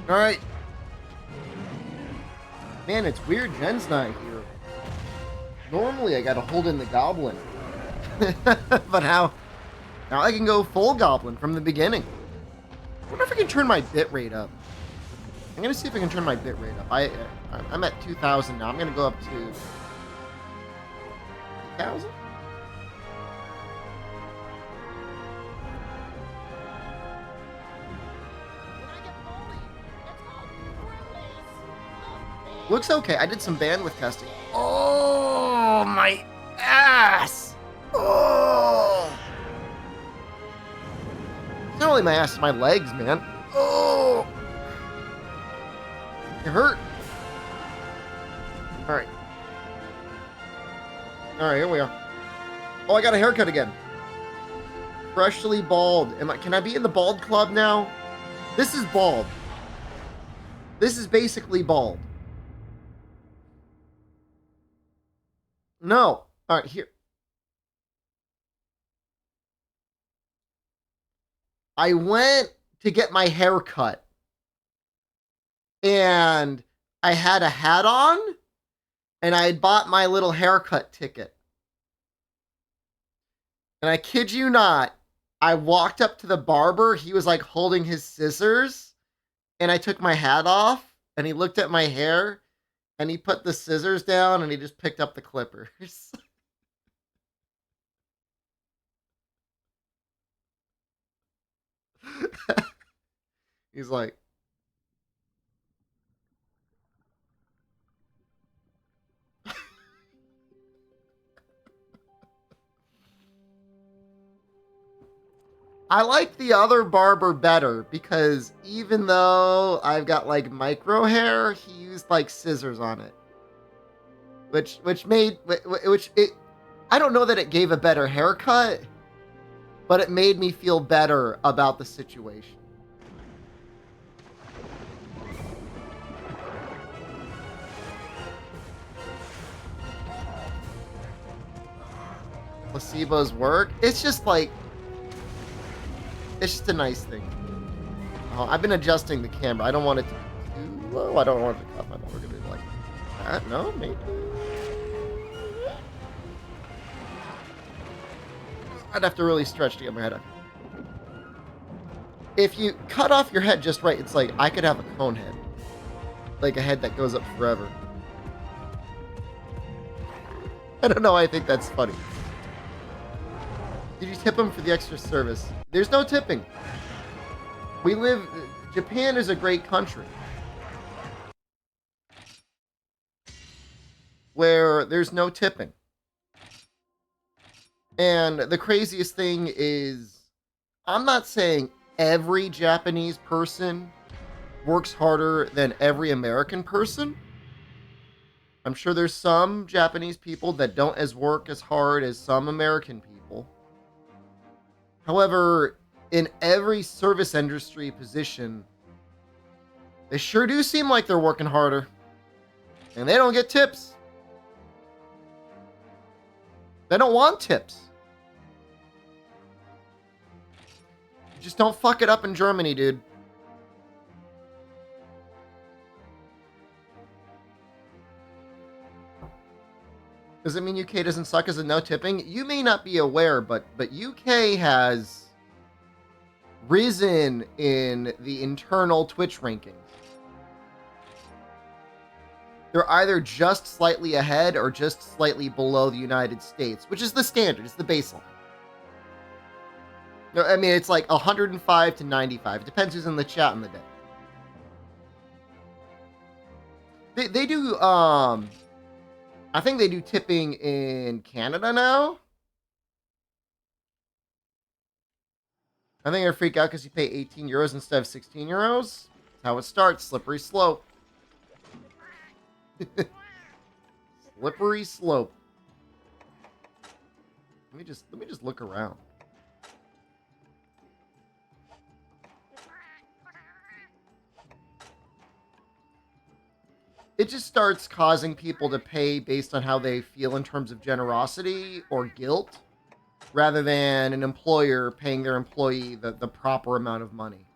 Alright. Man, it's weird Jen's not here. Normally I gotta hold in the goblin. But how? Now I can go full goblin from the beginning. I wonder if I can turn my bitrate up. I'm gonna see if I can turn my bitrate up. I'm at 2,000 now. I'm gonna go up to 8,000. Looks okay. I did some bandwidth testing. Oh, my ass. Oh. It's not only my ass, it's my legs, man. Oh. It hurt. All right. All right, here we are. Oh, I got a haircut again. Freshly bald. Can I be in the bald club now? This is bald. This is basically bald. No. All right, here. I went to get my hair cut. And I had a hat on. And I had bought my little haircut ticket. And I kid you not, I walked up to the barber. He was like holding his scissors. And I took my hat off. And he looked at my hair. And he put the scissors down and he just picked up the clippers. He's like, I like the other barber better because even though I've got like micro hair, he used like scissors on it. Which I don't know that it gave a better haircut, but it made me feel better about the situation. Placebos work. It's just like, it's just a nice thing. Oh, I've been adjusting the camera. I don't want it to be too low. I don't want it to cut my door. We're gonna do like that. No, maybe. I'd have to really stretch to get my head up. If you cut off your head just right, it's like I could have a cone head. Like a head that goes up forever. I don't know. I think that's funny. Did you tip him for the extra service? There's no tipping. Japan is a great country. Where there's no tipping. And the craziest thing is, I'm not saying every Japanese person works harder than every American person. I'm sure there's some Japanese people that don't work as hard as some American people. However, in every service industry position, they sure do seem like they're working harder. And they don't get tips. They don't want tips. You just don't fuck it up in Germany, dude. Does it mean UK doesn't suck as a no tipping? You may not be aware, but UK has risen in the internal Twitch rankings. They're either just slightly ahead or just slightly below the United States, which is the standard. It's the baseline. I mean, it's like 105 to 95. It depends who's in the chat on the day. They do, I think they do tipping in Canada now. I think they're freak out because you pay 18 euros instead of 16 euros. That's how it starts. Slippery slope. Slippery slope. Let me just look around. It just starts causing people to pay based on how they feel in terms of generosity or guilt, rather than an employer paying their employee the proper amount of money.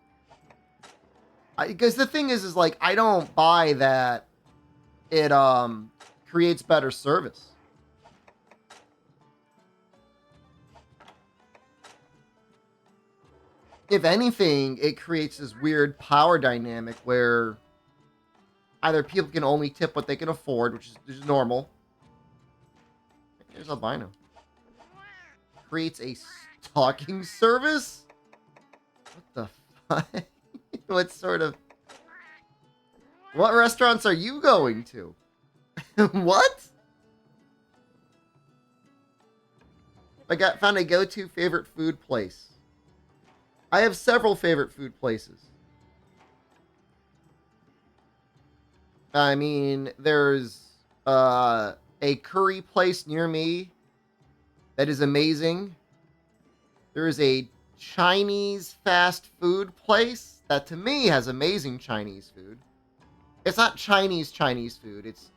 Because the thing is like, I don't buy that it creates better service. If anything, it creates this weird power dynamic where either people can only tip what they can afford, which is normal. Here's albino. Creates a stalking service? What the fuck? What restaurants are you going to? What? Found a go-to favorite food place. I have several favorite food places. I mean, there's a curry place near me that is amazing. There is a Chinese fast food place that to me has amazing Chinese food. It's not Chinese food. It's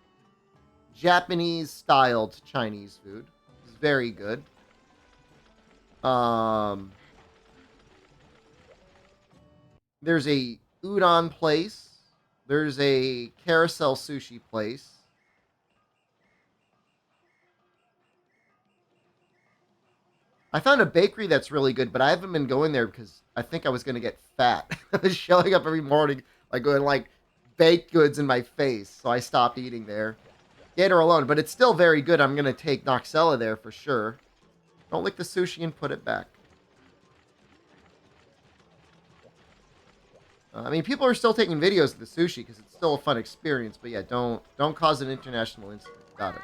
Japanese styled Chinese food. It's very good. There's a udon place. There's a carousel sushi place. I found a bakery that's really good, but I haven't been going there because I think I was going to get fat. I was showing up every morning, like going like baked goods in my face, so I stopped eating there. Gator alone, but it's still very good. I'm going to take Noxella there for sure. Don't lick the sushi and put it back. I mean, people are still taking videos of the sushi because it's still a fun experience, but yeah, don't cause an international incident. Got it.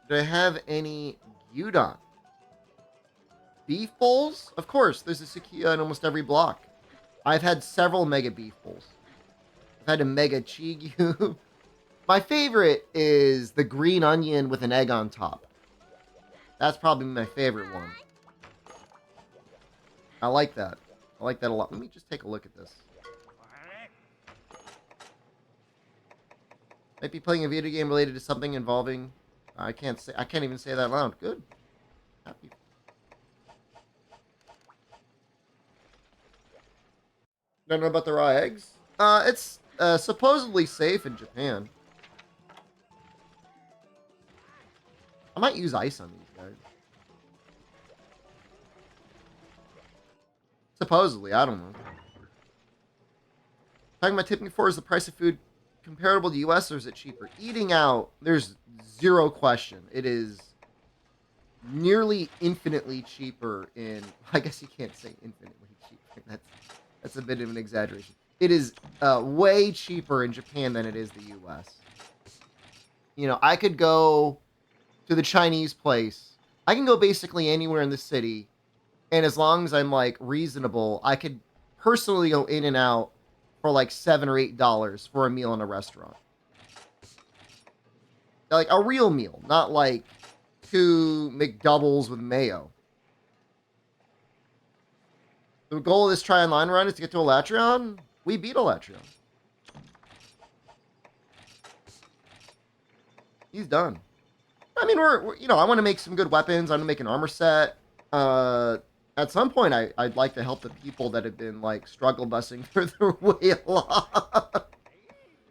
Do I have any udon? Beef bowls? Of course, there's a Sukiya in almost every block. I've had several mega beef bowls. I've had a mega Chigyu. My favorite is the green onion with an egg on top. That's probably my favorite one. I like that. I like that a lot. Let me just take a look at this. Might be playing a video game related to something involving... I can't even say that loud. Good. Happy. Don't know about the raw eggs? It's supposedly safe in Japan. I might use ice on these guys. Supposedly, I don't know. Talking about tipping before, is the price of food comparable to US or is it cheaper? Eating out, there's zero question. It is nearly infinitely cheaper in... I guess you can't say infinitely cheaper. That's a bit of an exaggeration. It is way cheaper in Japan than it is the US. You know, I could go to the Chinese place. I can go basically anywhere in the city. And as long as I'm, like, reasonable, I could personally go in and out for, like, $7 or $8 for a meal in a restaurant. Like, a real meal, not, like, 2 McDoubles with mayo. The goal of this try online run is to get to Elatrion. We beat Elatrion. He's done. I mean, we're you know, I want to make some good weapons. I want to make an armor set. At some point, I'd like to help the people that have been, like, struggle busing for their way a lot.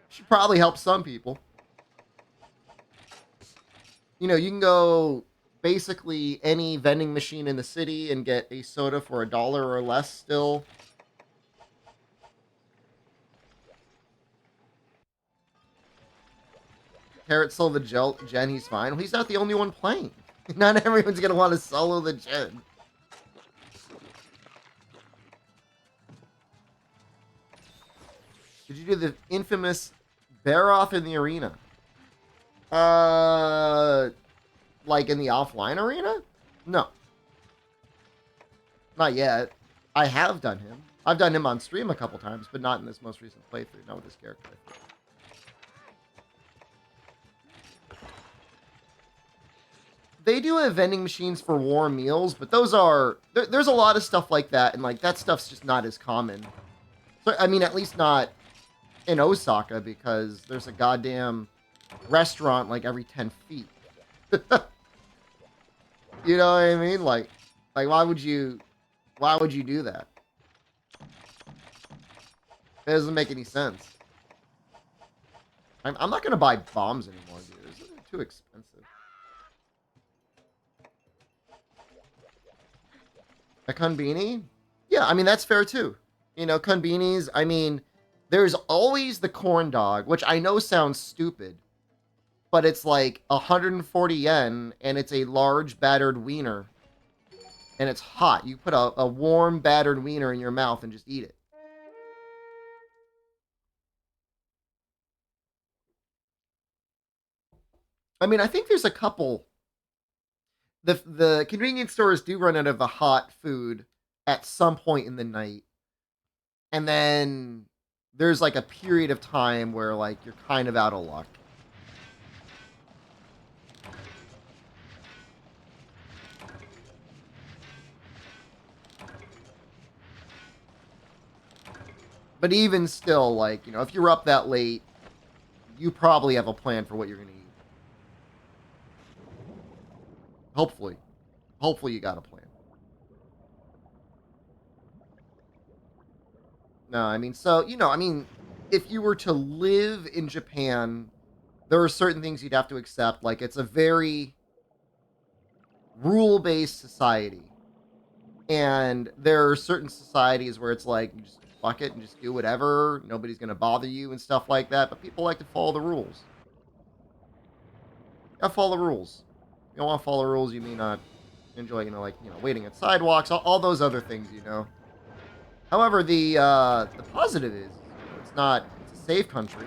Should probably help some people. You know, you can go basically any vending machine in the city and get a soda for $1 or less still. Carrot solo the gen, he's fine. Well, he's not the only one playing. Not everyone's going to want to solo the gen. Did you do the infamous bear off in the arena? Like in the offline arena? No. Not yet. I have done him. I've done him on stream a couple times, but not in this most recent playthrough. Not with this character. They do have vending machines for warm meals, but those are... There's a lot of stuff like that, and like that stuff's just not as common. So, I mean, at least not in Osaka, because there's a goddamn restaurant like every 10 feet. You know what I mean? Like why would you do that? It doesn't make any sense. I'm not gonna buy bombs anymore, dude. They're too expensive. A Konbini? Yeah, I mean, that's fair too. You know, Konbinis, I mean, there's always the corn dog, which I know sounds stupid, but it's like 140 yen, and it's a large battered wiener, and it's hot. You put a warm battered wiener in your mouth and just eat it. I mean, I think there's a couple. The convenience stores do run out of the hot food at some point in the night. And then there's like a period of time where like you're kind of out of luck. But even still, like, you know, if you're up that late, you probably have a plan for what you're going to eat. Hopefully. Hopefully you got a plan. No, I mean, so, you know, I mean, if you were to live in Japan, there are certain things you'd have to accept. Like, it's a very rule-based society. And there are certain societies where it's like, you just fuck it and just do whatever. Nobody's going to bother you and stuff like that. But people like to follow the rules. You gotta follow the rules. You don't want to follow the rules, you may not enjoy, you know, like, you know, waiting at sidewalks, all those other things, you know. However, the positive is, it's a safe country.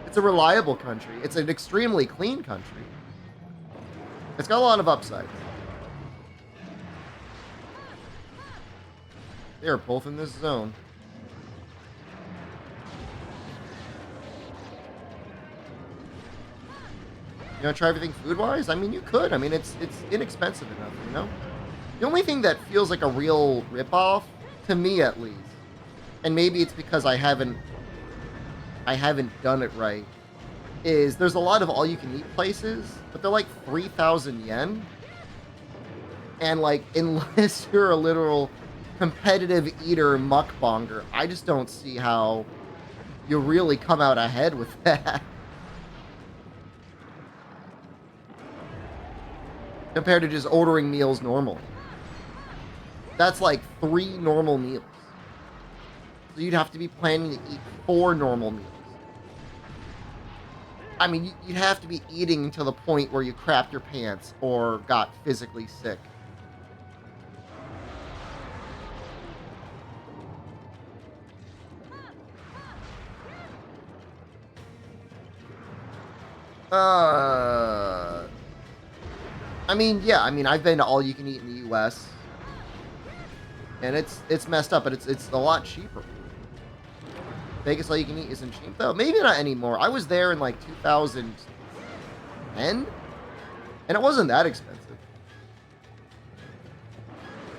It's a reliable country. It's an extremely clean country. It's got a lot of upsides. They are both in this zone. You know, try everything food-wise? I mean, you could. I mean, it's inexpensive enough, you know? The only thing that feels like a real ripoff, to me at least, and maybe it's because I haven't done it right, is there's a lot of all-you-can-eat places, but they're like 3,000 yen. And, like, unless you're a literal competitive eater mukbanger, I just don't see how you really come out ahead with that. Compared to just ordering meals normally. That's like 3 normal meals. So you'd have to be planning to eat 4 normal meals. I mean, you'd have to be eating until the point where you crapped your pants or got physically sick. I mean, yeah, I mean, I've been to all you can eat in the US. And it's messed up, but it's a lot cheaper. Vegas all you can eat isn't cheap though. Maybe not anymore. I was there in like 2010, and it wasn't that expensive.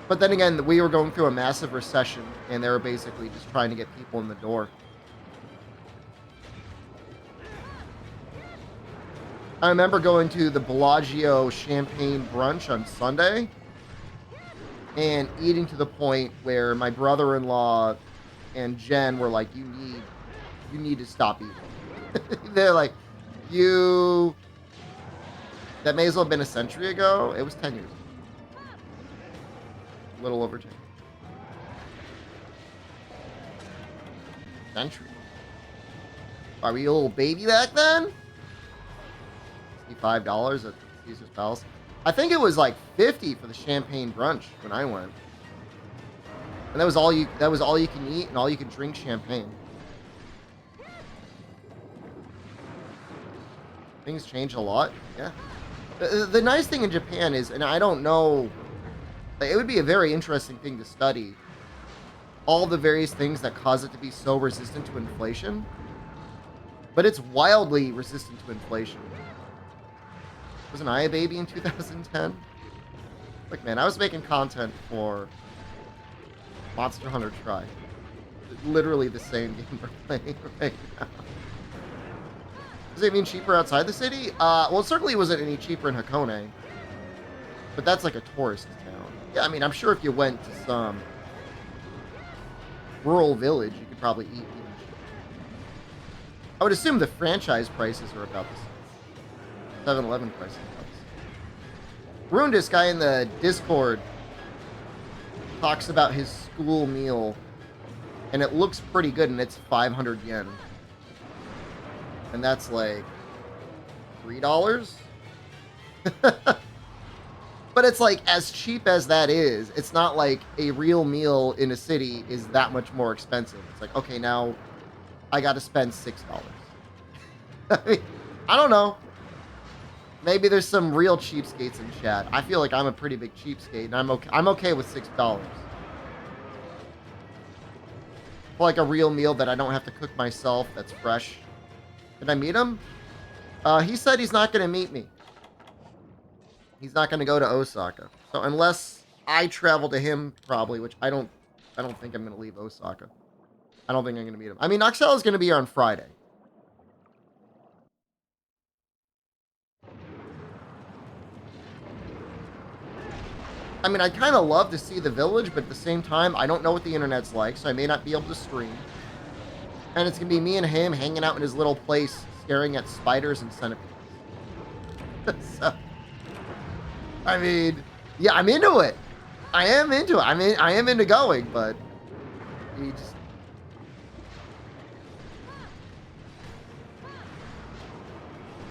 But then again, we were going through a massive recession, and they were basically just trying to get people in the door. I remember going to the Bellagio champagne brunch on Sunday and eating to the point where my brother-in-law and Jen were like, you need to stop eating. They're like, that may as well have been a century ago. It was 10 years ago. A little over 10. Century. Are we a little baby back then? $65 at Caesar's Palace. I think it was like 50 for the champagne brunch when I went. And that was all you can eat and all you can drink champagne. Things change a lot. Yeah. The nice thing in Japan is, and I don't know, it would be a very interesting thing to study, all the various things that cause it to be so resistant to inflation. But it's wildly resistant to inflation. Wasn't I a baby in 2010? Like, man, I was making content for Monster Hunter Tri. Literally the same game we're playing right now. Does it mean cheaper outside the city? Well, it certainly wasn't any cheaper in Hakone. But that's like a tourist town. Yeah, I mean, I'm sure if you went to some rural village, you could probably eat even cheaper. I would assume the franchise prices are about the same. 7-Eleven prices are about the same. Rundis guy in the Discord talks about his school meal, and it looks pretty good, and it's 500 yen. And that's like $3? But it's like, as cheap as that is, it's not like a real meal in a city is that much more expensive. It's like, okay, now I got to spend $6. I mean, I don't know. Maybe there's some real cheapskates in chat. I feel like I'm a pretty big cheapskate, and I'm okay with $6. For like a real meal that I don't have to cook myself, that's fresh. Did I meet him? He said he's not going to meet me. He's not going to go to Osaka. So unless I travel to him, probably, which I don't think I'm going to leave Osaka. I don't think I'm going to meet him. I mean, Noxella is going to be here on Friday. I mean, I'd kind of love to see the village, but at the same time, I don't know what the internet's like, so I may not be able to stream. And it's going to be me and him hanging out in his little place, staring at spiders and centipedes. So, I mean, yeah, I'm into it. I am into it. I am into going, but you just...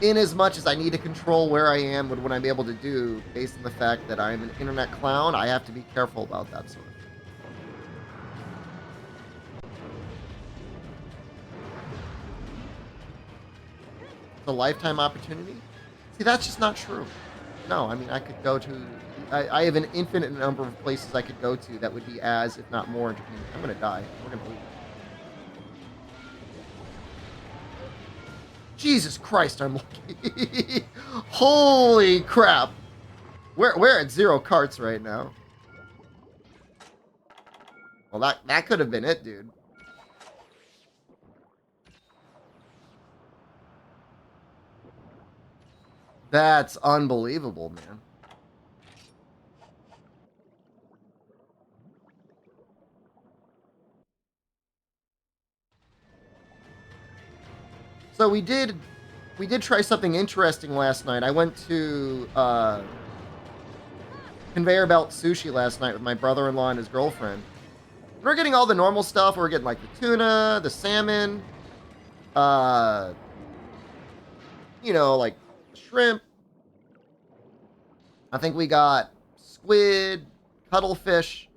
In as much as I need to control where I am and what I'm able to do, based on the fact that I'm an internet clown, I have to be careful about that sort of thing. It's a lifetime opportunity? See, that's just not true. No, I mean, I could go to... I have an infinite number of places I could go to that would be as, if not more, entertaining. I'm going to die. We're going to leave. Jesus Christ, I'm lucky. Holy crap. We're at 0 carts right now. Well, that could have been it, dude. That's unbelievable, man. So we did try something interesting last night. I went to conveyor belt sushi last night with my brother-in-law and his girlfriend. We're getting all the normal stuff. We're getting like the tuna, the salmon, you know, like shrimp. I think we got squid, cuttlefish,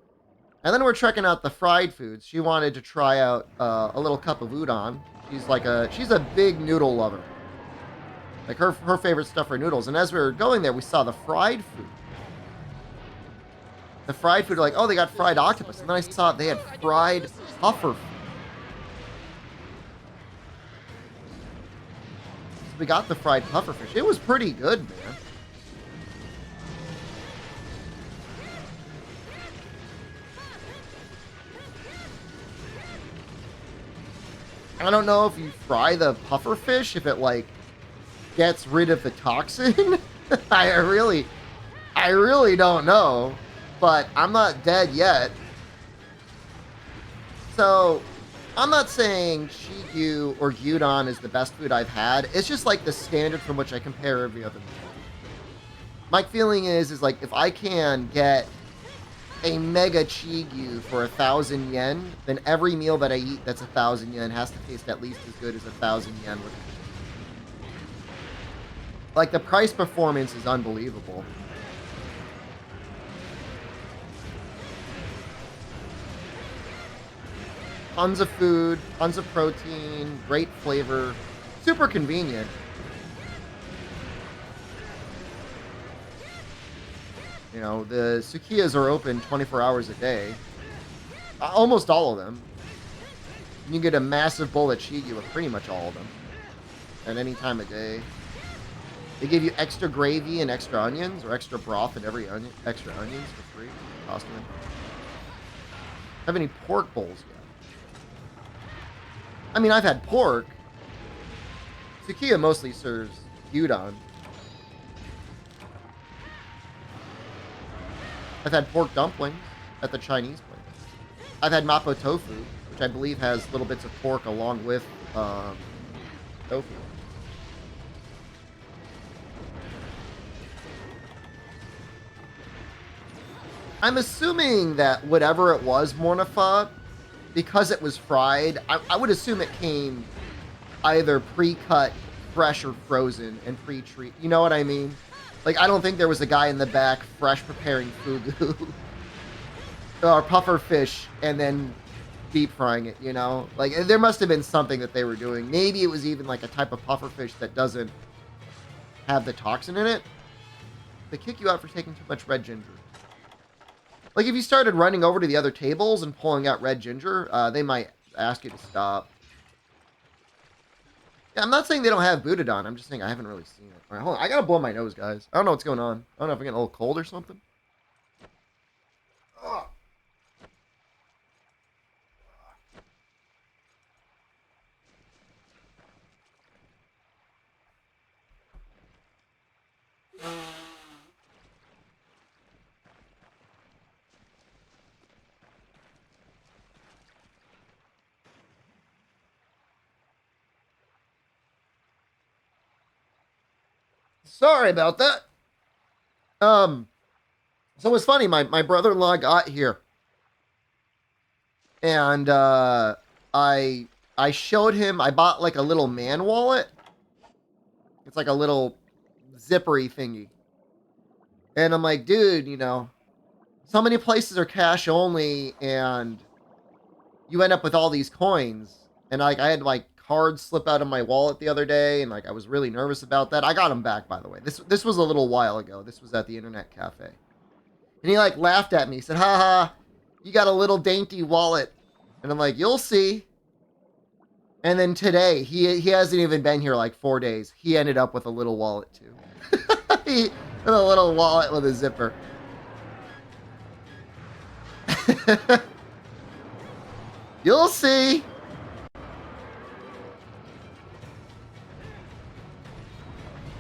and then we're checking out the fried foods. She wanted to try out a little cup of udon. She's a big noodle lover. Like her favorite stuff are noodles. And as we were going there, we saw the fried food. The fried food, like, oh, they got fried octopus. And then I saw they had fried puffer fish. So we got the fried puffer fish. It was pretty good, man. I don't know if you fry the puffer fish, if it, like, gets rid of the toxin. I really don't know. But I'm not dead yet. So, I'm not saying Shigyu or Gyudon is the best food I've had. It's just, like, the standard from which I compare every other meal. My feeling is like, if I can get a mega Chigyu for 1,000 yen, then every meal that I eat that's 1,000 yen has to taste at least as good as 1,000 yen with it. Like, the price performance is unbelievable. Tons of food, tons of protein, great flavor, super convenient. You know, the Sukiyas are open 24 hours a day. Almost all of them. You can get a massive bowl of Chigyu with pretty much all of them. At any time of day. They give you extra gravy and extra onions, or extra broth and extra onions for free. Cost them. Have any pork bowls yet? I mean, I've had pork. Sukiya mostly serves gyudon. I've had pork dumplings at the Chinese place. I've had mapo tofu, which I believe has little bits of pork along with tofu. I'm assuming that whatever it was, Mornifa, because it was fried, I would assume it came either pre-cut, fresh, or frozen, and pre-treat. You know what I mean? Like, I don't think there was a guy in the back fresh preparing fugu or puffer fish and then deep frying it, you know? Like, there must have been something that they were doing. Maybe it was even like a type of puffer fish that doesn't have the toxin in it. They kick you out for taking too much red ginger. Like, if you started running over to the other tables and pulling out red ginger, they might ask you to stop. Yeah, I'm not saying they don't have Buddhadon. I'm just saying I haven't really seen it. All right, hold on. I gotta blow my nose, guys. I don't know what's going on. I don't know if I'm getting a little cold or something. Ugh. Sorry about that. So it's funny, my brother-in-law got here. And I showed him, I bought like a little man wallet. It's like a little zippery thingy. And I'm like, dude, you know, so many places are cash only and you end up with all these coins. And like I had like cards slip out of my wallet the other day, and like I was really nervous about that. I got them back, by the way. This was a little while ago. This was at the internet cafe. And he like laughed at me. He said, haha, you got a little dainty wallet. And I'm like, you'll see. And then today, he hasn't even been here like 4 days. He ended up with a little wallet too. With a little wallet with a zipper. You'll see.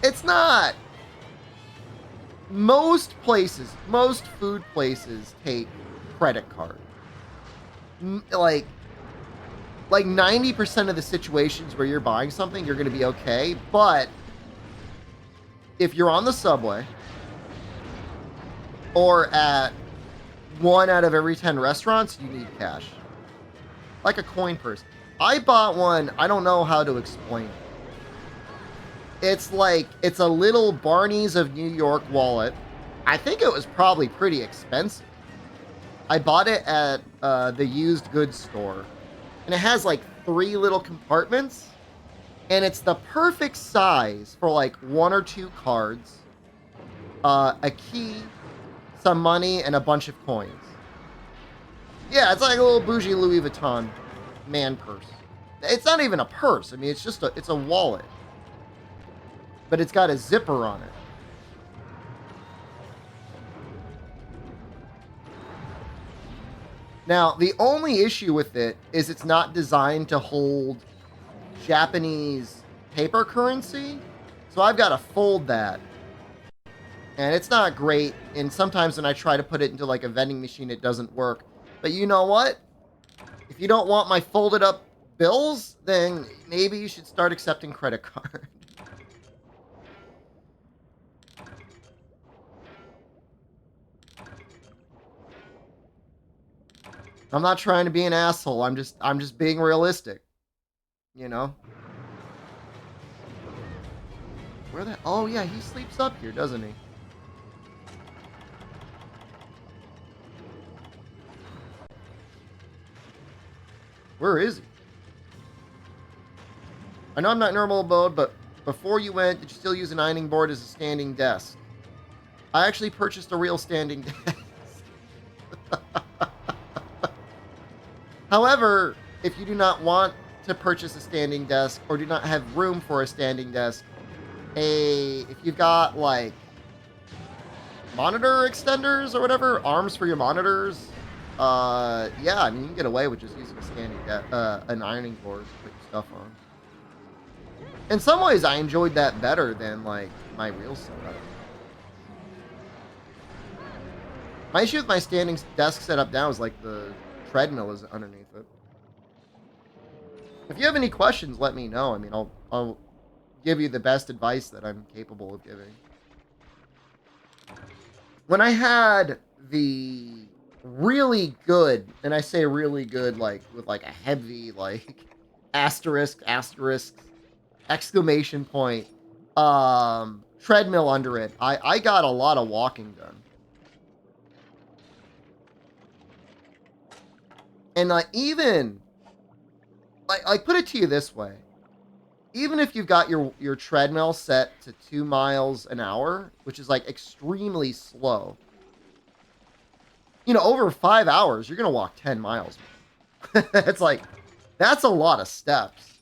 It's not. Most places, most food places take credit card. Like 90% of the situations where you're buying something, you're going to be okay. But if you're on the subway or at 1 out of every 10 restaurants, you need cash. Like a coin purse. I bought one, I don't know how to explain it. It's like, it's a little Barney's of New York wallet. I think it was probably pretty expensive. I bought it at the used goods store. And it has like 3 little compartments. And it's the perfect size for like 1 or 2 cards, a key, some money, and a bunch of coins. Yeah, it's like a little bougie Louis Vuitton man purse. It's not even a purse. I mean, it's just it's a wallet. But it's got a zipper on it. Now, the only issue with it is it's not designed to hold Japanese paper currency. So I've got to fold that. And it's not great. And sometimes when I try to put it into like a vending machine, it doesn't work. But you know what? If you don't want my folded up bills, then maybe you should start accepting credit card. I'm not trying to be an asshole. I'm just being realistic. You know? Where the... Oh, yeah, he sleeps up here, doesn't he? Where is he? I know I'm not normal mode, but before you went, did you still use an ironing board as a standing desk? I actually purchased a real standing desk. However, if you do not want to purchase a standing desk or do not have room for a standing desk, if you've got like monitor extenders or whatever, arms for your monitors, yeah, I mean, you can get away with just using a standing an ironing board to put your stuff on. In some ways, I enjoyed that better than like my real setup. My issue with my standing desk setup now is like the treadmill is underneath it. If you have any questions, let me know. I mean, I'll give you the best advice that I'm capable of giving. When I had the really good, and I say really good, like, with, like, a heavy, like, asterisk, exclamation point, treadmill under it, I got a lot of walking done. And, even, like, put it to you this way. Even if you've got your treadmill set to 2 miles an hour, which is, like, extremely slow, over 5 hours, you're gonna walk 10 miles. It's like, that's a lot of steps.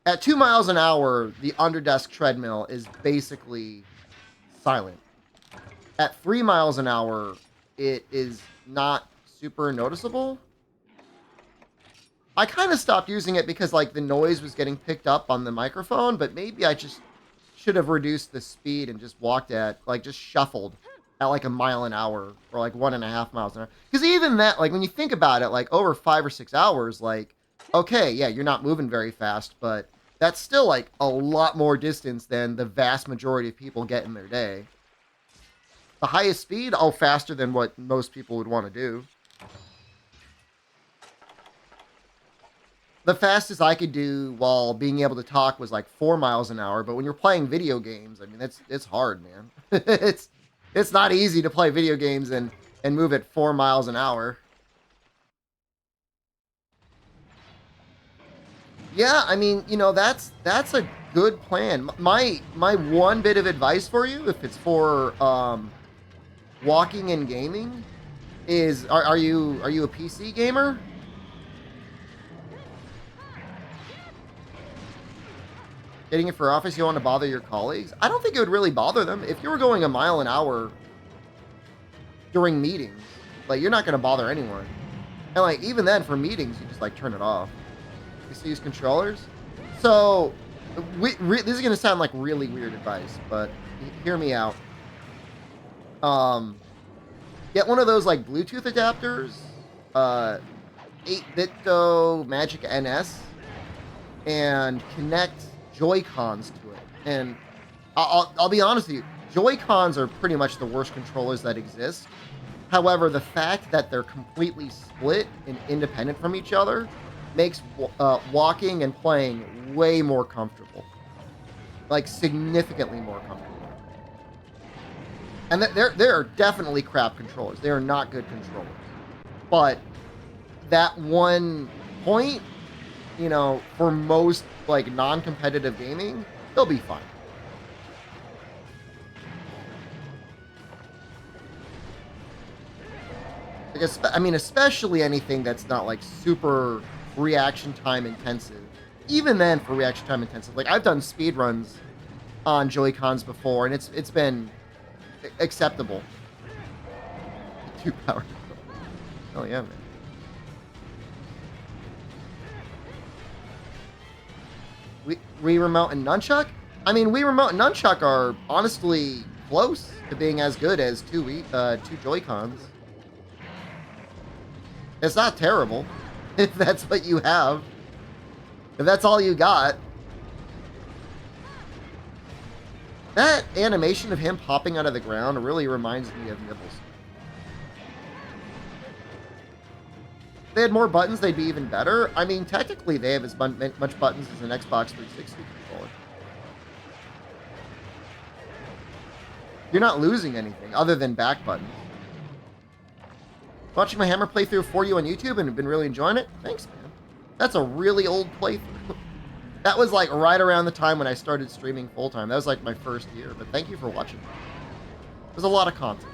At 2 miles an hour, the underdesk treadmill is basically silent. At 3 miles an hour, it is not super noticeable. I kind of stopped using it because, like, the noise was getting picked up on the microphone, but maybe I just should have reduced the speed and just walked at, like, just shuffled at, like, a mile an hour or, like, 1.5 miles an hour. Because even that, like, when you think about it, like, over 5 or 6 hours, like, okay, yeah, you're not moving very fast, but that's still, like, a lot more distance than the vast majority of people get in their day. The highest speed, faster than what most people would want to do. The fastest I could do while being able to talk was like 4 miles an hour. But when you're playing video games, I mean, it's hard, man. it's not easy to play video games and move at 4 miles an hour. Yeah, I mean, that's a good plan. My one bit of advice for you, if it's for walking and gaming, is are you a PC gamer? Getting it for office, you don't want to bother your colleagues? I don't think it would really bother them. If you were going a mile an hour during meetings, like, you're not going to bother anyone. And, like, even then, for meetings, you just, like, turn it off. You still use controllers? So, this is going to sound like really weird advice, but hear me out. Get one of those, like, Bluetooth adapters. 8-bit Magic NS. And connect Joy-Cons to it. And I'll be honest with you, Joy-Cons are pretty much the worst controllers that exist. However, the fact that they're completely split and independent from each other makes walking and playing way more comfortable. Like, significantly more comfortable. And they're definitely crap controllers. They are not good controllers. But that one point, for most, like, non-competitive gaming, they'll be fine. Like, I mean, especially anything that's not, like, super reaction time intensive. Even then, for reaction time intensive, like, I've done speed runs on Joy-Cons before, and it's been acceptable. 2 power. Oh yeah, man. Wii Remote and Nunchuck? I mean, Wii Remote and Nunchuck are honestly close to being as good as two Joy-Cons. It's not terrible, if that's what you have. If that's all you got. That animation of him popping out of the ground really reminds me of Nibbles. If they had more buttons, they'd be even better. I mean, technically, they have as much buttons as an Xbox 360 controller. You're not losing anything other than back buttons. Watching my Hammer playthrough for you on YouTube and have been really enjoying it. Thanks, man. That's a really old playthrough. That was like right around the time when I started streaming full time. That was like my first year, but thank you for watching. There's a lot of content.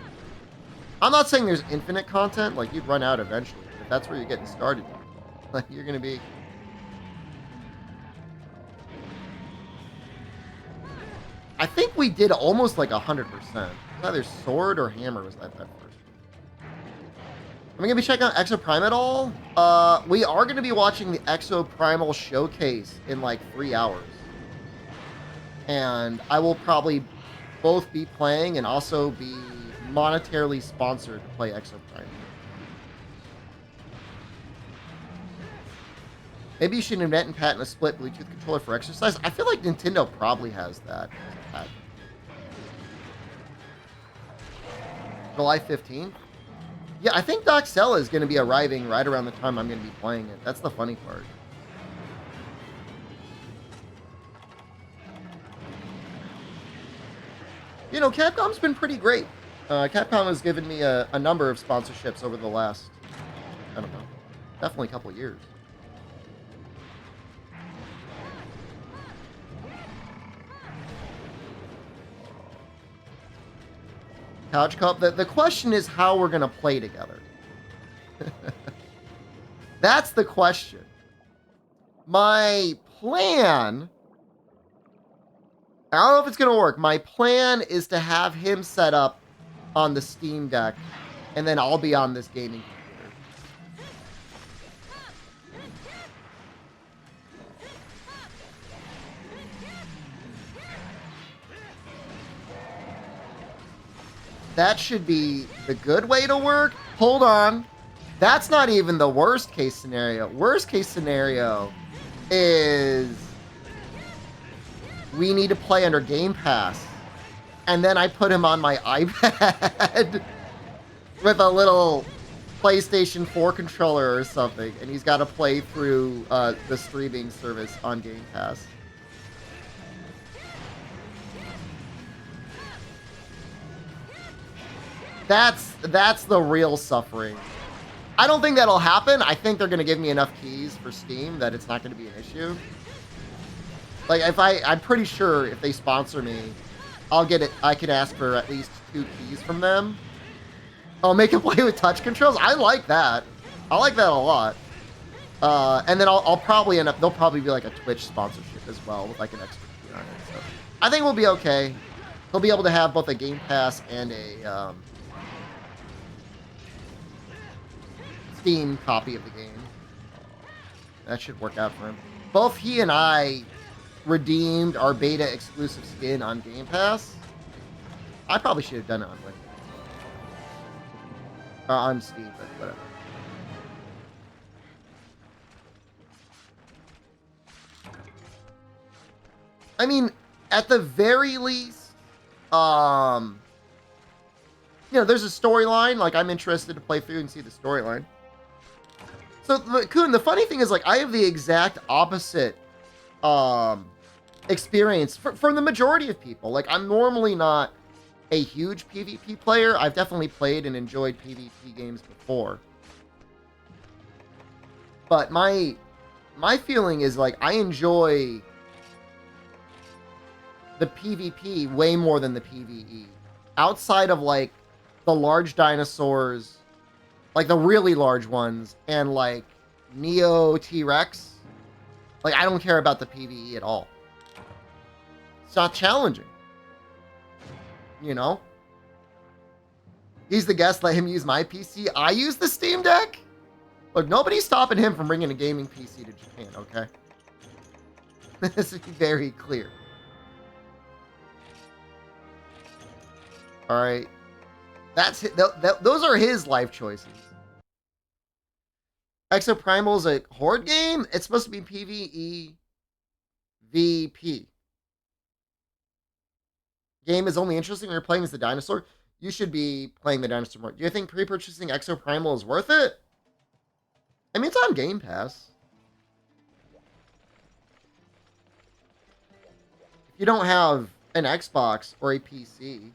I'm not saying there's infinite content, like you'd run out eventually. If that's where you're getting started, like you're gonna be. I think we did almost like 100%. Either Sword or Hammer was that first. Am I gonna be checking out Exo Prime at all? We are gonna be watching the Exo Primal showcase in like 3 hours. And I will probably both be playing and also be monetarily sponsored to play Exo Prime. Maybe you should invent and patent a split Bluetooth controller for exercise. I feel like Nintendo probably has that. July 15th? Yeah, I think Doxella is going to be arriving right around the time I'm going to be playing it. That's the funny part. You know, Capcom's been pretty great. Capcom has given me a number of sponsorships over the last, I don't know, definitely a couple of years. Couch co-op. The question is how we're going to play together. That's the question. My plan... I don't know if it's going to work. My plan is to have him set up on the Steam Deck, and then I'll be on this gaming computer. That should be the good way to work. Hold on. That's not even the worst case scenario. Worst case scenario is... we need to play under Game Pass. And then I put him on my iPad with a little PlayStation 4 controller or something. And he's got to play through the streaming service on Game Pass. That's the real suffering. I don't think that'll happen. I think they're going to give me enough keys for Steam that it's not going to be an issue. Like, I'm pretty sure if they sponsor me, I'll get it. I could ask for at least 2 keys from them. I'll make it play with touch controls. I like that. I like that a lot. And then I'll probably end up, there'll probably be like a Twitch sponsorship as well with like an extra key on it. So I think we'll be okay. He'll be able to have both a Game Pass and a Steam copy of the game. That should work out for him. Both he and I redeemed our beta exclusive skin on Game Pass. I probably should have done it on Windows. On Steam, but whatever. I mean, at the very least, you know, there's a storyline. Like, I'm interested to play through and see the storyline. So, Kun, the funny thing is, like, I have the exact opposite experience from the majority of people. Like, I'm normally not a huge PvP player. I've definitely played and enjoyed PvP games before. But my feeling is, like, I enjoy the PvP way more than the PvE. Outside of, like, the large dinosaurs, like the really large ones, and like Neo T-Rex, like I don't care about the PvE at all. It's not challenging. You know? He's the guest, let him use my PC. I use the Steam Deck? Look, nobody's stopping him from bringing a gaming PC to Japan, okay? This is very clear. Alright. Those are his life choices. Exoprimal is a horde game? It's supposed to be PvE VP. Game is only interesting when you're playing as the dinosaur. You should be playing the dinosaur more. Do you think pre-purchasing Exoprimal is worth it? I mean, it's on Game Pass. If you don't have an Xbox or a PC,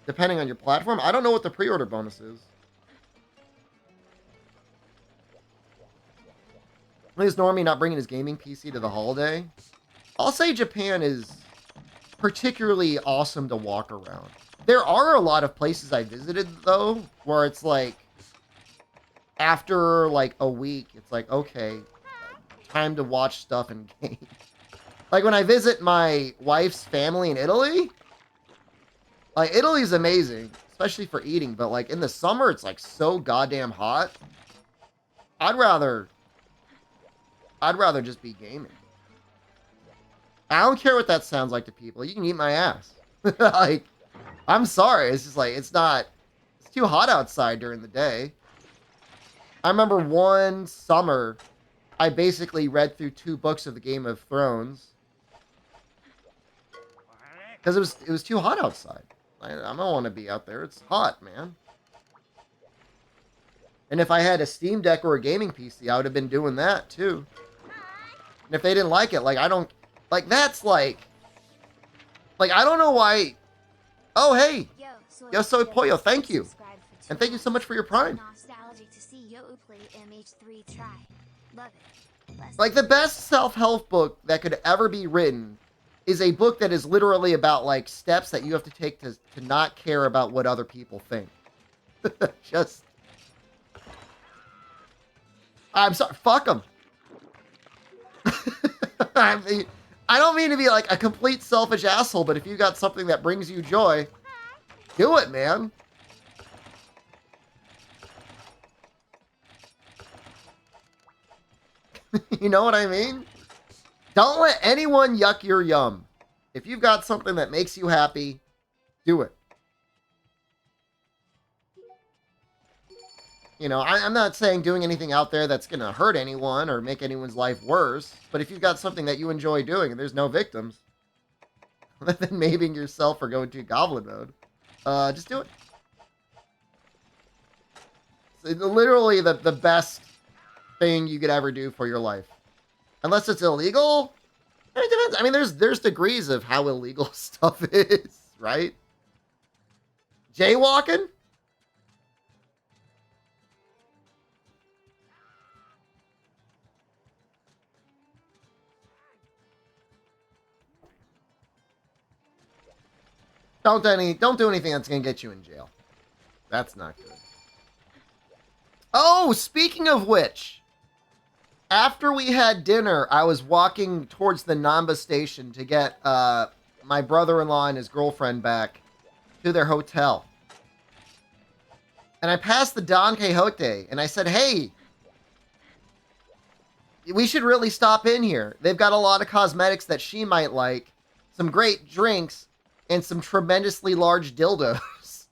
depending on your platform, I don't know what the pre-order bonus is. Is Normie not bringing his gaming PC to the holiday? I'll say Japan is particularly awesome to walk around. There are a lot of places I visited, though, where it's like, after like a week, it's like, okay, time to watch stuff and game. Like when I visit my wife's family in Italy, like Italy's amazing, especially for eating, but like in the summer, it's like so goddamn hot. I'd rather just be gaming. I don't care what that sounds like to people. You can eat my ass. Like, I'm sorry. It's just like, it's too hot outside during the day. I remember one summer, I basically read through 2 books of the Game of Thrones because it was too hot outside. I don't want to be out there. It's hot, man. And if I had a Steam Deck or a gaming PC, I would have been doing that too. And if they didn't like it, like I don't, like that's like I don't know why. Oh hey, yo soy pollo, thank you, and thank you so much for your Prime. Like the best self-help book that could ever be written is a book that is literally about like steps that you have to take to not care about what other people think. Just, I'm sorry, fuck them. I mean, I don't mean to be like a complete selfish asshole, but if you got something that brings you joy, do it, man. You know what I mean? Don't let anyone yuck your yum. If you've got something that makes you happy, do it. You know, I'm not saying doing anything out there that's going to hurt anyone or make anyone's life worse, but if you've got something that you enjoy doing and there's no victims, other than maiming yourself or going to goblin mode, just do it. It's literally the best thing you could ever do for your life. Unless it's illegal, it depends. I mean, there's degrees of how illegal stuff is, right? Jaywalking? Don't do anything that's gonna get you in jail. That's not good. Oh, speaking of which, after we had dinner, I was walking towards the Namba station to get my brother-in-law and his girlfriend back to their hotel. And I passed the Don Quixote, and I said, hey, we should really stop in here. They've got a lot of cosmetics that she might like, some great drinks, and some tremendously large dildos.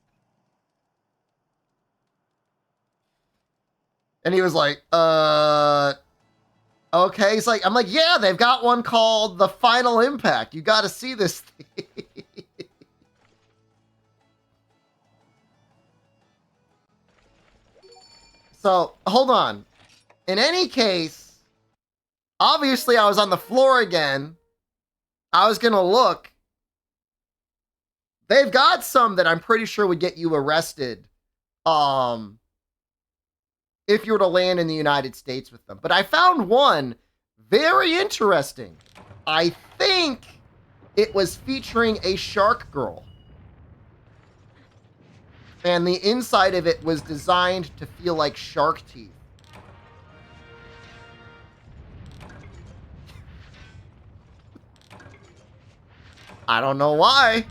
And he was like, okay. He's like, I'm like, yeah, they've got one called The Final Impact. You got to see this thing. So, hold on. In any case, obviously I was on the floor again. I was going to look. They've got some that I'm pretty sure would get you arrested. If you were to land in the United States with them. But I found one very interesting. I think it was featuring a shark girl. And the inside of it was designed to feel like shark teeth. I don't know why.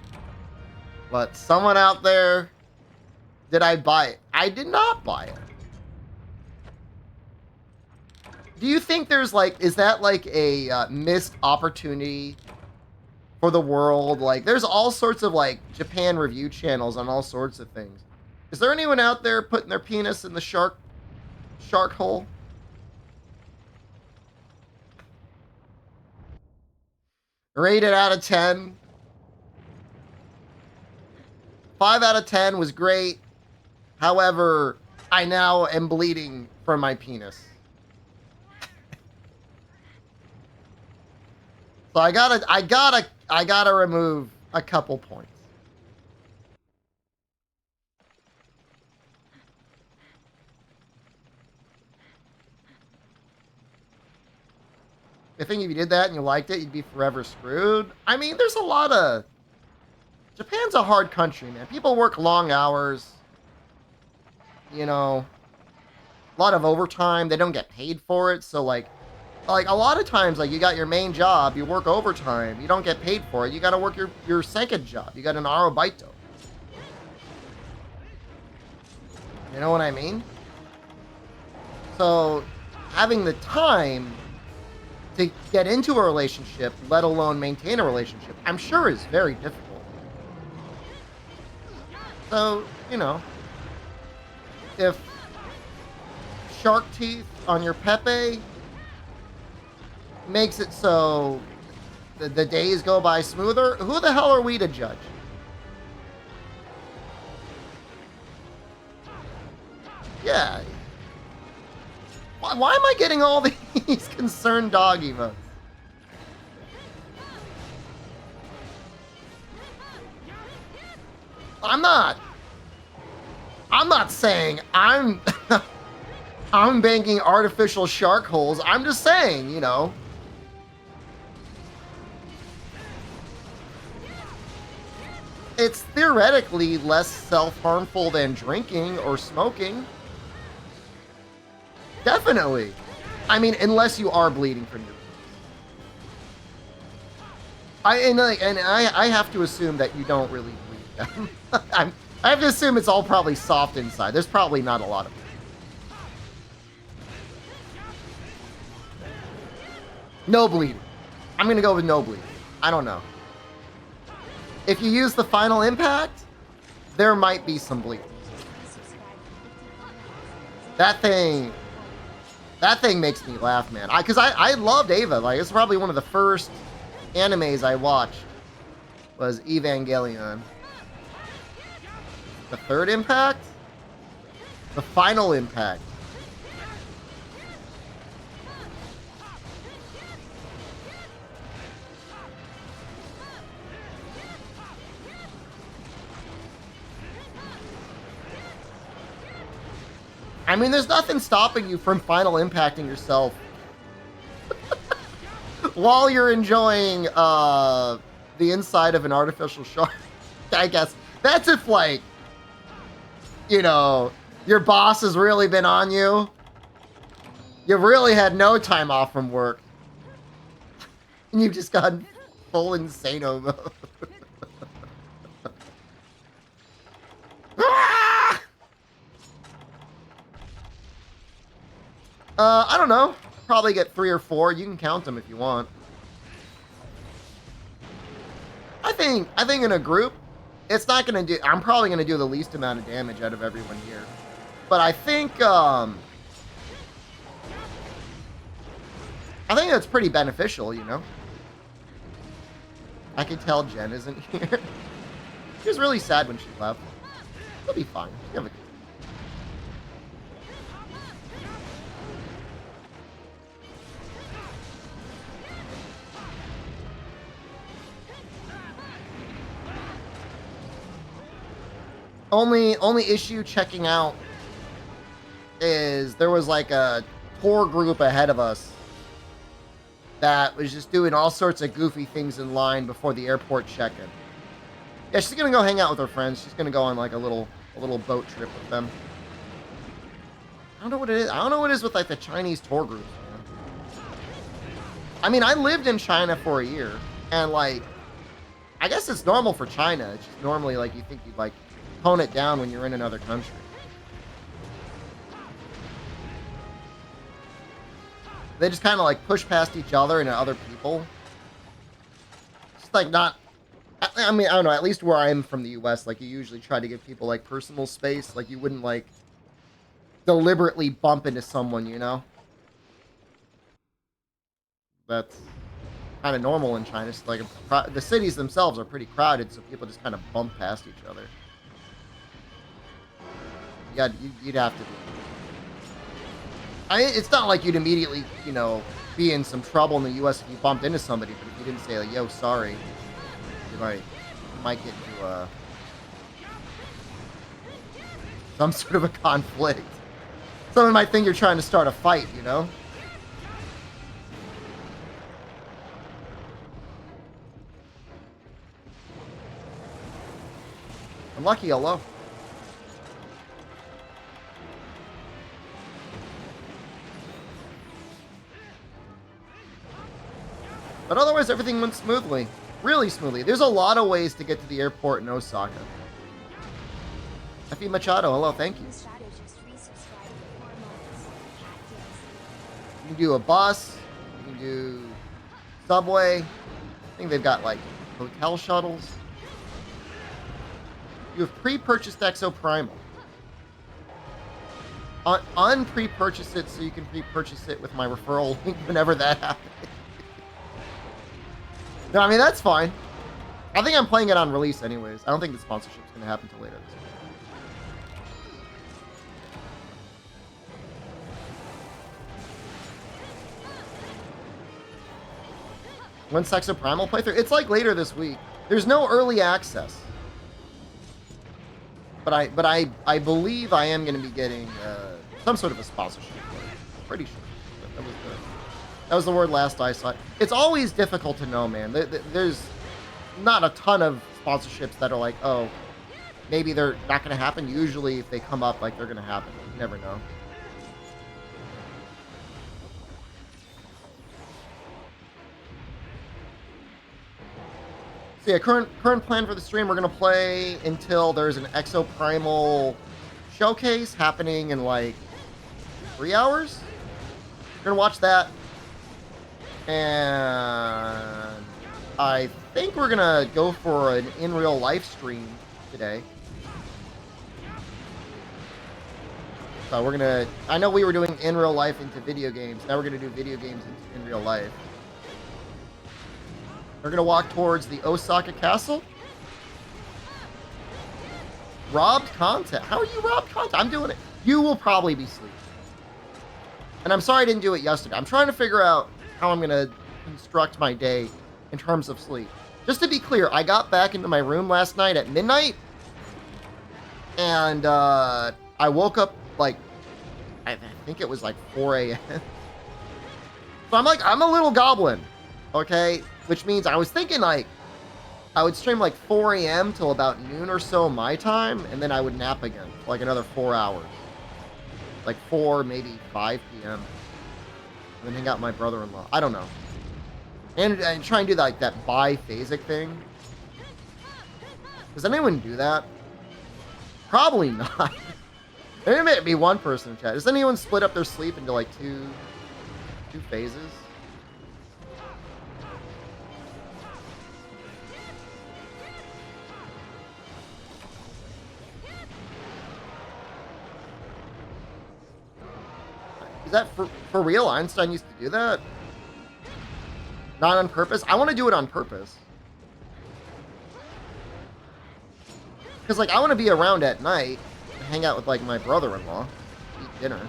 But someone out there, did I buy it? I did not buy it. Do you think there's like, is that like a missed opportunity for the world? Like, there's all sorts of like Japan review channels on all sorts of things. Is there anyone out there putting their penis in the shark hole? Rated out of 10. 5 out of 10 was great. However, I now am bleeding from my penis. So I gotta remove a couple points. I think if you did that and you liked it, you'd be forever screwed. I mean, there's a lot of... Japan's a hard country, man. People work long hours. You know, a lot of overtime. They don't get paid for it. So, like a lot of times, like, you got your main job. You work overtime. You don't get paid for it. You got to work your second job. You got an arobaito. You know what I mean? So, having the time to get into a relationship, let alone maintain a relationship, I'm sure is very difficult. So, you know, if shark teeth on your Pepe makes it so the days go by smoother. Who the hell are we to judge? Yeah. Why am I getting all these concerned dog emotes? I'm not saying I'm I'm banking artificial shark holes. I'm just saying, you know. It's theoretically less self-harmful than drinking or smoking. Definitely. I mean, unless you are bleeding from your... I have to assume that you don't really bleed them. I have to assume it's all probably soft inside. There's probably not a lot of... No bleeding. I'm going to go with no bleeding. I don't know. If you use the final impact, there might be some bleeding. That thing makes me laugh, man. Because I loved Eva. Like, it's probably one of the first animes I watched was Evangelion. The third impact? The final impact. I mean, there's nothing stopping you from final impacting yourself while you're enjoying the inside of an artificial shark. I guess that's if, like, you know, your boss has really been on you. You've really had no time off from work. And you've just gone full insano mode. I don't know. Probably get 3 or 4. You can count them if you want. I think in a group, it's not gonna do. I'm probably gonna do the least amount of damage out of everyone here, but I think that's pretty beneficial. You know. I can tell Jen isn't here. She was really sad when she left. She'll be fine. She'll have a good... Only issue checking out is there was like a tour group ahead of us that was just doing all sorts of goofy things in line before the airport check-in. Yeah, she's gonna go hang out with her friends. She's gonna go on like a little boat trip with them. I don't know what it is. I don't know what it is with like the Chinese tour groups, man. I mean, I lived in China for a year, and like, I guess it's normal for China. It's just normally like you think you'd like tone it down when you're in another country. They just kind of like push past each other and other people. Just like not... I mean, I don't know, at least where I'm from the US, like you usually try to give people like personal space. Like you wouldn't like deliberately bump into someone, you know? That's kind of normal in China. It's like the cities themselves are pretty crowded, so people just kind of bump past each other. Yeah, you'd have to be. I mean, it's not like you'd immediately, you know, be in some trouble in the U.S. if you bumped into somebody, but if you didn't say, like, yo, sorry, you might get into some sort of a conflict. Someone might think you're trying to start a fight, you know? Unlucky, hello. But otherwise, everything went smoothly. Really smoothly. There's a lot of ways to get to the airport in Osaka. Effie Machado, hello, thank you. You can do a bus. You can do subway. I think they've got, like, hotel shuttles. You have pre-purchased Exo Primal. Un-pre-purchase it so you can pre-purchase it with my referral link whenever that happens. No, I mean, that's fine. I think I'm playing it on release anyways. I don't think the sponsorship's going to happen until later this week. When Sexo Primal playthrough? It's like later this week. There's no early access. But I believe I am going to be getting some sort of a sponsorship. Pretty sure. That was the word last I saw. It's always difficult to know, man. There's not a ton of sponsorships that are like, oh, maybe they're not going to happen. Usually, if they come up, like, they're going to happen. You never know. So yeah, current plan for the stream, we're going to play until there's an Exo Primal showcase happening in, like, 3 hours. We're going to watch that. And I think we're going to go for an in real life stream today. So we're going to... I know we were doing in real life into video games. Now we're going to do video games in real life. We're going to walk towards the Osaka Castle. Robbed content. How are you robbed content? I'm doing it. You will probably be sleeping. And I'm sorry I didn't do it yesterday. I'm trying to figure out how I'm going to construct my day in terms of sleep. Just to be clear, I got back into my room last night at midnight. And I woke up, like, I think it was like 4 a.m. So I'm a little goblin. Okay? Which means I was thinking, like, I would stream like 4 a.m. till about noon or so my time. And then I would nap again for like another 4 hours. Like 4, maybe 5 p.m. And then hang out with my brother-in-law. I don't know. And try and do like that biphasic thing. Does anyone do that? Probably not. There may be one person in chat. Does anyone split up their sleep into like two phases? Is that for real? Einstein used to do that? Not on purpose? I want to do it on purpose. Because, like, I want to be around at night and hang out with, like, my brother-in-law. Eat dinner.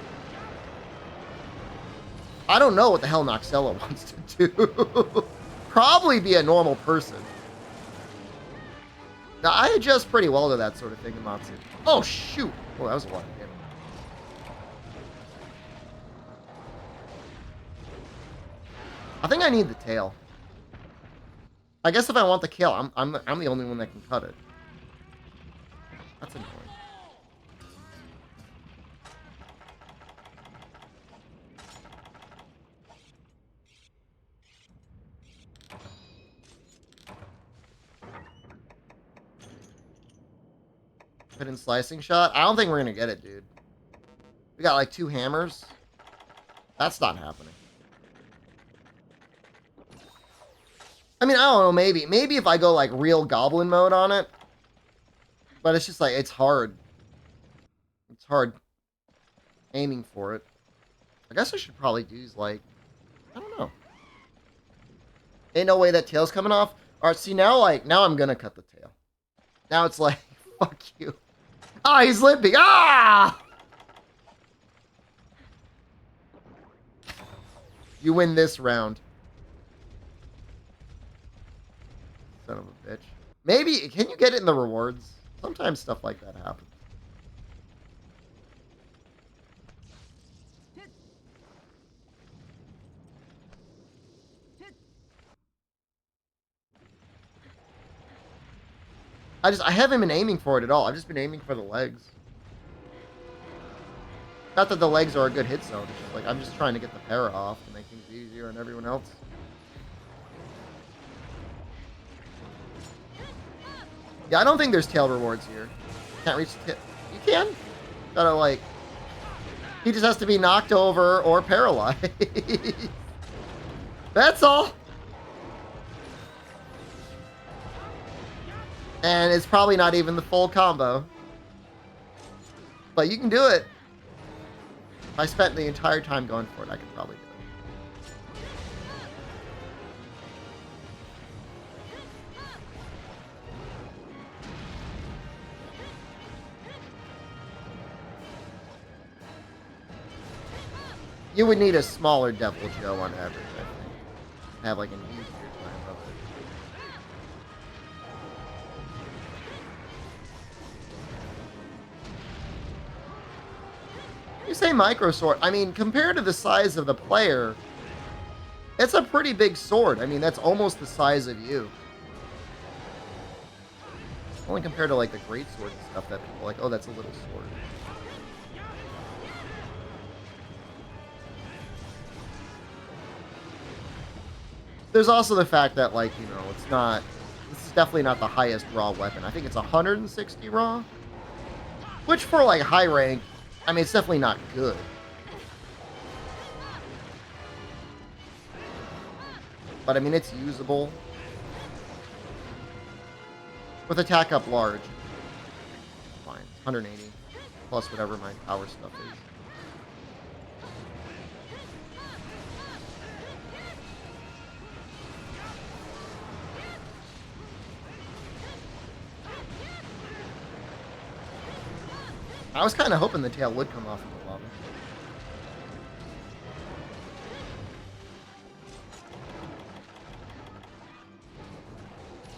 I don't know what the hell Noxella wants to do. Probably be a normal person. Now, I adjust pretty well to that sort of thing in Matsu. Oh, shoot! Oh, that was a lot of damage. I think I need the tail. I guess if I want the kill, I'm the only one that can cut it. That's annoying. Hidden slicing shot? I don't think we're gonna get it, dude. We got like 2 hammers. That's not happening. I mean, I don't know, maybe if I go, like, real goblin mode on it. But it's just, like, it's hard. It's hard aiming for it. I guess I should probably use, like, I don't know. Ain't no way that tail's coming off. Alright, see, now, like, now I'm gonna cut the tail. Now it's like, fuck you. Ah, he's limping. Ah! You win this round. Son of a bitch. Maybe, can you get it in the rewards? Sometimes stuff like that happens. I haven't been aiming for it at all. I've just been aiming for the legs. Not that the legs are a good hit zone. It's just like, I'm just trying to get the para off to make things easier on everyone else. Yeah, I don't think there's tail rewards here. Can't reach the tip. You can. Gotta, like... He just has to be knocked over or paralyzed. That's all. And it's probably not even the full combo. But you can do it. If I spent the entire time going for it, I could probably do it. You would need a smaller Devil Joe on average, I think. Have like an easier time of it. You say micro sword. I mean, compared to the size of the player, it's a pretty big sword. I mean, that's almost the size of you. Only compared to like the great sword and stuff that people are like, oh, that's a little sword. There's also the fact that, like, you know, it's not... This is definitely not the highest raw weapon. I think it's 160 raw. Which, for, like, high rank, I mean, it's definitely not good. But, I mean, it's usable. With attack up large. Fine. 180. Plus whatever my power stuff is. I was kind of hoping the tail would come off in the lava.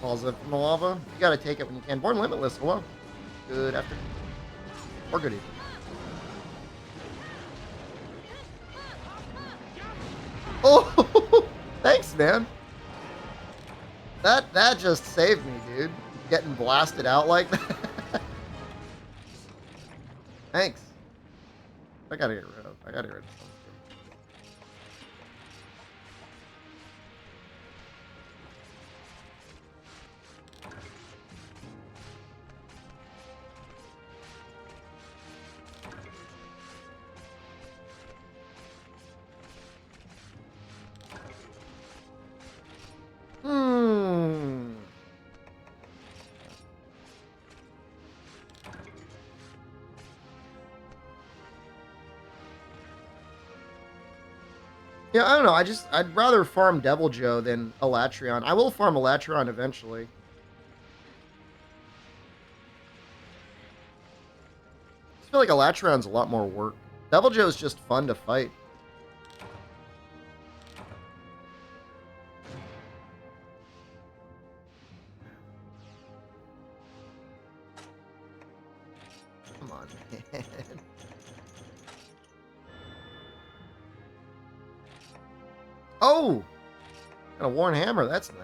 Falls up from the lava. You gotta take it when you can. Born Limitless, hello. Good afternoon. Or good evening. Oh! Thanks, man. That just saved me, dude. Getting blasted out like that. Thanks. I gotta get rid of something. Yeah, I don't know. I'd rather farm Devil Joe than Elatrion. I will farm Elatrion eventually. I feel like Elatrion's a lot more work. Devil Joe's just fun to fight. Come on, man. Oh! Got a worn hammer. That's nice.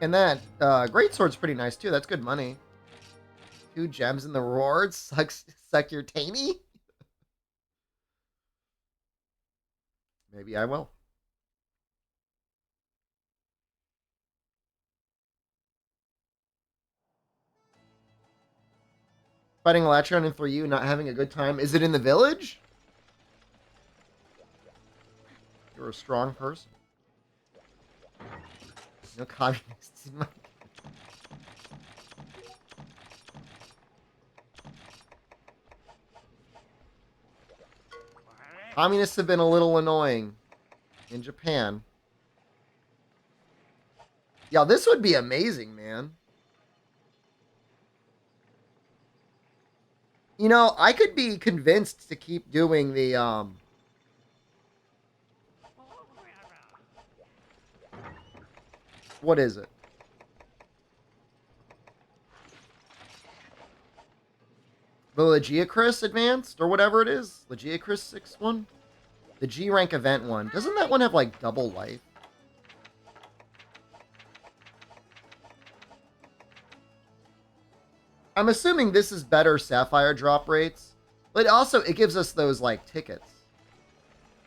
And that greatsword's pretty nice, too. That's good money. 2 gems in the reward. Suck your tainy? Maybe I will. Fighting Elatrion and for you, not having a good time. Is it in the village? You're a strong person. No communists in my... Communists have been a little annoying in Japan. Yeah, this would be amazing, man. You know, I could be convinced to keep doing the, what is it? The Legiacris Advanced, or whatever it is. Legiacris 6 one? The G rank event one. Doesn't that one have, like, double life? I'm assuming this is better Sapphire drop rates. But also, it gives us those, like, tickets.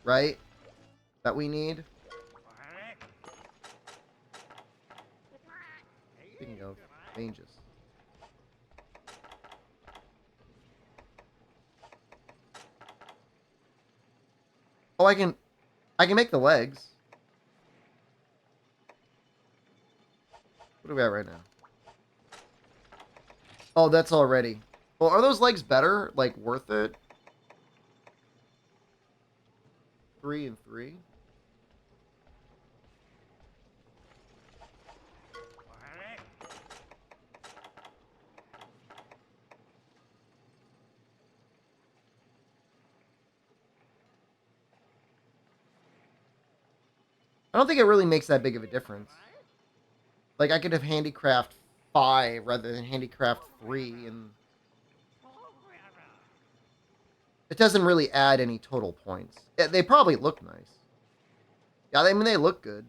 Right? That we need. Speaking of changes. Oh, I can make the legs. What are we at right now? Oh, that's already. Well, are those legs better? Like, worth it? 3 and 3? I don't think it really makes that big of a difference. Like, I could have Handicraft 5 rather than Handicraft 3, and it doesn't really add any total points. Yeah, they probably look nice. Yeah, I mean, they look good.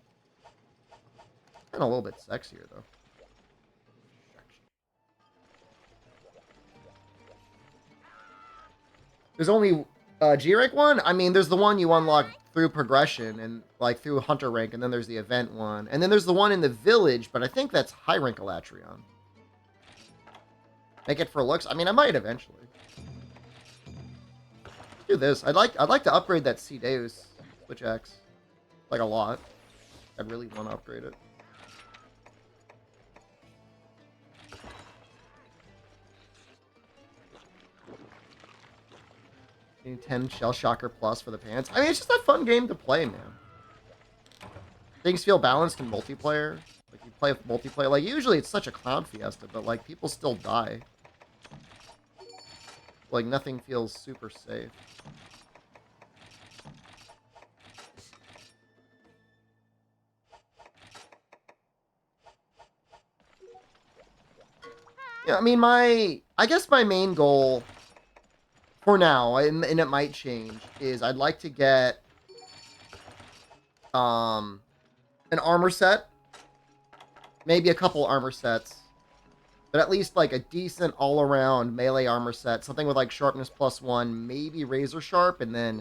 And a little bit sexier, though. There's only G-Rank one? I mean, there's the one you unlock through progression and, like, through Hunter rank, and then there's the event one. And then there's the one in the village, but I think that's high rank Elatrion. Make it for looks? I mean, I might eventually. Do this. I'd like to upgrade that Deus Switch X. Like, a lot. I'd really want to upgrade it. Getting 10 Shell Shocker Plus for the pants. I mean, it's just a fun game to play, man. Things feel balanced in multiplayer. Like, you play with multiplayer. Like, usually it's such a clown fiesta, but, like, people still die. Like, nothing feels super safe. Yeah, I mean, I guess my main goal for now, and it might change, is I'd like to get an armor set. Maybe a couple armor sets. But at least, like, a decent all-around melee armor set. Something with, like, sharpness +1, maybe razor sharp, and then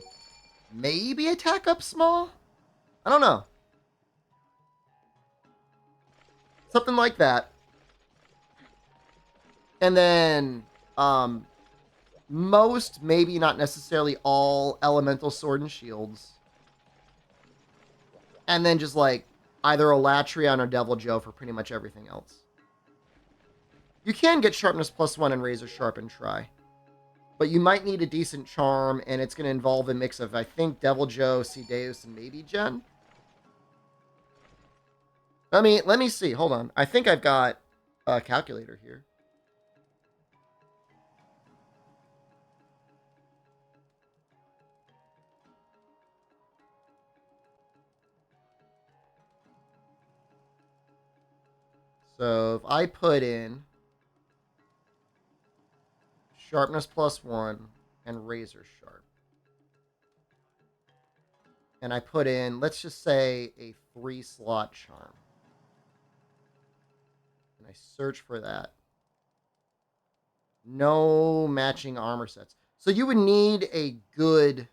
maybe attack up small? I don't know. Something like that. And then, most, maybe not necessarily all, elemental sword and shields. And then just, like, either Elatrion or Devil Joe for pretty much everything else. You can get sharpness +1 and razor sharp and try. But you might need a decent charm, and it's going to involve a mix of, I think, Devil Joe, Deus, and maybe Jen. Let me see. Hold on. I think I've got a calculator here. So if I put in sharpness +1 and razor sharp, and I put in, let's just say, a 3-slot charm, and I search for that, no matching armor sets. So you would need a good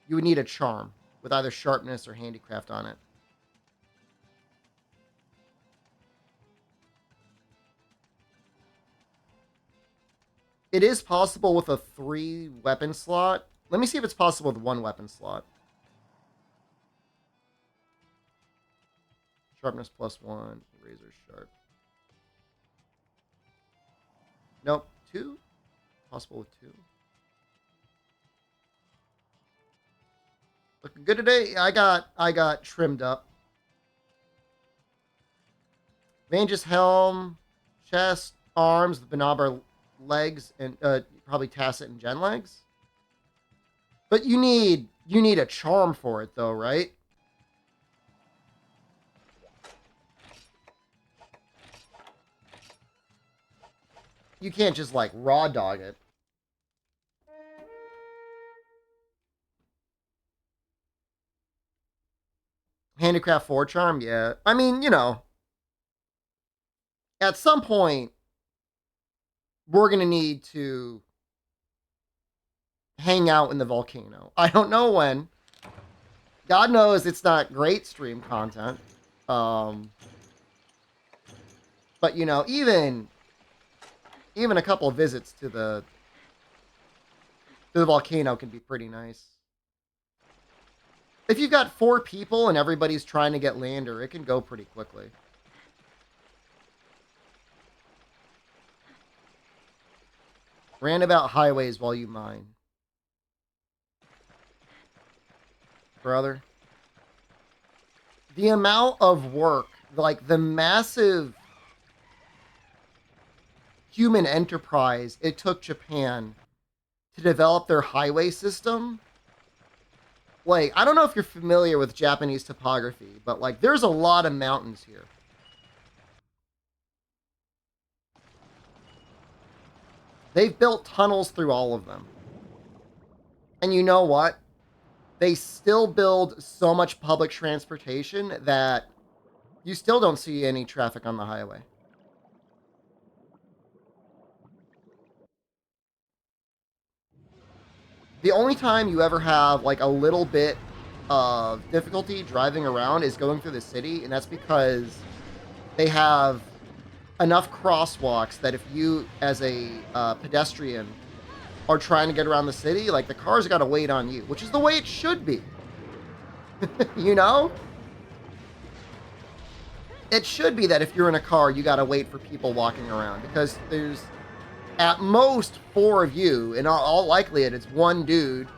you would need a charm with either sharpness or handicraft on it. It is possible with a 3-weapon slot. Let me see if it's possible with 1-weapon slot. Sharpness +1, razor sharp. Nope, 2? Possible with 2. Looking good today. I got trimmed up. Vange's helm, chest, arms, the Benabar legs, and probably Tacit and Gen legs. But you need a charm for it though, right? You can't just like raw dog it. Handicraft 4 charm, yeah. I mean, you know, at some point, we're going to need to hang out in the volcano. I don't know when. God knows it's not great stream content. But, you know, even a couple of visits to the volcano can be pretty nice. If you've got 4 people and everybody's trying to get Lander, it can go pretty quickly. Roundabout highways while you mine. Brother. The amount of work, like the massive human enterprise it took Japan to develop their highway system. Like, I don't know if you're familiar with Japanese topography, but like, there's a lot of mountains here. They've built tunnels through all of them. And you know what? They still build so much public transportation that you still don't see any traffic on the highway. The only time you ever have like a little bit of difficulty driving around is going through the city, and that's because they have enough crosswalks that if you, as a pedestrian, are trying to get around the city, like the cars got to wait on you, which is the way it should be. You know? It should be that if you're in a car, you got to wait for people walking around, because there's at most 4 of you, in all likelihood, it's one dude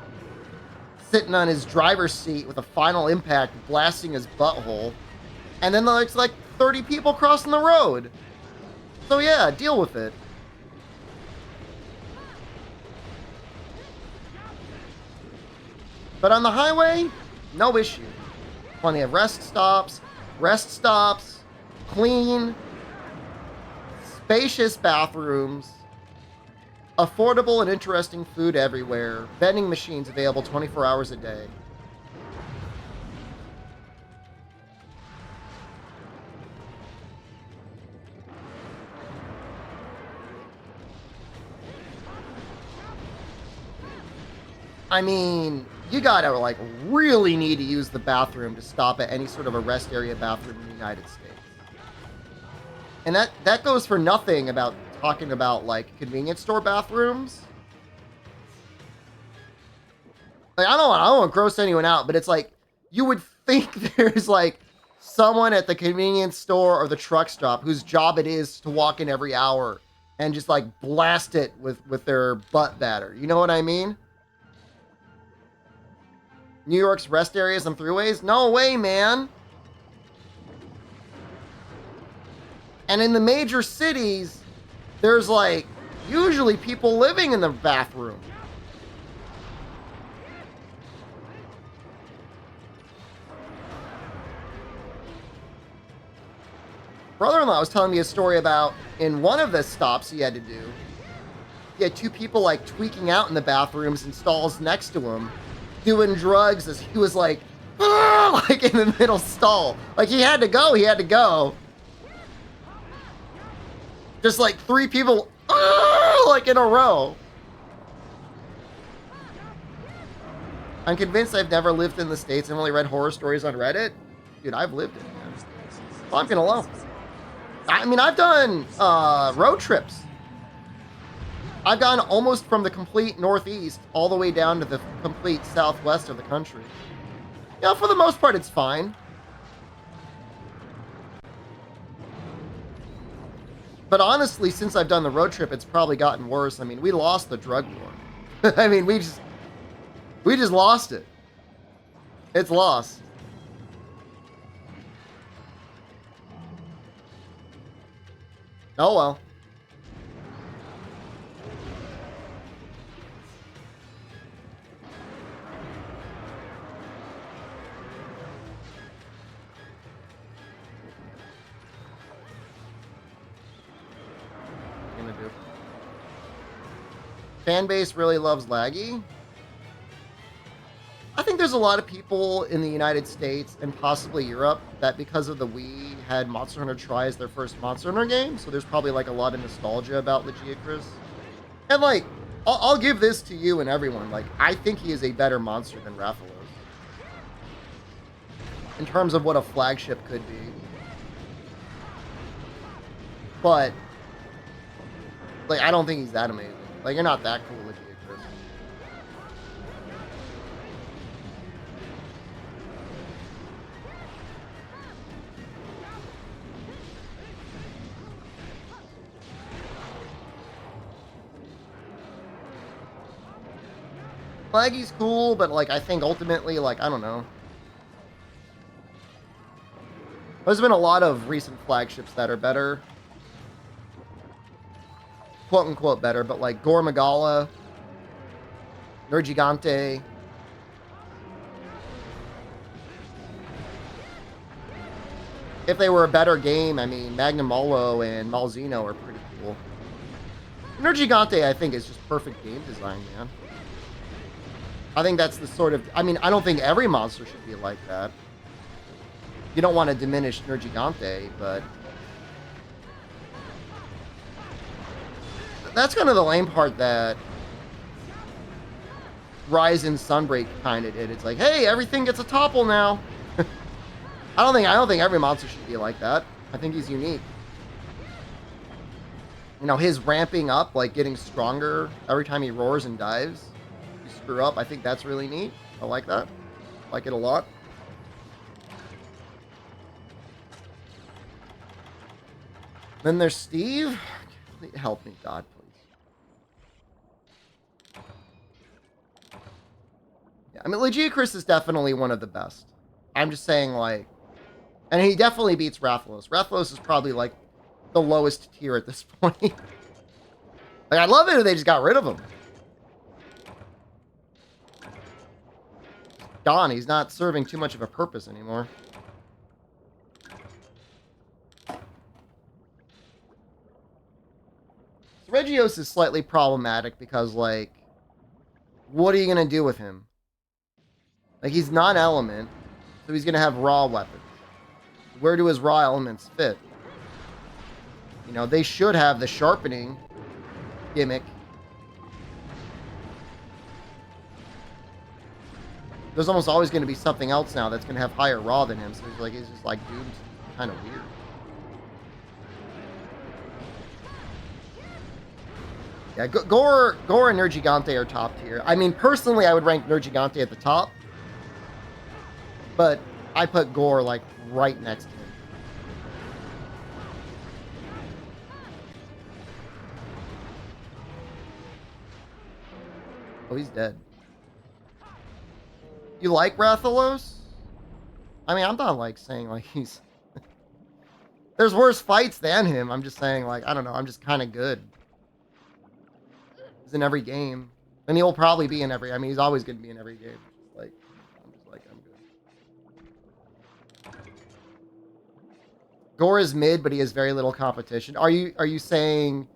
sitting on his driver's seat with a final impact blasting his butthole, and then there's like 30 people crossing the road. So yeah, deal with it. But on the highway, no issue. Plenty of rest stops, clean, spacious bathrooms, affordable and interesting food everywhere, vending machines available 24 hours a day. I mean, you gotta, like, really need to use the bathroom to stop at any sort of a rest area bathroom in the United States. And that goes for nothing about talking about, like, convenience store bathrooms. Like, I don't want to gross anyone out, but it's like, you would think there's, like, someone at the convenience store or the truck stop whose job it is to walk in every hour and just, like, blast it with their butt batter. You know what I mean? New York's rest areas and throughways? No way, man. And in the major cities, there's like usually people living in the bathroom. Brother-in-law was telling me a story about in one of the stops he had to do, he had 2 people like tweaking out in the bathrooms and stalls next to him, doing drugs as he was like, like in the middle stall. Like he had to go. Just like 3 people, like in a row. I'm convinced I've never lived in the States and only read horror stories on Reddit. Dude, I've lived it, man. Well, I'm gonna alone. I mean, I've done road trips. I've gone almost from the complete northeast all the way down to the complete southwest of the country. You know, for the most part, it's fine. But honestly, since I've done the road trip, it's probably gotten worse. I mean, we lost the drug war. I mean, we just lost it. It's lost. Oh well. Fan base really loves laggy. I think there's a lot of people in the United States and possibly Europe that because of the Wii had Monster Hunter Tri as their first Monster Hunter game, so there's probably like a lot of nostalgia about Legiacris. And like, I'll give this to you and everyone, like, I think he is a better monster than Rathalos. In terms of what a flagship could be. But, like, I don't think he's that amazing. Like, you're not that cool, Legiacris. Flaggy's cool, but, like, I think ultimately, like, I don't know. There's been a lot of recent flagships that are better. Quote-unquote better, but like Gore Magala, Nergigante. If they were a better game, I mean, Magnamalo and Malzeno are pretty cool. Nergigante, I think, is just perfect game design, man. I think that's the sort of... I mean, I don't think every monster should be like that. You don't want to diminish Nergigante, but... That's kind of the lame part that Rise and Sunbreak kind of did. It's like, hey, everything gets a topple now. I don't think every monster should be like that. I think he's unique. You know, his ramping up, like getting stronger every time he roars and dives. You screw up, I think that's really neat. I like that. I like it a lot. Then there's Steve. Help me, God, please. Yeah, I mean, Legiacris is definitely one of the best. I'm just saying, like... And he definitely beats Rathalos. Rathalos is probably, like, the lowest tier at this point. Like, I'd love it if they just got rid of him. Gone. He's not serving too much of a purpose anymore. Regios is slightly problematic because, like, what are you going to do with him? Like, he's non-element, so he's going to have raw weapons. Where do his raw elements fit? You know, they should have the sharpening gimmick. There's almost always going to be something else now that's going to have higher raw than him, so he's just like, dude, kind of weird. Yeah, Gore and Nergigante are top tier. I mean, personally, I would rank Nergigante at the top. But I put Gore, like, right next to him. Oh, he's dead. You like Rathalos? I mean, I'm not, like, saying, like, he's... There's worse fights than him. I'm just saying, like, I don't know. I'm just kind of good. He's in every game. And he'll probably be in every... I mean, he's always going to be in every game. Like, I'm just like, I'm good. Gore is mid, but he has very little competition. Are you saying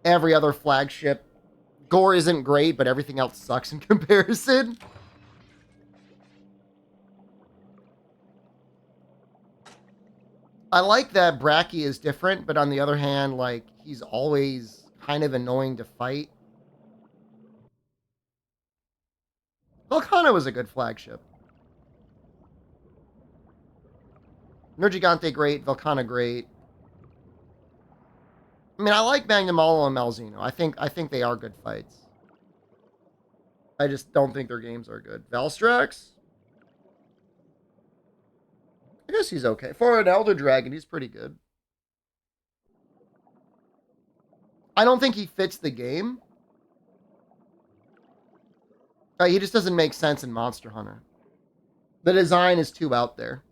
every other flagship... Gore isn't great, but everything else sucks in comparison? I like that Bracky is different, but on the other hand, like, he's always kind of annoying to fight. Volcano was a good flagship. Nergigante great, Volcano great. I mean, I like Magnamalo and Malzeno. I think they are good fights. I just don't think their games are good. Valstrax? I guess he's okay. For an Elder Dragon, he's pretty good. I don't think he fits the game. He just doesn't make sense in Monster Hunter. The design is too out there.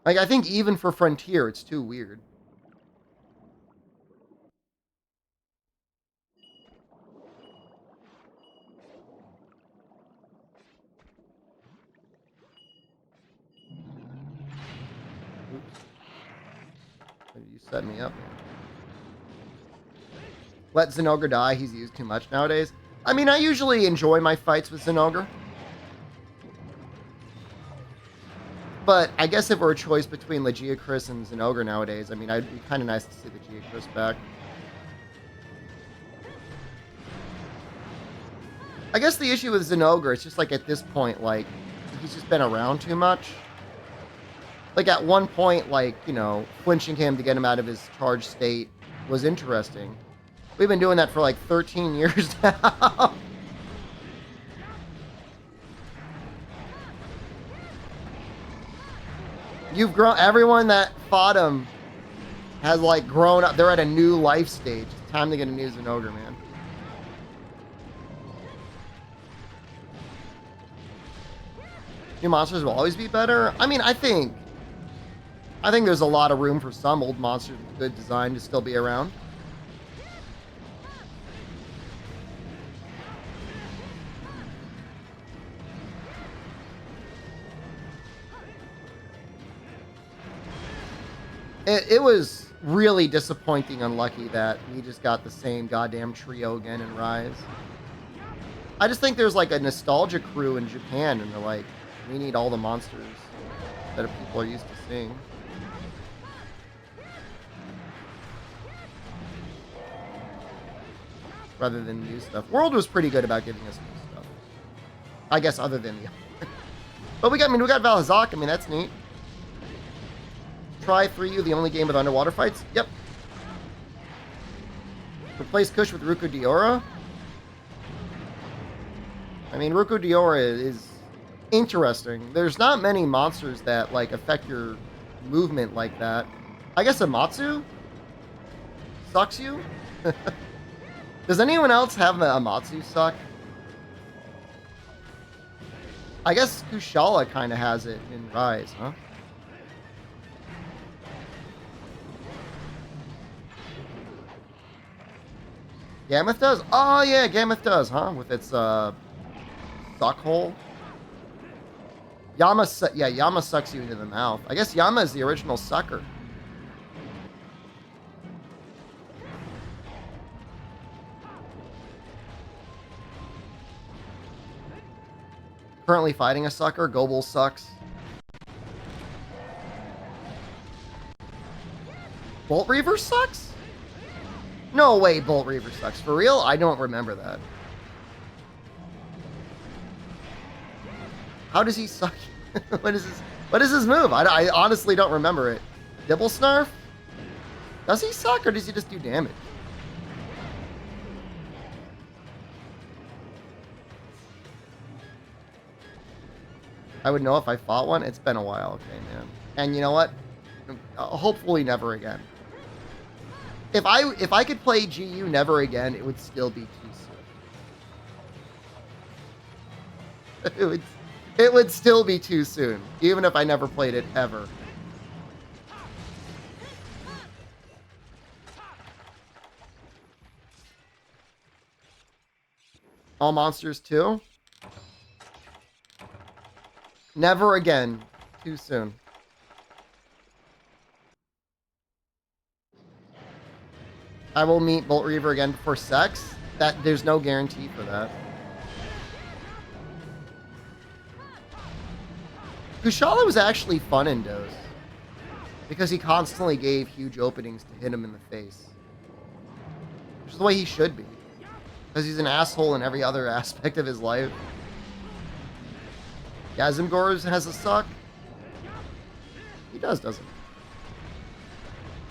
Like, I think even for Frontier, it's too weird. Oops. You set me up. Let Zinogre die. He's used too much nowadays. I mean, I usually enjoy my fights with Zinogre. But I guess if it were a choice between Legiacris and Zinogre nowadays, I mean, it'd be kind of nice to see Legiacris back. I guess the issue with Zinogre is just like at this point, like, he's just been around too much. Like at one point, like, you know, flinching him to get him out of his charged state was interesting. We've been doing that for like 13 years now. You've grown, everyone that fought him has like grown up. They're at a new life stage. It's time to get a new Zinogre, man. New monsters will always be better. I mean, I think there's a lot of room for some old monsters with good design to still be around. It was really disappointing, unlucky that we just got the same goddamn trio again in Rise. I just think there's like a nostalgia crew in Japan, and they're like, we need all the monsters that people are used to seeing. Rather than new stuff. World was pretty good about giving us new stuff. I guess other than the... But we got Valhazak. I mean, that's neat. Try 3U, the only game with underwater fights? Yep. Replace Kush with Ruku Diora? I mean, Ruku Diora is interesting. There's not many monsters that, like, affect your movement like that. I guess Amatsu sucks you? Does anyone else have the Amatsu suck? I guess Kushala kind of has it in Rise, huh? Gammoth does? Oh, yeah, Gammoth does, huh? With its, suck hole. Yama sucks you into the mouth. I guess Yama is the original sucker. Currently fighting a sucker. Gobel sucks. Bolt Reaver sucks? No way Bolt Reaver sucks. For real? I don't remember that. How does he suck? What is his move? I honestly don't remember it. Dibble Snarf? Does he suck or does he just do damage? I would know if I fought one. It's been a while. Okay, man. And you know what? Hopefully never again. If I could play GU never again, it would still be too soon. It would still be too soon, even if I never played it ever. All monsters too? Never again. Too soon. I will meet Bolt Reaver again before sex. There's no guarantee for that. Kushala was actually fun in Dose. Because he constantly gave huge openings to hit him in the face. Which is the way he should be. Because he's an asshole in every other aspect of his life. Yazimgor has a suck. He does, doesn't he?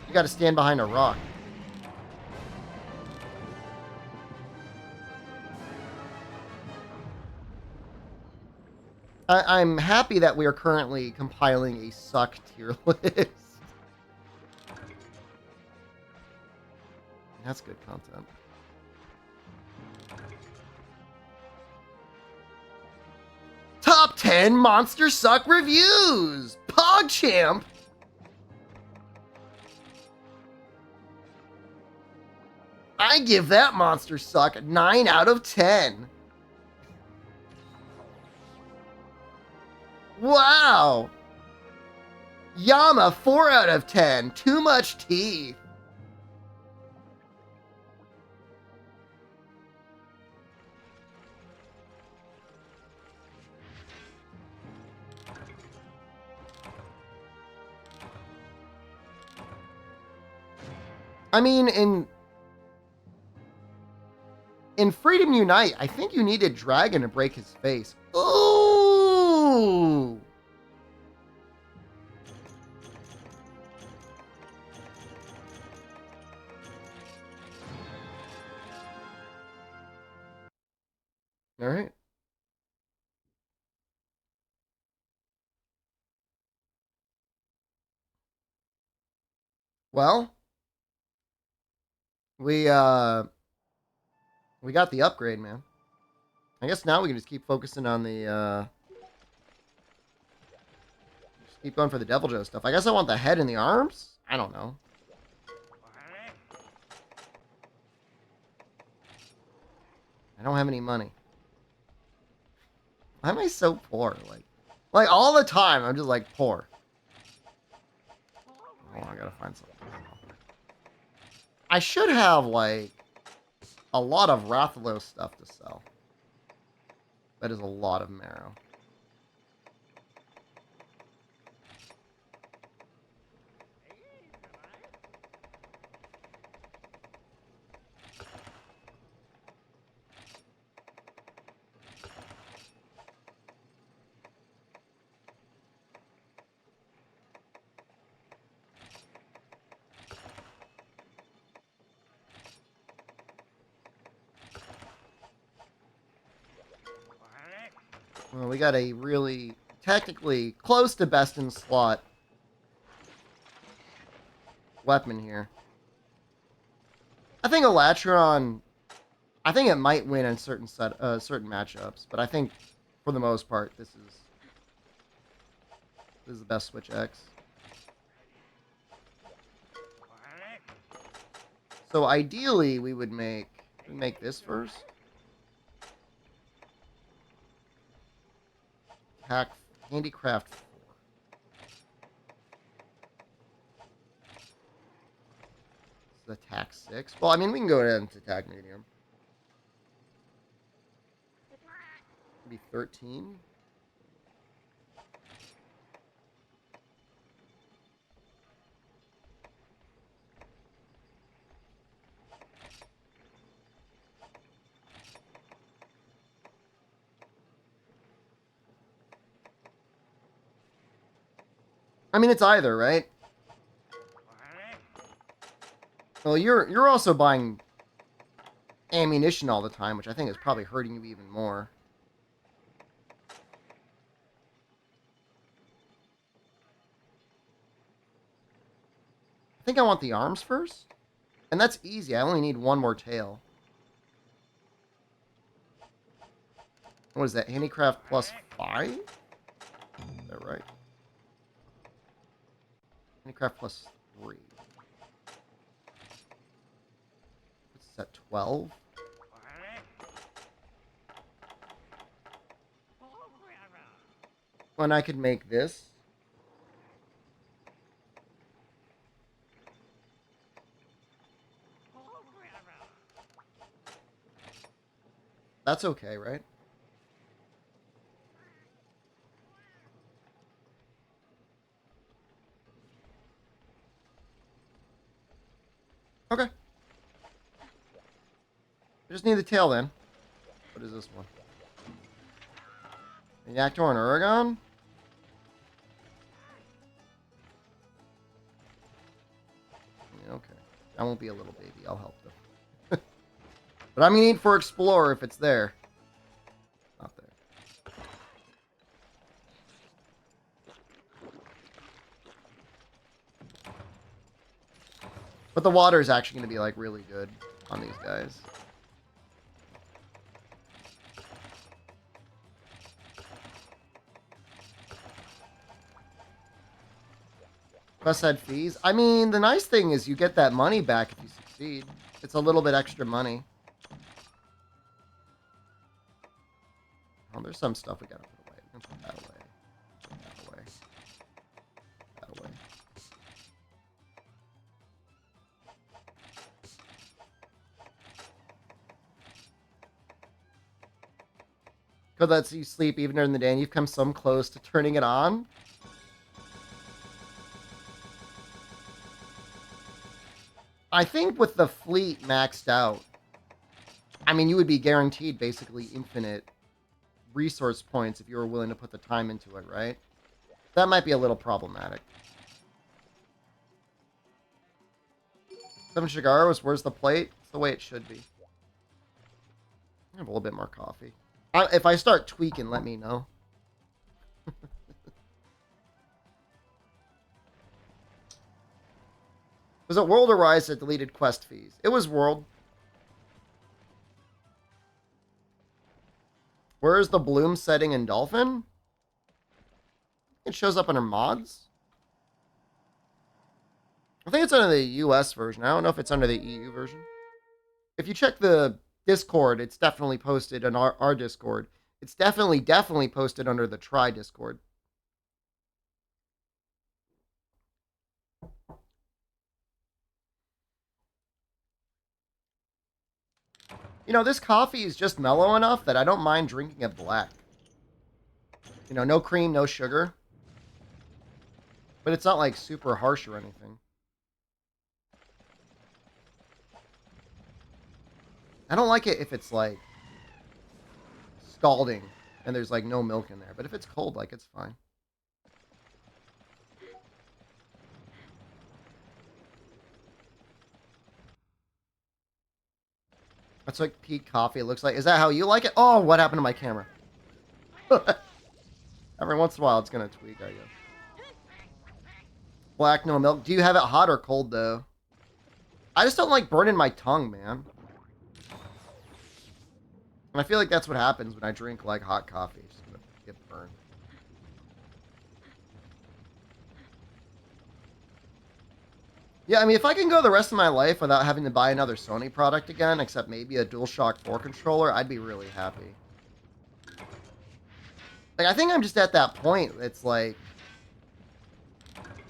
You gotta stand behind a rock. I'm happy that we are currently compiling a suck tier list. That's good content. Top 10 Monster Suck Reviews! PogChamp! I give that Monster Suck 9 out of 10. Wow! Yama 4 out of 10. Too much teeth. I mean, in Freedom Unite, I think you needed Dragon to break his face. Ooh! All right. Well, we got the upgrade, man. I guess now we can just keep focusing on the just keep going for the Devil Joe stuff. I guess I want the head and the arms? I don't know. I don't have any money. Why am I so poor? Like all the time, I'm just like poor. Oh, I gotta find find something. I should have, like, a lot of Rathalos stuff to sell. That is a lot of marrow. Well, we got a really, technically, close to best in slot weapon here. I think Elatron, I think it might win in certain certain matchups, but I think for the most part, this is the best Switch X. So ideally, we would make this first. Hack Handicraft 4. This is attack 6. Well, I mean, we can go ahead and attack medium. Maybe 13. I mean, it's either, right? Well, you're also buying ammunition all the time, which I think is probably hurting you even more. I think I want the arms first. And that's easy. I only need one more tail. What is that? Handicraft plus 5? Is that right? Handicraft plus 3. What's that? 12? When I could make this. That's okay, right? Okay. I just need the tail then. What is this one? A Yaktor and Uragon? Yeah, okay. I won't be a little baby. I'll help them. But I'm gonna need for Explorer if it's there. Not there. But the water is actually gonna be like really good on these guys. Quest side fees. I mean, the nice thing is you get that money back if you succeed. It's a little bit extra money. Oh, there's some stuff we gotta put away. We're gonna put that away. Put that away. That away. Code lets you sleep even during the day, and you've come so close to turning it on. I think with the fleet maxed out, I mean, you would be guaranteed basically infinite resource points if you were willing to put the time into it, right? That might be a little problematic. 7 Shigaros, where's the plate? It's the way it should be. I have a little bit more coffee. If I start tweaking, let me know. Was it World or Rise that deleted quest fees? It was World. Where's the bloom setting in Dolphin? It shows up under mods. I think it's under the US version. I don't know if it's under the EU version. If you check the Discord, it's definitely posted on our Discord. It's definitely posted under the Try Discord. You know, this coffee is just mellow enough that I don't mind drinking it black. You know, no cream, no sugar. But it's not, like, super harsh or anything. I don't like it if it's, like, scalding and there's, like, no milk in there. But if it's cold, like, it's fine. That's like peak coffee it looks like. Is that how you like it? Oh, what happened to my camera? Every once in a while, it's going to tweak, I guess. Black, no milk. Do you have it hot or cold, though? I just don't like burning my tongue, man. And I feel like that's what happens when I drink, like, hot coffee. It's just gonna get burned. Yeah, I mean, if I can go the rest of my life without having to buy another Sony product again, except maybe a DualShock 4 controller, I'd be really happy. Like, I think I'm just at that point. It's like,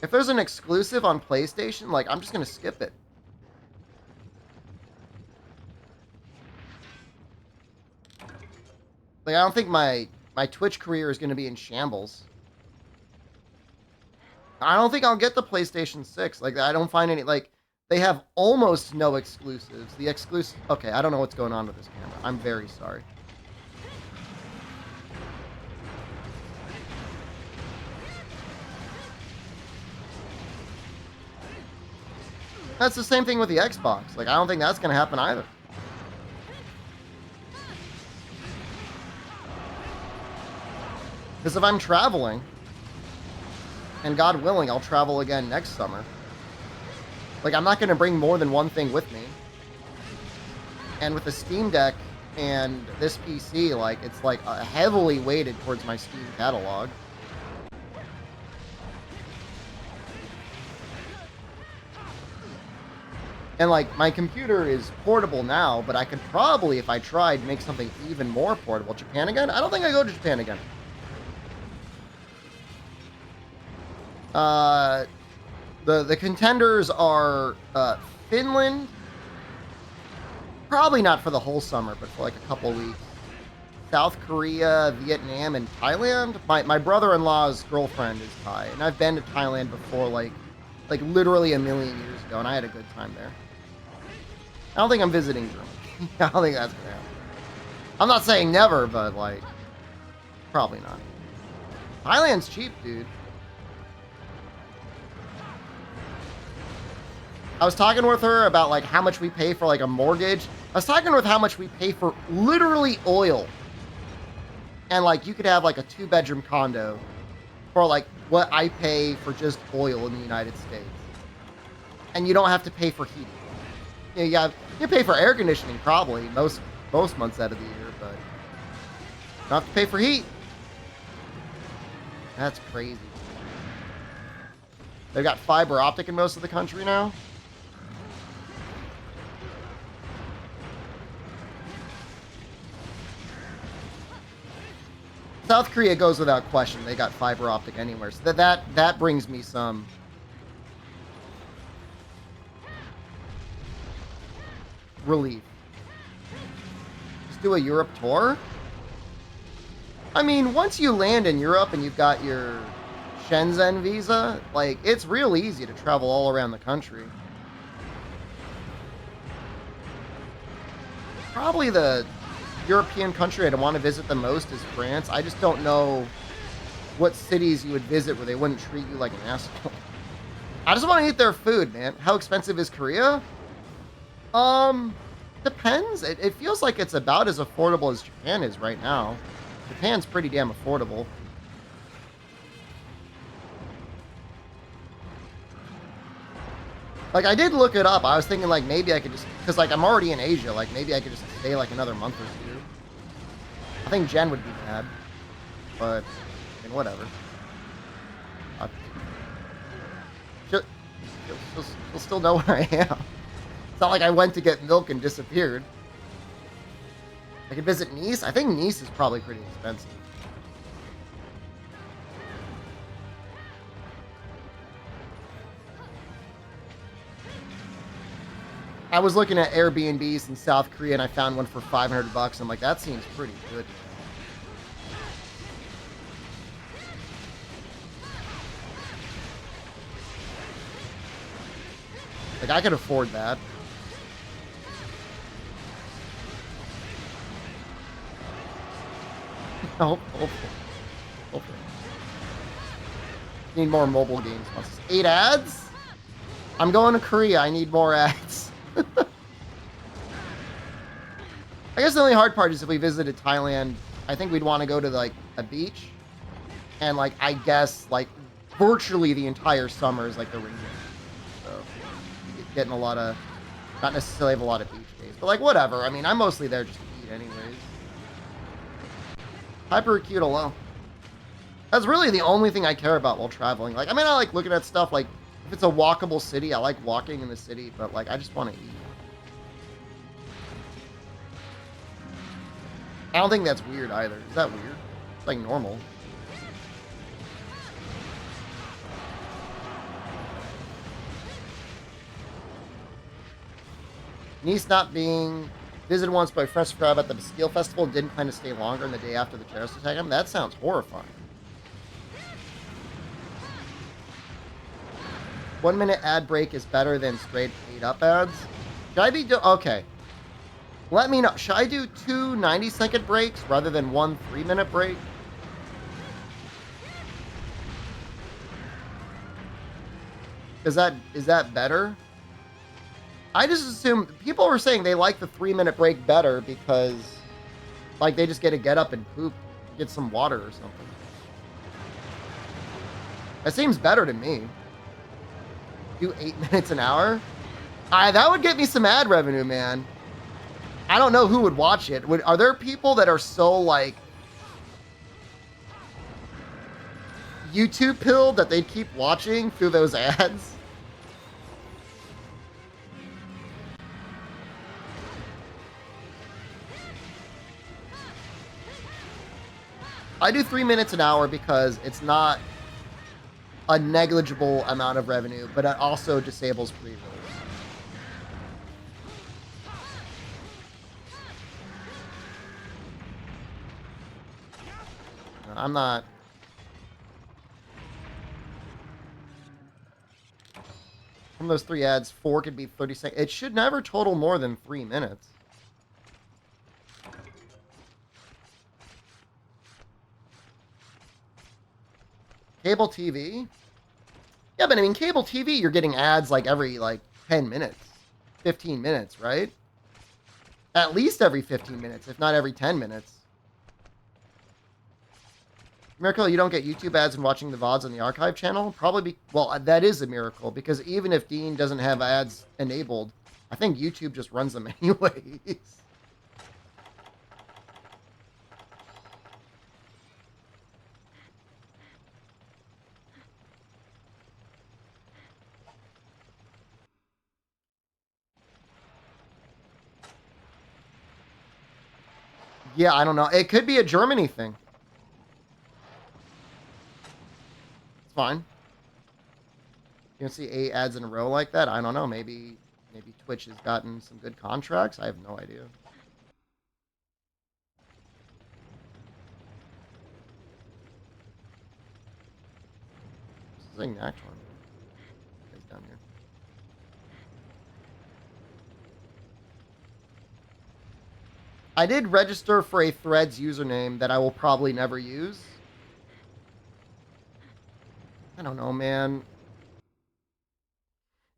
if there's an exclusive on PlayStation, like, I'm just gonna skip it. Like, I don't think my Twitch career is gonna be in shambles. I don't think I'll get the PlayStation 6. Like, I don't find any, like, they have almost no exclusives. The exclusive... Okay, I don't know what's going on with this camera. I'm very sorry. That's the same thing with the Xbox. Like, I don't think that's going to happen either. Because if I'm traveling, and God willing, I'll travel again next summer. Like, I'm not going to bring more than one thing with me. And with the Steam Deck and this PC, like, it's, like, heavily weighted towards my Steam catalog. And, like, my computer is portable now, but I could probably, if I tried, make something even more portable. Japan again? I don't think I go to Japan again. The contenders are Finland, probably not for the whole summer, but for like a couple weeks. South Korea, Vietnam, and Thailand. My brother-in-law's girlfriend is Thai, and I've been to Thailand before, like literally a million years ago, and I had a good time there. I don't think I'm visiting Germany. I don't think that's gonna happen. I'm not saying never, but like, probably not. Thailand's cheap, dude. I was talking with her about, like, how much we pay for, like, a mortgage. I was talking with how much we pay for literally oil. And, like, you could have, like, a 2-bedroom condo for, like, what I pay for just oil in the United States. And you don't have to pay for heating. You know, you pay for air conditioning, probably, most months out of the year, but you don't have to pay for heat. That's crazy. They've got fiber optic in most of the country now. South Korea goes without question. They got fiber optic anywhere. So that brings me some relief. Just do a Europe tour? I mean, once you land in Europe and you've got your Shenzhen visa, like, it's real easy to travel all around the country. Probably the European country I'd want to visit the most is France. I just don't know what cities you would visit where they wouldn't treat you like an asshole. I just want to eat their food, man. How expensive is Korea? Depends. It feels like it's about as affordable as Japan is right now. Japan's pretty damn affordable. Like, I did look it up. I was thinking, like, maybe I could just... Because, like, I'm already in Asia. Like, maybe I could just stay, like, another month or two. I think Jen would be mad. But, I mean, whatever. She'll still know where I am. It's not like I went to get milk and disappeared. I could visit Nice. I think Nice is probably pretty expensive. I was looking at Airbnbs in South Korea and I found one for $500. I'm like, that seems pretty good. Like, I could afford that. Hopefully. Need more mobile games. 8 ads? I'm going to Korea. I need more ads. I guess the only hard part is if we visited Thailand, I think we'd want to go to, like, a beach. And, like, I guess, like, virtually the entire summer is, like, the rainy. So, getting a lot of... Not necessarily have a lot of beach days. But, like, whatever. I mean, I'm mostly there just to eat anyways. Hyper acute alone. That's really the only thing I care about while traveling. Like, I mean, I like looking at stuff, like, if it's a walkable city, I like walking in the city, but, like, I just want to eat. I don't think that's weird either. Is that weird? It's, like, normal. Nice not being visited once by Fresh Crab at the Bastille Festival and didn't plan to stay longer in the day after the terrorist attack. I mean, that sounds horrifying. 1 minute ad break is better than straight paid up ads. Should I be okay. Let me know. Should I do 2 90-second breaks rather than 1 3-minute break? Is that better? I just assume people were saying they like the 3-minute break better because, like, they just get to get up and poop, get some water or something. That seems better to me. Do 8 minutes an hour? That would get me some ad revenue, man. I don't know who would watch it. Are there people that are so, like, YouTube pilled that they'd keep watching through those ads? I do 3 minutes an hour because it's not a negligible amount of revenue, but it also disables pre-rolls. I'm not... From those 3 ads, 4 could be 30 seconds. It should never total more than 3 minutes. Cable TV? Yeah, but I mean, cable TV, you're getting ads like every, like, 10 minutes. 15 minutes, right? At least every 15 minutes, if not every 10 minutes. Miracle, you don't get YouTube ads when watching the VODs on the archive channel? Probably well, that is a miracle, because even if Dean doesn't have ads enabled, I think YouTube just runs them anyways. Yeah, I don't know. It could be a Germany thing. It's fine. You don't see 8 ads in a row like that? I don't know. Maybe Twitch has gotten some good contracts. I have no idea. This is a next one. It's down here. I did register for a Threads username that I will probably never use. I don't know, man.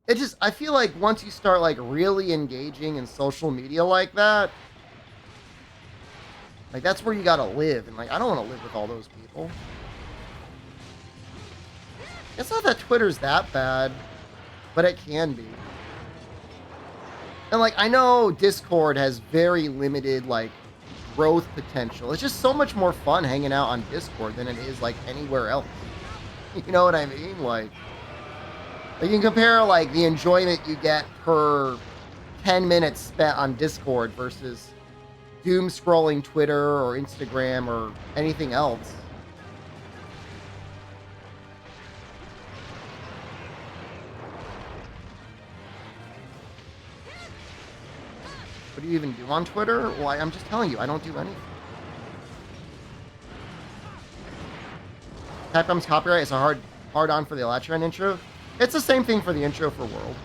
It just, I feel like once you start, like, really engaging in social media like that, like, that's where you gotta live. And, like, I don't want to live with all those people. It's not that Twitter's that bad, but it can be. And, like, I know Discord has very limited, like, growth potential. It's just so much more fun hanging out on Discord than it is, like, anywhere else. You know what I mean? Like, you can compare, like, the enjoyment you get per 10 minutes spent on Discord versus doom scrolling Twitter or Instagram or anything else. What do you even do on Twitter? Well, I'm just telling you, I don't do anything. Capcom's copyright is a hard on for the Elatran intro. It's the same thing for the intro for World.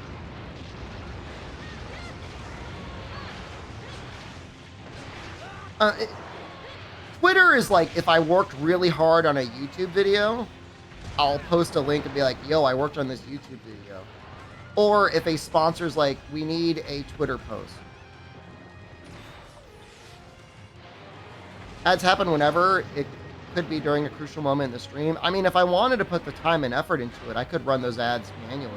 Twitter is like, if I worked really hard on a YouTube video, I'll post a link and be like, yo, I worked on this YouTube video. Or if a sponsor's like, we need a Twitter post. Ads happen whenever. It could be during a crucial moment in the stream. I mean, if I wanted to put the time and effort into it, I could run those ads manually.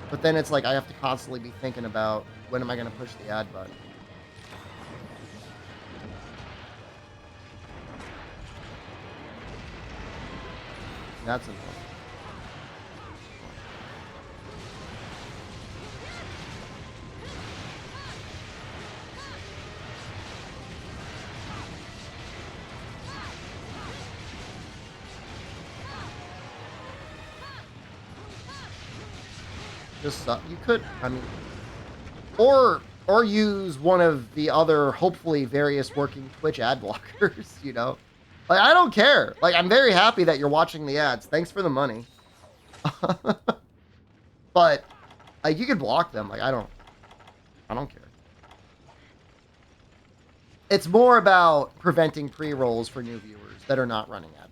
But then it's like I have to constantly be thinking about when am I going to push the ad button. That's annoying. Just you could, I mean, or use one of the other hopefully various working Twitch ad blockers, you know. Like, I don't care. Like, I'm very happy that you're watching the ads. Thanks for the money. But like, you could block them. Like, I don't care. It's more about preventing pre-rolls for new viewers that are not running ad block.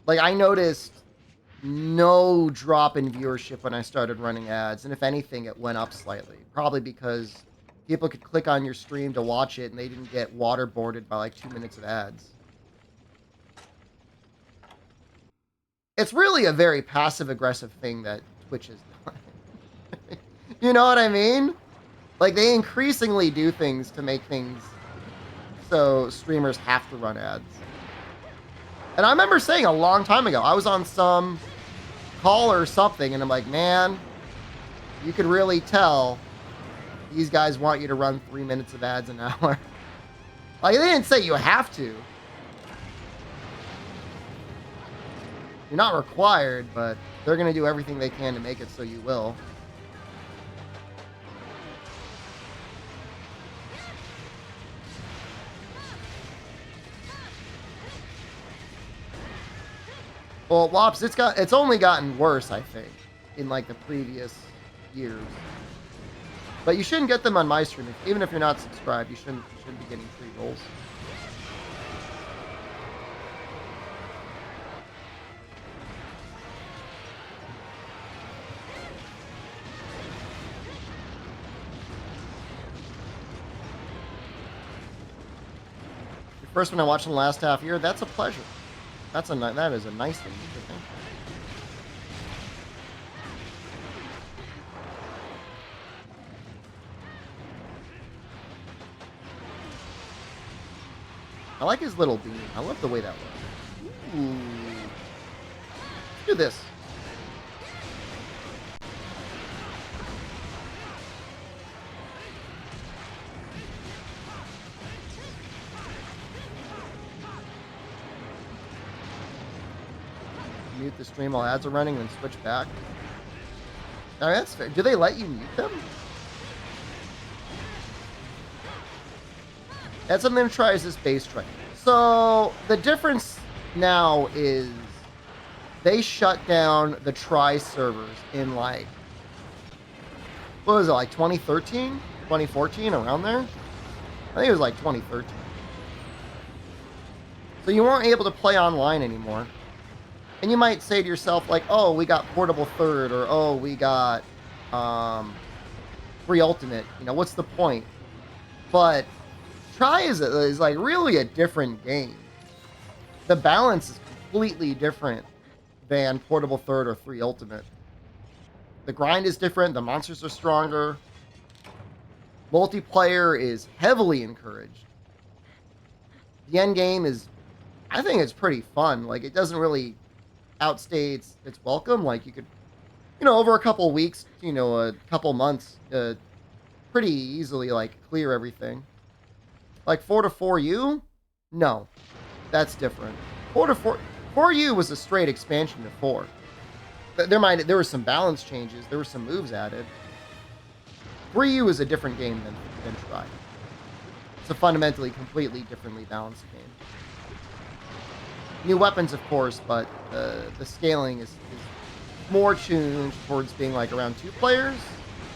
Like, I noticed no drop in viewership when I started running ads, and if anything, it went up slightly. Probably because people could click on your stream to watch it, and they didn't get waterboarded by like 2 minutes of ads. It's really a very passive-aggressive thing that Twitch has done. You know what I mean? Like, they increasingly do things to make things so streamers have to run ads. And I remember saying a long time ago, I was on some call or something, and I'm like, man, you could really tell these guys want you to run 3 minutes of ads an hour. Like, they didn't say you have to. You're not required, but they're going to do everything they can to make it so you will. Well, Wops, it's only gotten worse, I think, in like the previous years. But you shouldn't get them on my stream. Even if you're not subscribed, you shouldn't be getting free rolls. Your first one I watched in the last half year, that's a pleasure. That is a nice thing to think. I like his little beam. I love the way that looks. Ooh. Let's do this. Mute the stream while ads are running and then switch back. All right, that's fair. Do they let you mute them? That's something to try is this base train. So the difference now is they shut down the try servers in like, what was it, like 2013, 2014, around there? I think it was like 2013. So you weren't able to play online anymore. And you might say to yourself, like, oh, we got Portable Third, or oh, we got Free Ultimate. You know, what's the point? But Try is like really a different game. The balance is completely different than Portable Third or Free Ultimate. The grind is different. The monsters are stronger. Multiplayer is heavily encouraged. The end game is, I think it's pretty fun. Like, it doesn't really outstay its welcome. Like, you could, you know, over a couple weeks, you know, a couple months, pretty easily like clear everything. Like 4 to 4U? No, that's different. 4 to 4... 4U was a straight expansion to 4. There were some balance changes. There were some moves added. 3U is a different game than Try. It's a fundamentally, completely differently balanced game. New weapons, of course, but the scaling is more tuned towards being like around 2 players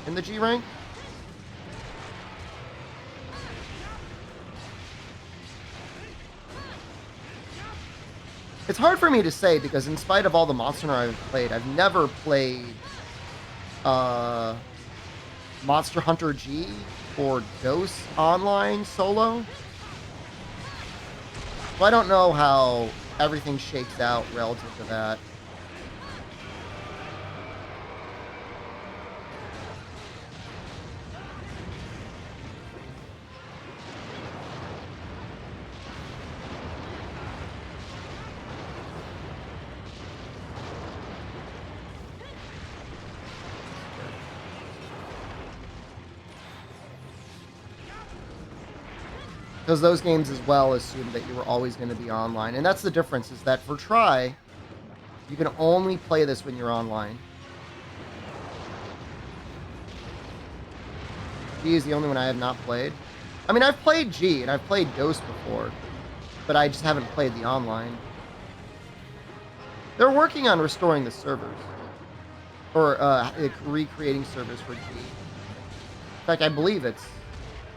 in the G rank. It's hard for me to say because in spite of all the Monster Hunter I've played, I've never played Monster Hunter G or DOS online solo. So I don't know how everything shakes out relative to that. Because those games as well assumed that you were always going to be online. And that's the difference, is that for Try, you can only play this when you're online. G is the only one I have not played. I mean, I've played G, and I've played DOS before, but I just haven't played the online. They're working on restoring the servers. Or recreating servers for G. In fact, I believe it's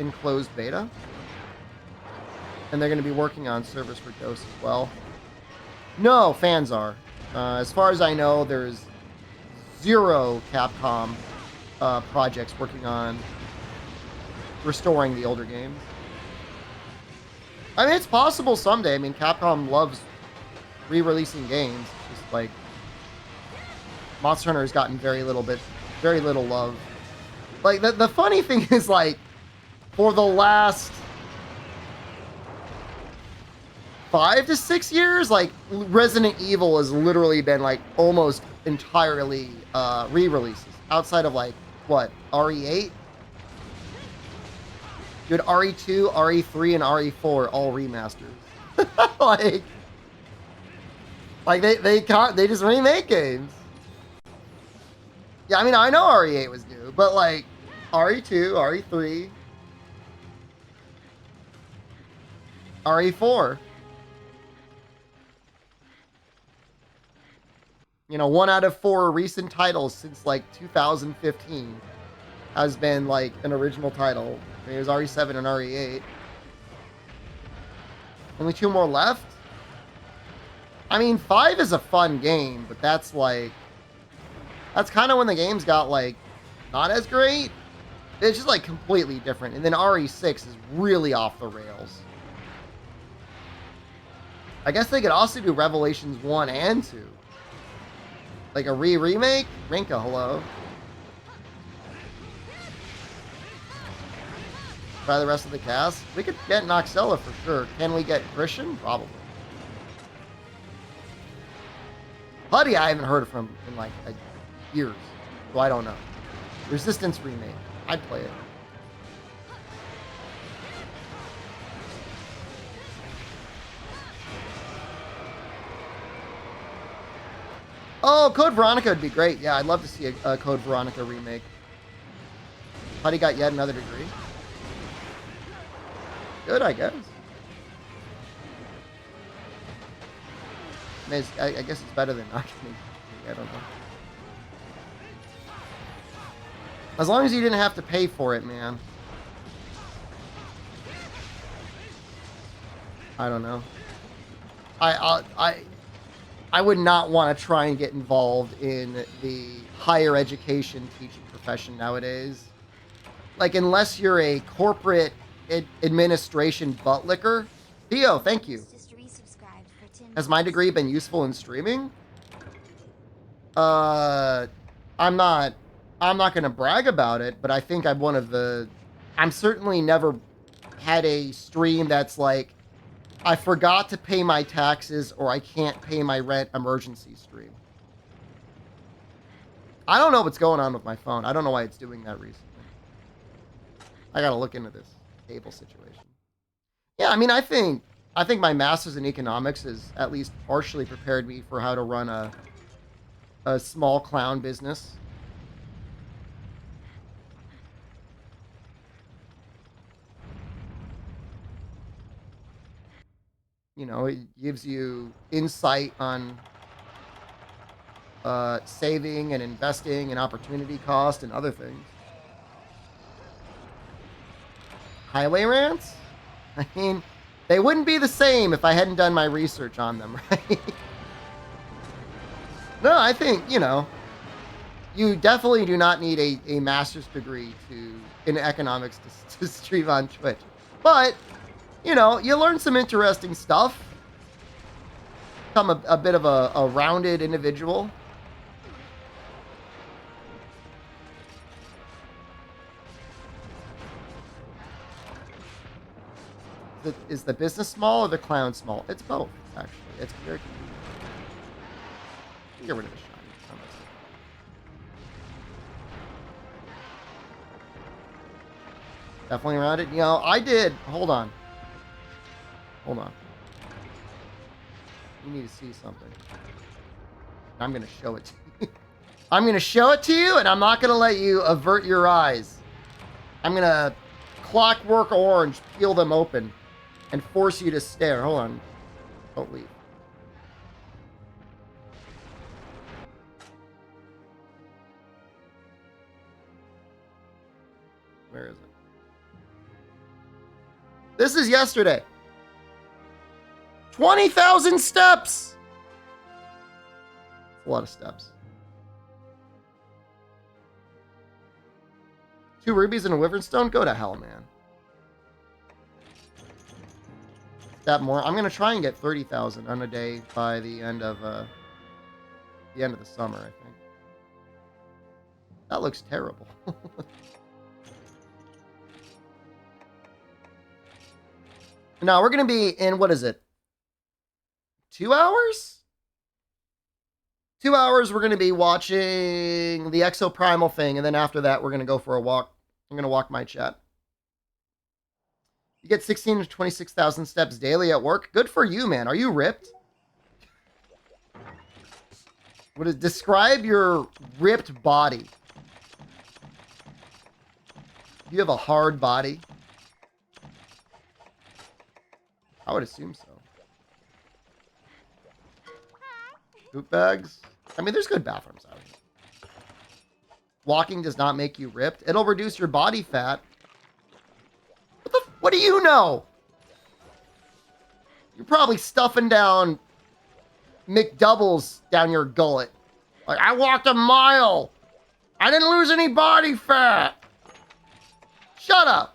in closed beta. And they're going to be working on servers for DOS as well. No, fans are. As far as I know, there's 0 Capcom projects working on restoring the older games. I mean, it's possible someday. I mean, Capcom loves re-releasing games. It's just like Monster Hunter has gotten very little love. Like, the funny thing is, like, for the last 5 to 6 years, like, Resident Evil has literally been, like, almost entirely re-releases. Outside of, like, what, RE8? Dude, RE2, RE3, and RE4 all remasters. they just remake games. Yeah, I mean, I know RE8 was new, but, like, RE2, RE3, RE4. You know, 1 out of 4 recent titles since, like, 2015 has been, like, an original title. I mean, it was RE7 and RE8. Only 2 more left? I mean, 5 is a fun game, but that's, like... That's kind of when the games got, like, not as great. It's just, like, completely different. And then RE6 is really off the rails. I guess they could also do Revelations 1 and 2. Like a remake? Rinka, hello. Try the rest of the cast. We could get Noxella for sure. Can we get Christian? Probably. Putty, I haven't heard from in like years, so I don't know. Resistance remake. I'd play it. Oh, Code Veronica would be great. Yeah, I'd love to see a Code Veronica remake. Putty got yet another degree. Good, I guess. I guess it's better than not getting. I don't know. As long as you didn't have to pay for it, man. I don't know. I would not want to try and get involved in the higher education teaching profession nowadays. Like, unless you're a corporate administration butt licker. Theo, thank you. Has my degree been useful in streaming? I'm not going to brag about it, but I think I'm certainly never had a stream that's like, I forgot to pay my taxes or I can't pay my rent emergency stream. I don't know what's going on with my phone. I don't know why it's doing that recently. I gotta look into this cable situation. Yeah, I mean, I think my master's in economics has at least partially prepared me for how to run a small clown business. You know, it gives you insight on saving and investing and opportunity cost and other things. Highway rants? I mean, they wouldn't be the same if I hadn't done my research on them, right? No, I think, you definitely do not need a master's degree in economics to stream on Twitch. But, you learn some interesting stuff. Become a bit of a rounded individual. Is the business small or the clown small? It's both, actually. It's very convenient. Get rid of the shiny. Definitely rounded. I did. Hold on. Hold on. You need to see something. I'm going to show it to you. I'm going to show it to you, and I'm not going to let you avert your eyes. I'm going to clockwork orange, peel them open, and force you to stare. Hold on. Don't leave. Where is it? This is yesterday. 20,000 steps! That's a lot of steps. 2 rubies and a wyvern stone? Go to hell, man. That more. I'm going to try and get 30,000 on a day by the end of the summer, I think. That looks terrible. Now, we're going to be in, what is it? 2 hours? 2 hours, we're going to be watching the Exoprimal thing, and then after that, we're going to go for a walk. I'm going to walk my chat. You get 16 to 26,000 steps daily at work. Good for you, man. Are you ripped? Describe your ripped body. You have a hard body? I would assume so. Poop bags? I mean, there's good bathrooms out here. Walking does not make you ripped. It'll reduce your body fat. What do you know? You're probably stuffing down McDoubles down your gullet. Like, I walked a mile. I didn't lose any body fat. Shut up.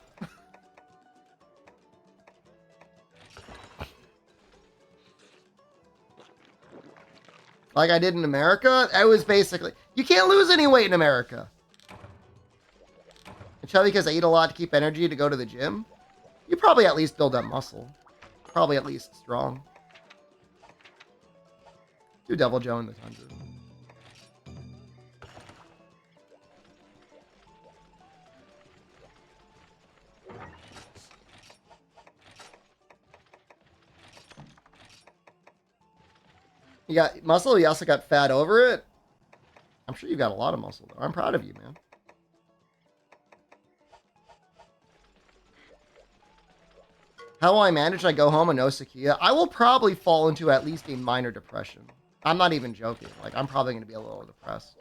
Like I did in America? I was basically... You can't lose any weight in America. And chubby because I eat a lot to keep energy to go to the gym? You probably at least build up muscle. Probably at least strong. Do Devil Joe in the Tundra. You got muscle, you also got fat over it. I'm sure you got a lot of muscle, though. I'm proud of you, man. How will I manage? I go home and no Sakia. I will probably fall into at least a minor depression. I'm not even joking. Like, I'm probably going to be a little depressed.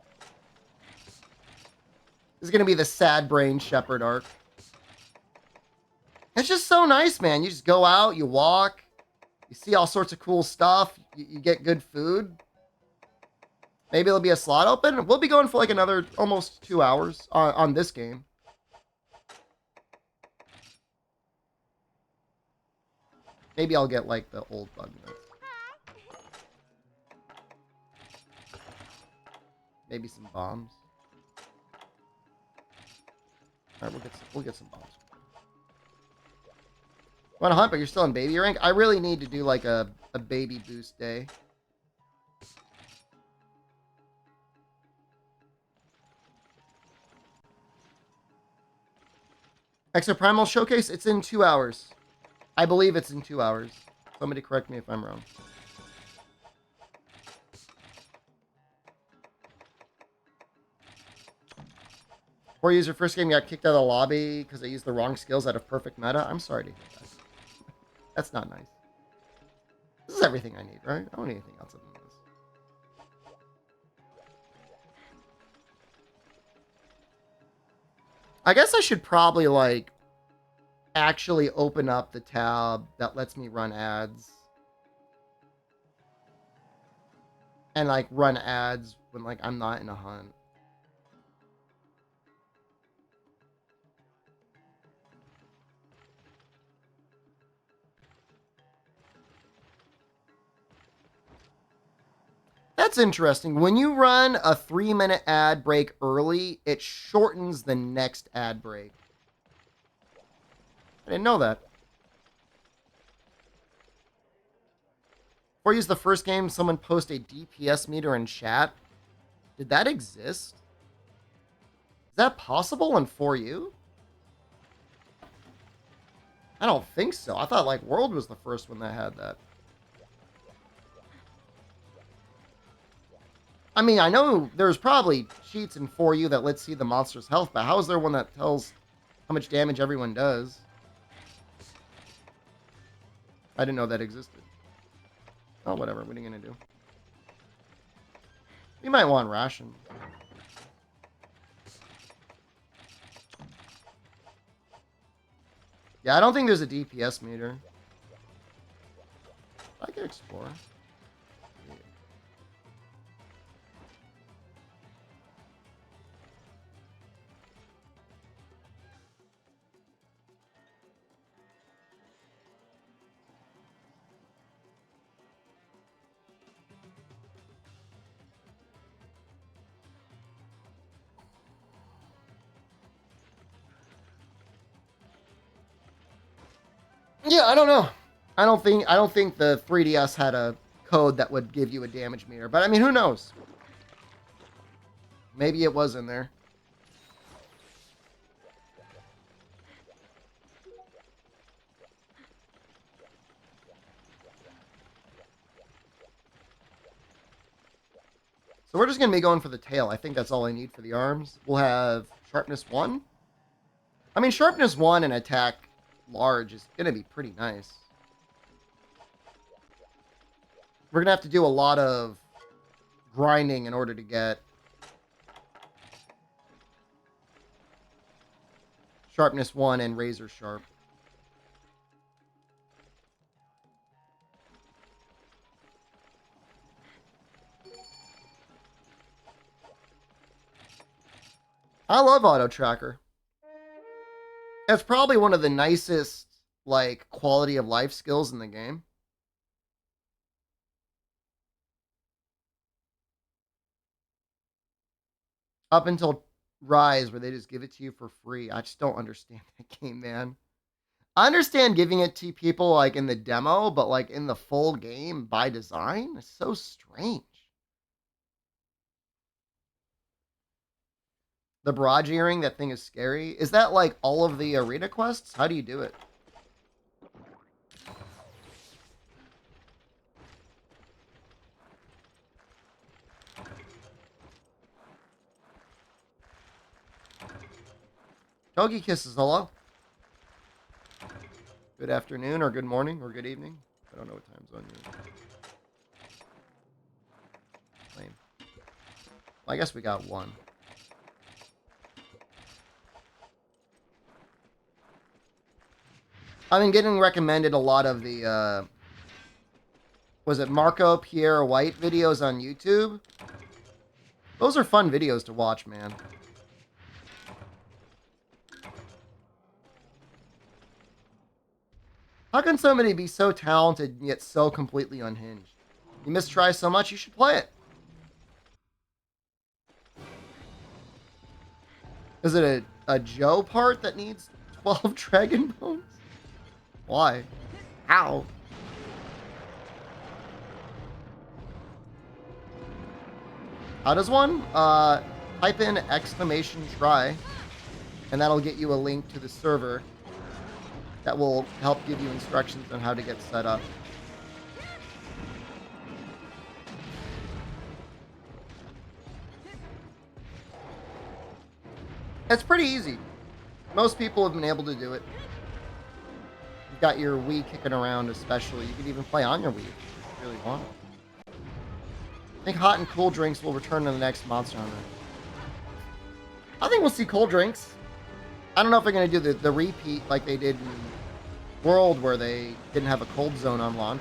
This is going to be the sad brain Shepard arc. It's just so nice, man. You just go out, you walk, you see all sorts of cool stuff, you get good food. Maybe there'll be a slot open. We'll be going for like another almost 2 hours on this game. Maybe I'll get like the old bug nuts. Maybe some bombs. All right, we'll get some bombs. Want to hunt, but you're still in baby rank? I really need to do like a baby boost day. Exoprimal Showcase, it's in 2 hours. I believe it's in 2 hours. Somebody correct me if I'm wrong. Poor user first game got kicked out of the lobby because they used the wrong skills out of perfect meta. I'm sorry to hear that. That's not nice. This is everything I need, right? I don't need anything else other than this. I guess I should probably, like, actually open up the tab that lets me run ads. And, like, run ads when, like, I'm not in a hunt. That's interesting. When you run a 3-minute ad break early, it shortens the next ad break. I didn't know that. Before you use the first game, someone post a DPS meter in chat. Did that exist? Is that possible in 4U? I don't think so. I thought, like, World was the first one that had that. I mean, I know there's probably cheats in 4U that lets see the monster's health, but how is there one that tells how much damage everyone does? I didn't know that existed. Oh, whatever. What are you going to do? We might want ration. Yeah, I don't think there's a DPS meter. I could explore. Yeah, I don't know. I don't think the 3DS had a code that would give you a damage meter, but I mean, who knows? Maybe it was in there. So we're just going to be going for the tail. I think that's all I need for the arms. We'll have sharpness 1. I mean, sharpness 1 and attack large is going to be pretty nice. We're going to have to do a lot of grinding in order to get sharpness 1 and razor sharp. I love auto tracker. It's probably one of the nicest, like, quality of life skills in the game. Up until Rise, where they just give it to you for free. I just don't understand that game, man. I understand giving it to people, like, in the demo, but, like, in the full game by design? It's so strange. The barrage earring, that thing is scary. Is that, like, all of the arena quests? How do you do it? Doggy kisses, hello. Good afternoon, or good morning, or good evening. I don't know what time zone you're in. Lame. Well, I guess we got one. I've been getting recommended a lot of the, was it Marco Pierre White videos on YouTube? Those are fun videos to watch, man. How can somebody be so talented and yet so completely unhinged? You mistry so much, you should play it. Is it a Joe part that needs 12 dragon bones? Why? How? How does one? Type in exclamation try, and that'll get you a link to the server that will help give you instructions on how to get set up. It's pretty easy. Most people have been able to do it. You've got your Wii kicking around especially. You can even play on your Wii if you really want. I think hot and cool drinks will return in the next Monster Hunter. I think we'll see cold drinks. I don't know if they're going to do the repeat like they did in World where they didn't have a cold zone on launch.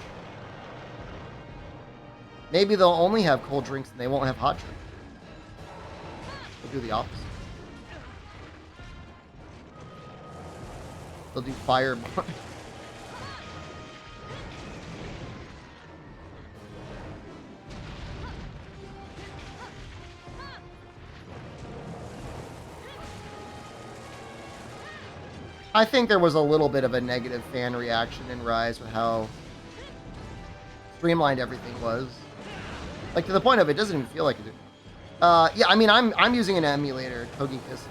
Maybe they'll only have cold drinks and they won't have hot drinks. They'll do the opposite. They'll do fire. I think there was a little bit of a negative fan reaction in Rise with how streamlined everything was. Like, to the point of it doesn't even feel like it. Yeah, I mean, I'm using an emulator, Togi Kisses.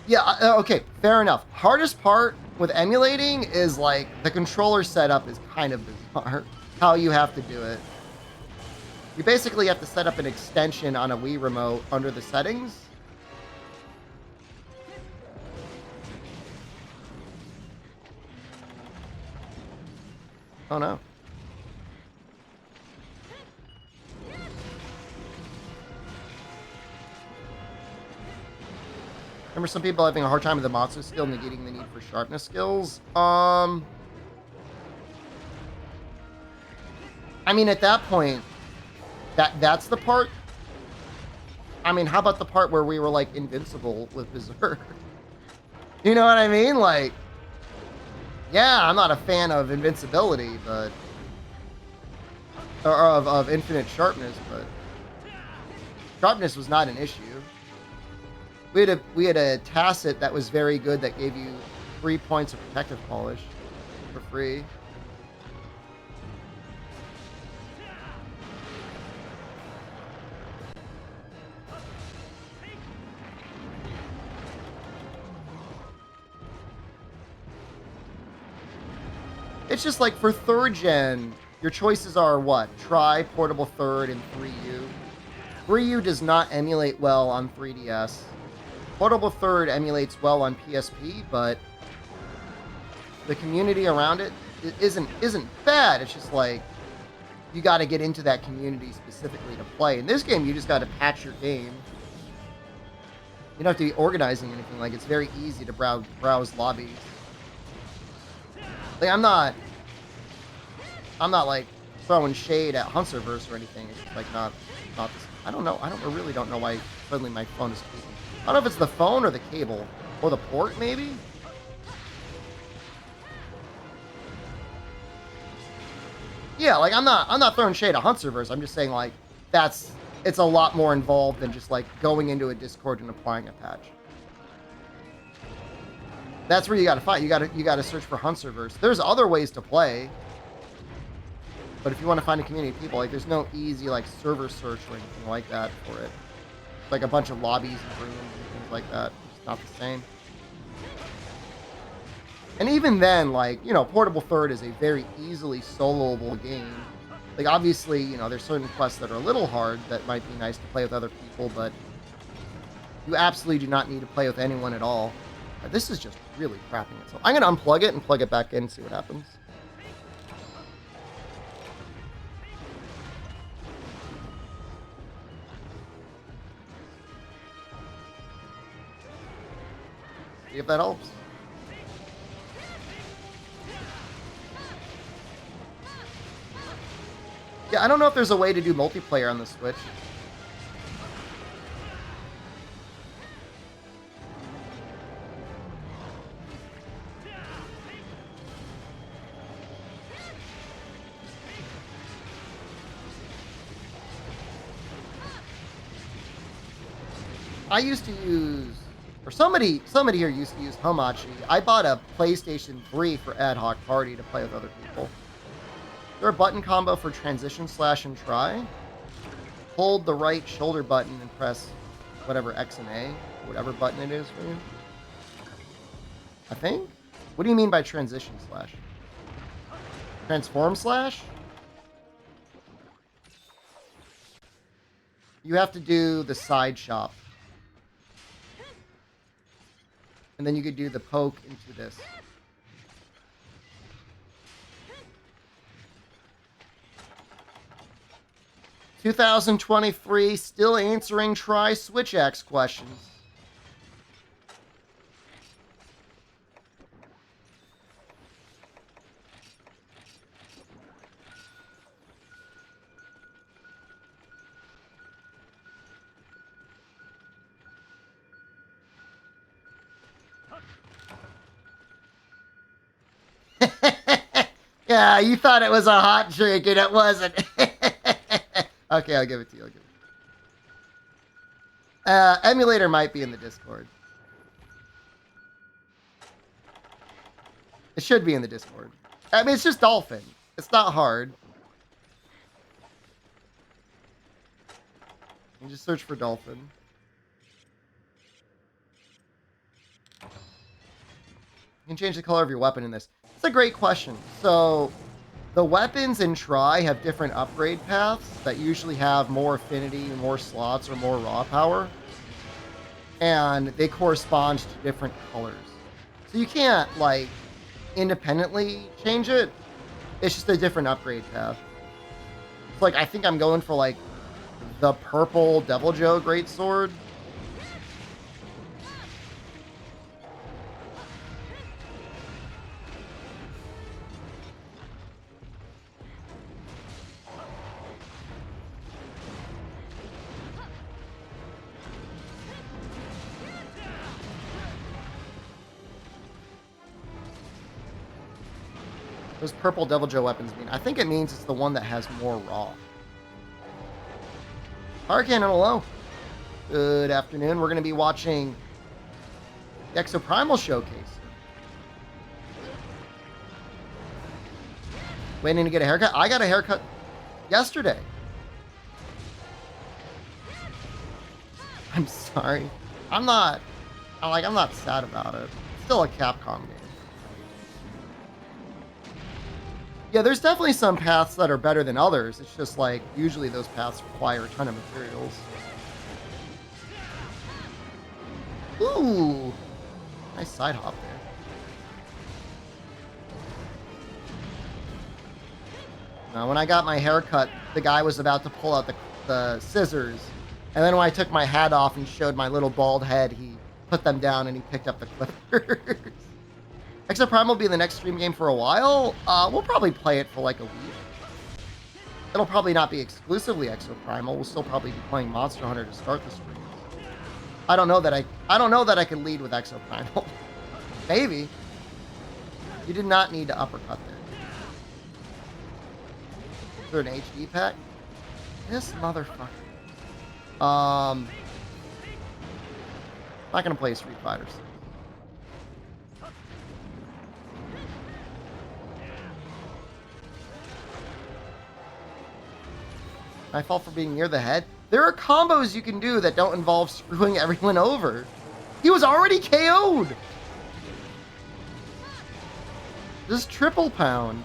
Yeah, okay, fair enough. Hardest part with emulating is, like, the controller setup is kind of bizarre. How you have to do it. You basically have to set up an extension on a Wii remote under the settings. Oh no. Remember some people having a hard time with the monster skill negating the need for sharpness skills? I mean, at that point, that's the part. I mean, how about the part where we were, like, invincible with Berserk? You know what I mean? Like, yeah, I'm not a fan of invincibility, but... Or of infinite sharpness, but... Sharpness was not an issue. We had a tacit that was very good that gave you 3 points of protective polish for free. It's just like for 3rd gen, your choices are what? Tri, Portable Third, and 3U. 3U does not emulate well on 3DS. Portable Third emulates well on PSP, but the community around it isn't bad. It's just like you got to get into that community specifically to play. In this game, you just got to patch your game. You don't have to be organizing anything. Like, it's very easy to browse lobbies. Like, I'm not like throwing shade at Hunterverse or anything. It's just like not this. I don't know. I really don't know why suddenly my phone is speaking. I don't know if it's the phone or the cable or the port, maybe. Yeah, like I'm not throwing shade at Hunterverse. I'm just saying, like, it's a lot more involved than just like going into a Discord and applying a patch. That's where you got to fight. You got to search for Hunterverse. There's other ways to play, but if you want to find a community of people, like, there's no easy like server search or anything like that for it. It's like a bunch of lobbies and rooms and things like that. It's not the same. And even then, like, you know, Portable Third is a very easily soloable game. Like, obviously, you know, there's certain quests that are a little hard that might be nice to play with other people, but you absolutely do not need to play with anyone at all. This is just really crapping itself. I'm going to unplug it and plug it back in and see what happens. See if that helps. Yeah, I don't know if there's a way to do multiplayer on the Switch. I used to use, or somebody here used to use Hamachi. I bought a PlayStation 3 for Ad Hoc Party to play with other people. Is there a button combo for transition slash and try? Hold the right shoulder button and press whatever X and A, whatever button it is for you. I think? What do you mean by transition slash? Transform slash? You have to do the side shop. And then you could do the poke into this. (2023) still answering try Switch X questions. Yeah, you thought it was a hot drink and it wasn't. Okay, I'll give it to you. Emulator might be in the Discord. It should be in the Discord. I mean, it's just Dolphin. It's not hard. You just search for Dolphin. You can change the color of your weapon in this. It's a great question. So, the weapons in Tri have different upgrade paths that usually have more affinity, more slots, or more raw power. And they correspond to different colors. So you can't, like, independently change it. It's just a different upgrade path. It's like, I think I'm going for, like, the purple Devil Joe Greatsword. Those purple Devil Joe weapons mean? I think it means it's the one that has more raw. Fire Cannon, hello. Good afternoon. We're going to be watching the Exoprimal Showcase. Waiting to get a haircut? I got a haircut yesterday. I'm sorry. I'm not sad about it. It's still a Capcom game. Yeah, there's definitely some paths that are better than others. It's just like, usually those paths require a ton of materials. Ooh! Nice side hop there. Now, when I got my hair cut, the guy was about to pull out the scissors. And then when I took my hat off and showed my little bald head, he put them down and he picked up the clippers. Exoprimal will be the next stream game for a while. We'll probably play it for like a week. It'll probably not be exclusively Exoprimal. We'll still probably be playing Monster Hunter to start the stream. I don't know that I can lead with Exoprimal. Maybe. You did not need to uppercut there. Is there an HD pack? This motherfucker. Not gonna play Street Fighter 6. My fault for being near the head. There are combos you can do that don't involve screwing everyone over. He was already KO'd. This triple pound.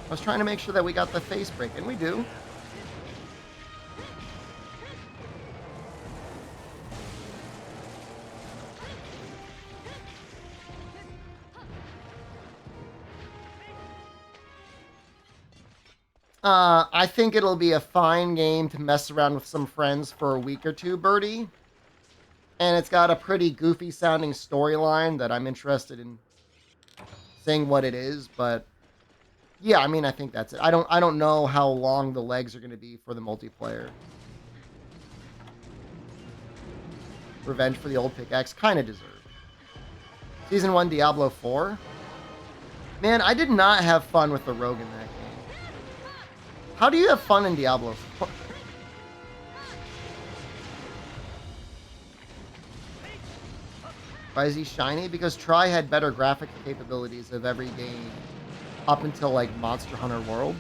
I was trying to make sure that we got the face break, and we do. I think it'll be a fine game to mess around with some friends for a week or two, Birdie. And it's got a pretty goofy sounding storyline that I'm interested in saying what it is, but yeah, I mean, I think that's it. I don't know how long the legs are going to be for the multiplayer. Revenge for the old pickaxe, kind of deserved. Season 1 Diablo 4. Man, I did not have fun with the rogue in that game. How do you have fun in Diablo 4? Why is he shiny? Because Try had better graphic capabilities of every game up until, like, Monster Hunter World.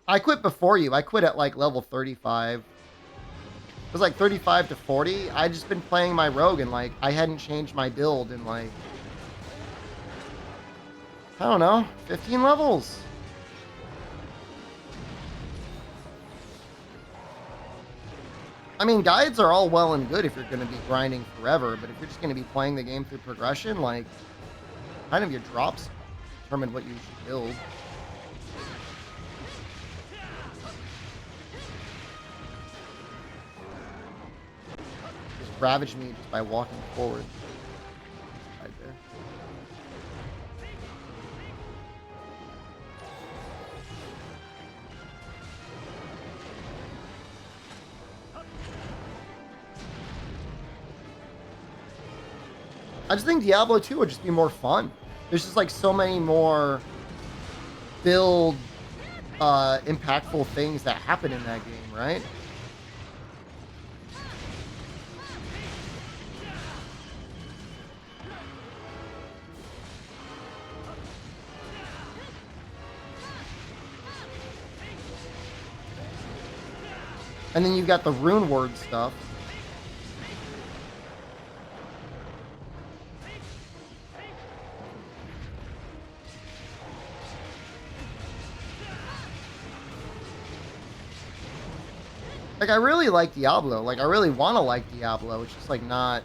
I quit before you. I quit at, like, level 35. It was, like, 35 to 40. I just been playing my rogue, and, like, I hadn't changed my build in, like, I don't know, 15 levels. I mean, guides are all well and good if you're going to be grinding forever, but if you're just going to be playing the game through progression, like, kind of your drops determine what you should build. Just ravage me just by walking forward. Right there. I just think Diablo 2 would just be more fun. There's just like so many more build impactful things that happen in that game, right? And then you've got the rune word stuff. Like, I really like Diablo. Like, I really want to like Diablo. It's just, like, not...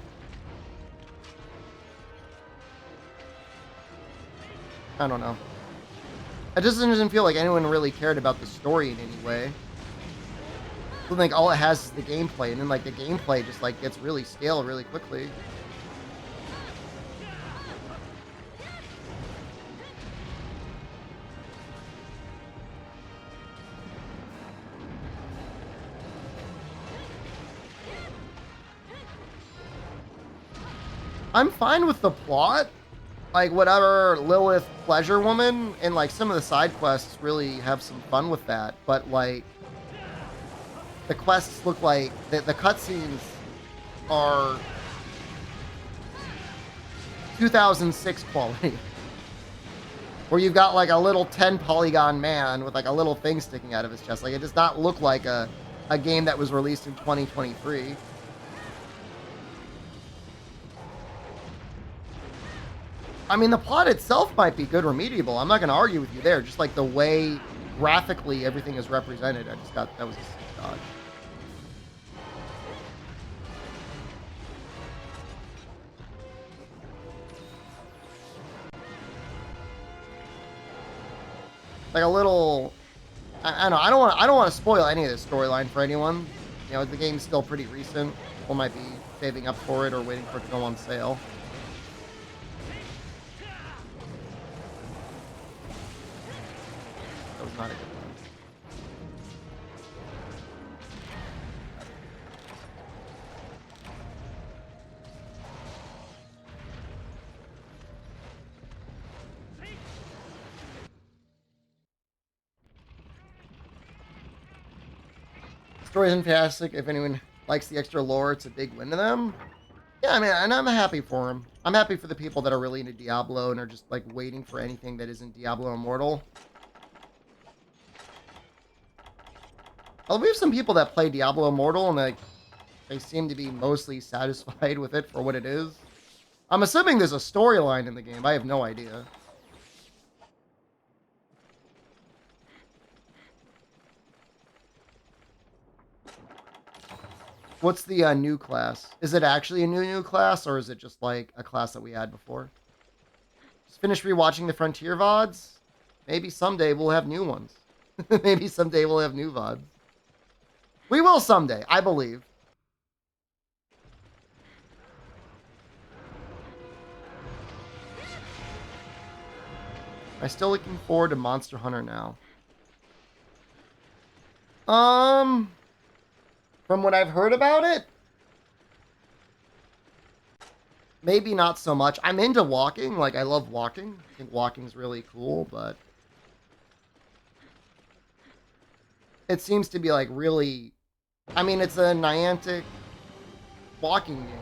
I don't know. It just doesn't feel like anyone really cared about the story in any way. I feel like all it has is the gameplay, and then, like, the gameplay just, like, gets really stale really quickly. I'm fine with the plot. Like, whatever, Lilith Pleasure Woman, and, like, some of the side quests really have some fun with that. But, like, the quests look like... The cutscenes are 2006 quality. Where you've got, like, a little 10-polygon man with, like, a little thing sticking out of his chest. Like, it does not look like a game that was released in 2023. I mean, the plot itself might be good remediable. I'm not going to argue with you there. Just like the way graphically everything is represented, I just got that was a sick dodge. Like a little, I don't know. I don't want to spoil any of this storyline for anyone. You know, the game's still pretty recent. People might be saving up for it or waiting for it to go on sale. That was not a good one. Story isn't fantastic. If anyone likes the extra lore, it's a big win to them. Yeah, I mean, and I'm happy for them. I'm happy for the people that are really into Diablo and are just like waiting for anything that isn't Diablo Immortal. Well, we have some people that play Diablo Immortal and like they seem to be mostly satisfied with it for what it is. I'm assuming there's a storyline in the game. I have no idea. What's the new class? Is it actually a new class, or is it just like a class that we had before? Just finished rewatching the Frontier VODs. Maybe someday we'll have new ones. Maybe someday we'll have new VODs. We will someday, I believe. I'm still looking forward to Monster Hunter now. From what I've heard about it, maybe not so much. I'm into walking. Like, I love walking. I think walking's really cool, but it seems to be like really, I mean, it's a Niantic walking game.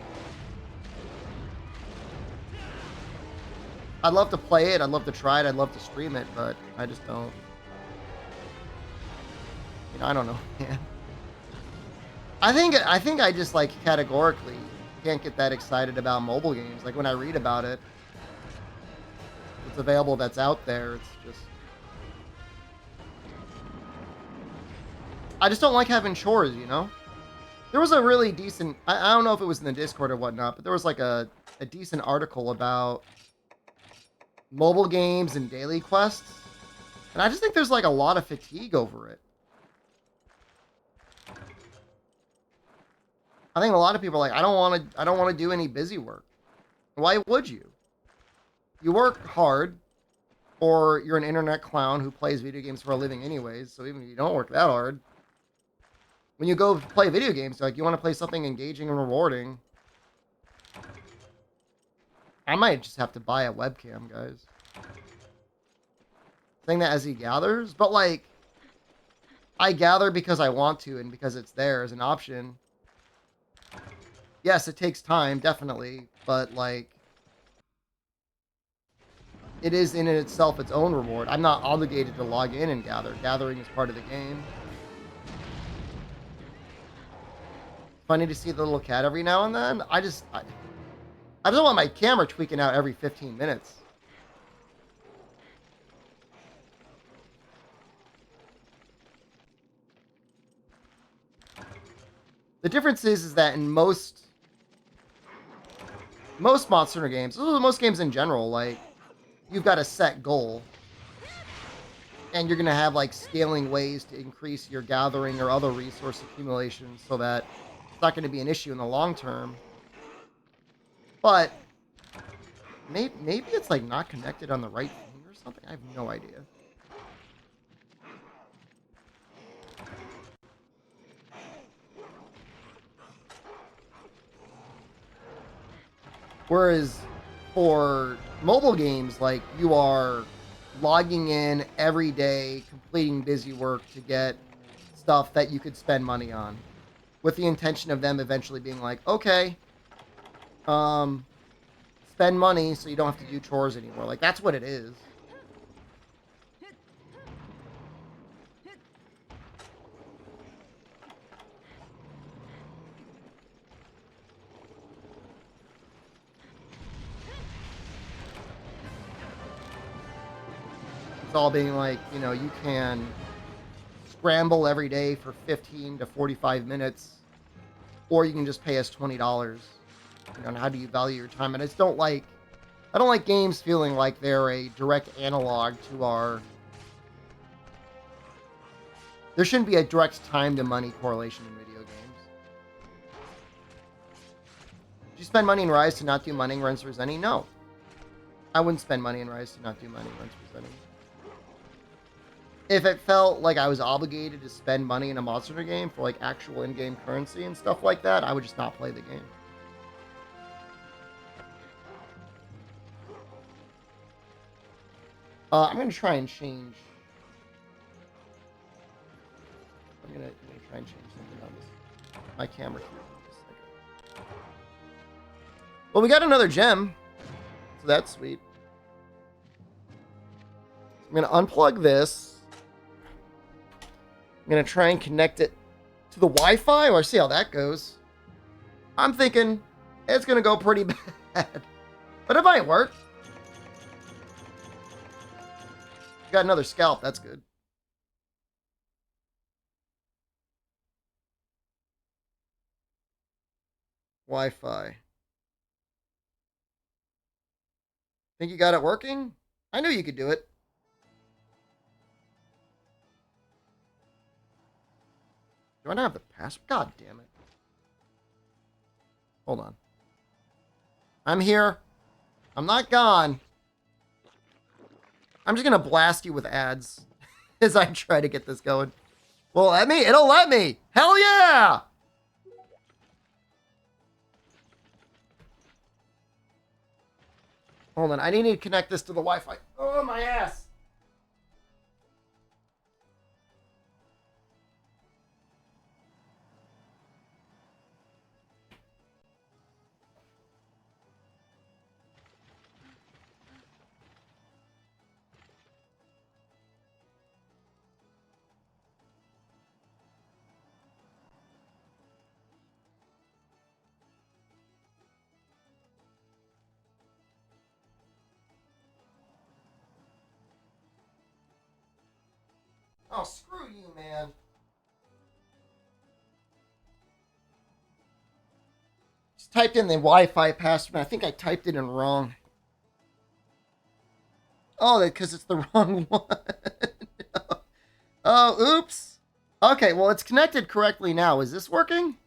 I'd love to play it. I'd love to try it. I'd love to stream it, but I just don't. You know, I don't know, man. I think I just like categorically can't get that excited about mobile games. Like when I read about it, it's available, that's out there. It's just, I just don't like having chores, you know? There was a really decent, I don't know if it was in the Discord or whatnot, but there was like a decent article about mobile games and daily quests. And I just think there's like a lot of fatigue over it. I think a lot of people are like, I don't want to do any busy work. Why would you? You work hard, or you're an internet clown who plays video games for a living anyways, so even if you don't work that hard, when you go play video games, like you want to play something engaging and rewarding, I might just have to buy a webcam, guys. Saying that as he gathers, but like, I gather because I want to and because it's there as an option. Yes, it takes time, definitely, but like, it is in itself its own reward. I'm not obligated to log in and gather. Gathering is part of the game. Funny to see the little cat every now and then. I don't want my camera tweaking out every 15 minutes. The difference is that in most Monster Hunter games, most games in general, like, you've got a set goal. And you're going to have, like, scaling ways to increase your gathering or other resource accumulation so that it's not going to be an issue in the long term. But maybe it's, like, not connected on the right thing or something. I have no idea. Whereas for mobile games, like, you are logging in every day, completing busy work to get stuff that you could spend money on, with the intention of them eventually being like, okay, spend money so you don't have to do chores anymore. Like, that's what it is. It's all being like, you know, you can scramble every day for 15 to 45 minutes, or you can just pay us $20. You know, and how do you value your time? And I don't like games feeling like they're a direct analog to our... There shouldn't be a direct time to money correlation in video games. Did you spend money in Rise to not do money in Runs Resenting? No. I wouldn't spend money in Rise to not do money in Runs Resenting. If it felt like I was obligated to spend money in a Monster Hunter game for like actual in-game currency and stuff like that, I would just not play the game. I'm going to try and change. I'm going to try and change something on this. My camera here. Well, we got another gem. So that's sweet. I'm going to unplug this. I'm going to try and connect it to the Wi-Fi, or see how that goes. I'm thinking it's going to go pretty bad. But it might work. Got another scalp. That's good. Wi-Fi. Think you got it working? I knew you could do it. Do I not have the password? God damn it. Hold on. I'm here. I'm not gone. I'm just going to blast you with ads as I try to get this going. Well, let me. It'll let me. Hell yeah! Hold on. I need to connect this to the Wi-Fi. Oh, my ass. Oh, screw you, man. Just typed in the Wi-Fi password. I think I typed it in wrong. Oh, because it's the wrong one. Oh, oops. Okay, well, it's connected correctly now. Is this working?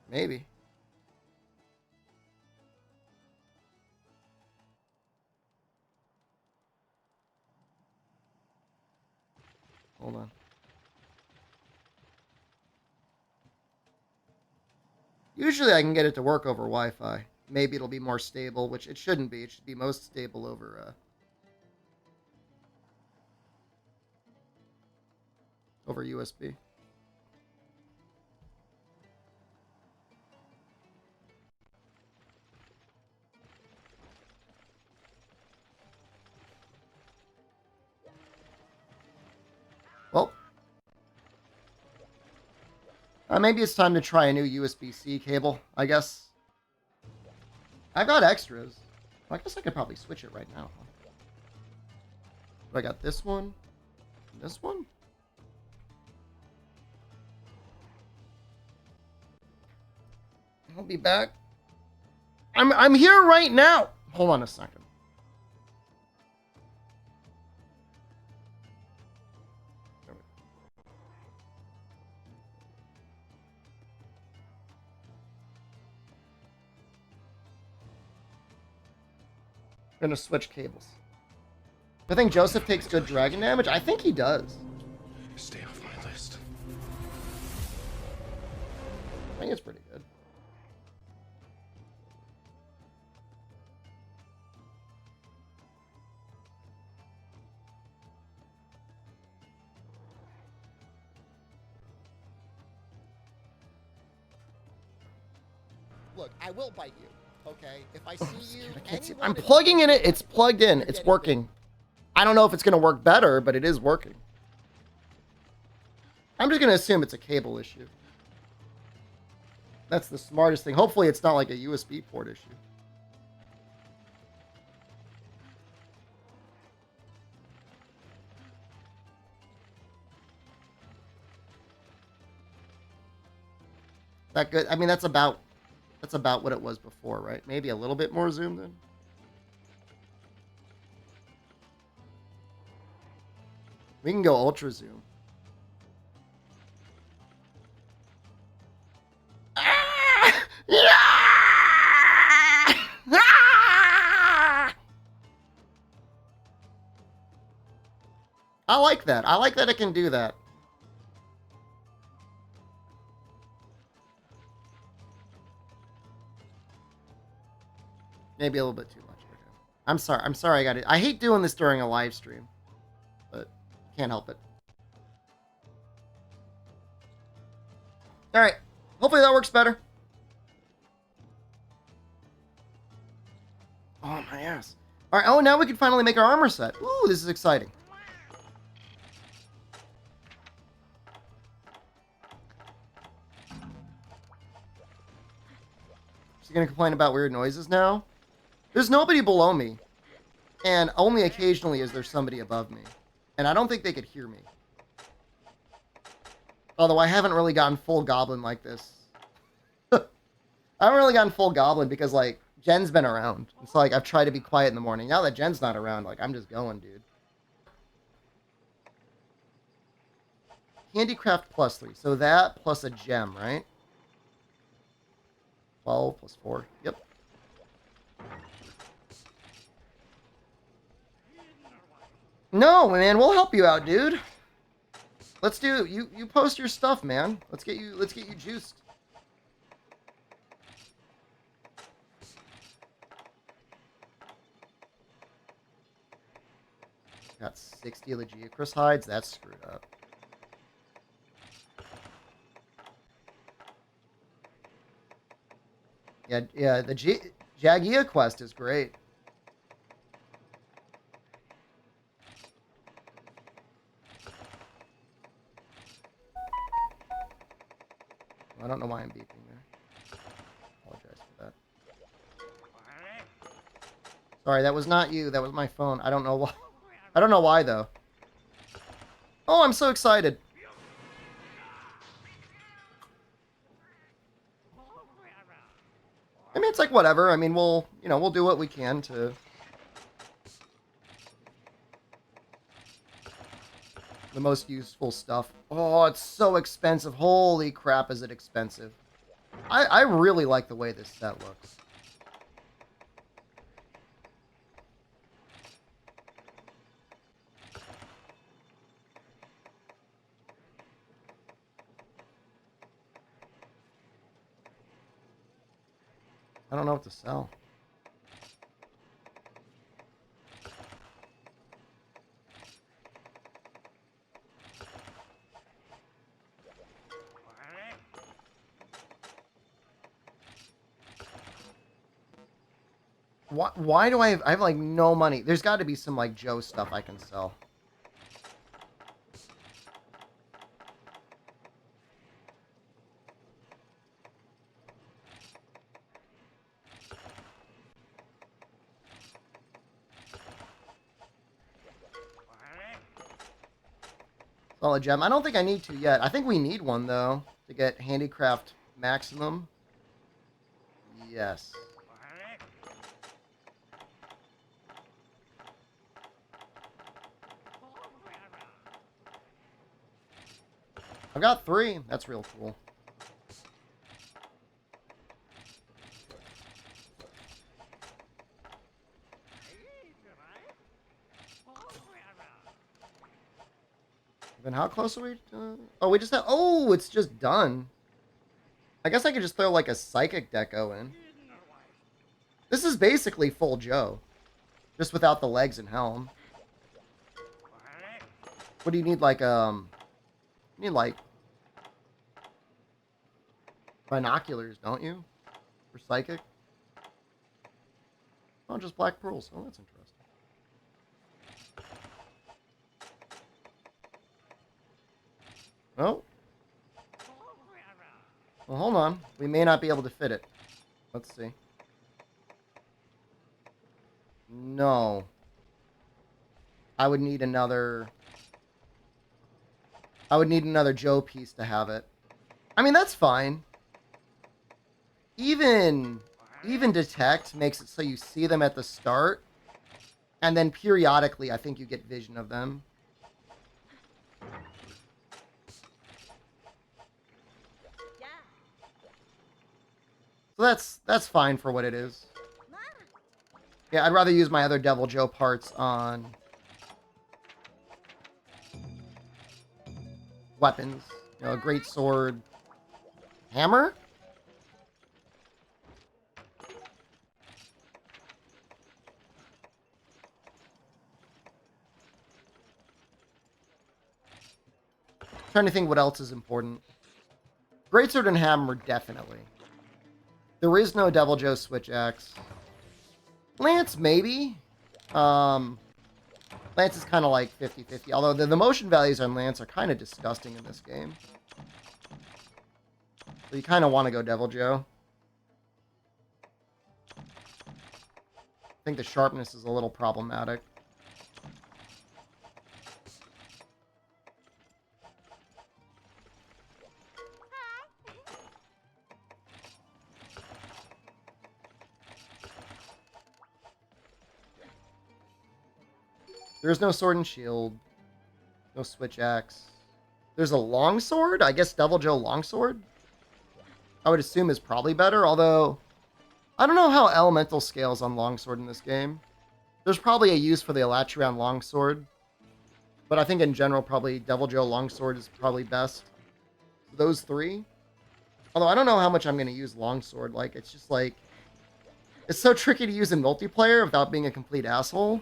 Maybe. Hold on. Usually I can get it to work over Wi-Fi. Maybe it'll be more stable, which it shouldn't be. It should be most stable over over USB. Well, maybe it's time to try a new USB-C cable, I guess. I've got extras. I guess I could probably switch it right now. I got this one. And this one? I'll be back. I'm here right now. Hold on a second. I'm gonna switch cables. I think Joseph takes good dragon damage. I think he does. Stay off my list. I think it's pretty good. Look, I will bite you. Okay, if I see you, I can't see. I'm plugging in it. It's plugged in. It's working. I don't know if it's going to work better, but it is working. I'm just going to assume it's a cable issue. That's the smartest thing. Hopefully, it's not like a USB port issue. That good? I mean, that's about what it was before, right? Maybe a little bit more zoomed in. We can go ultra zoom. Ah! Yeah! Ah! I like that. I like that it can do that. Maybe a little bit too much. Okay. I'm sorry. I'm sorry I got it. I hate doing this during a live stream, but can't help it. All right. Hopefully that works better. Oh, my ass. All right. Oh, now we can finally make our armor set. Ooh, this is exciting. Is he going to complain about weird noises now? There's nobody below me. And only occasionally is there somebody above me. And I don't think they could hear me. Although I haven't really gotten full goblin like this. I haven't really gotten full goblin because, like, Jen's been around. It's like I've tried to be quiet in the morning. Now that Jen's not around, like, I'm just going, dude. Handicraft +3. So that plus a gem, right? 12 plus 4. Yep. No, man, we'll help you out, dude. Let's do you post your stuff, man. Let's get you juiced. Got 60 of the Geocris hides. That's screwed up. Yeah, the Jagia quest is great. I don't know why I'm beeping there. Apologize for that. Sorry, that was not you. That was my phone. I don't know why. I don't know why though. Oh, I'm so excited. I mean, it's like whatever. I mean, we'll do what we can to the most useful stuff. Oh, it's so expensive. Holy crap, is it expensive. I really like the way this set looks. I don't know what to sell. Why do I have like no money? There's got to be some like Joe stuff I can sell. Solid gem. I don't think I need to yet. I think we need one though to get handicraft maximum. Yes. I've got 3. That's real cool. Then how close are we? Oh, we just have... Oh, it's just done. I guess I could just throw like a psychic deco in. This is basically full Joe. Just without the legs and helm. What do you need? Like, you need like binoculars, don't you? For psychic? Oh, just black pearls. Oh, that's interesting. Oh. Well, hold on. We may not be able to fit it. Let's see. No. I would need another Joe piece to have it. I mean, that's fine. Even detect makes it so you see them at the start, and then periodically I think you get vision of them. So that's fine for what it is. Yeah, I'd rather use my other Devil Joe parts on weapons. You know, a great sword. Hammer? Trying to think what else is important. Greatsword and hammer, definitely. There is no Devil Joe switch axe. Lance, maybe. Lance is kind of like 50-50. Although the motion values on Lance are kind of disgusting in this game. So you kind of want to go Devil Joe. I think the sharpness is a little problematic. There's no sword and shield. No switch axe. There's a longsword? I guess Devil Joe longsword? I would assume is probably better, although I don't know how elemental scales on longsword in this game. There's probably a use for the Elatrion longsword, but I think in general probably Devil Joe longsword is probably best. Those 3. Although I don't know how much I'm going to use longsword. Like, it's just like... It's so tricky to use in multiplayer without being a complete asshole.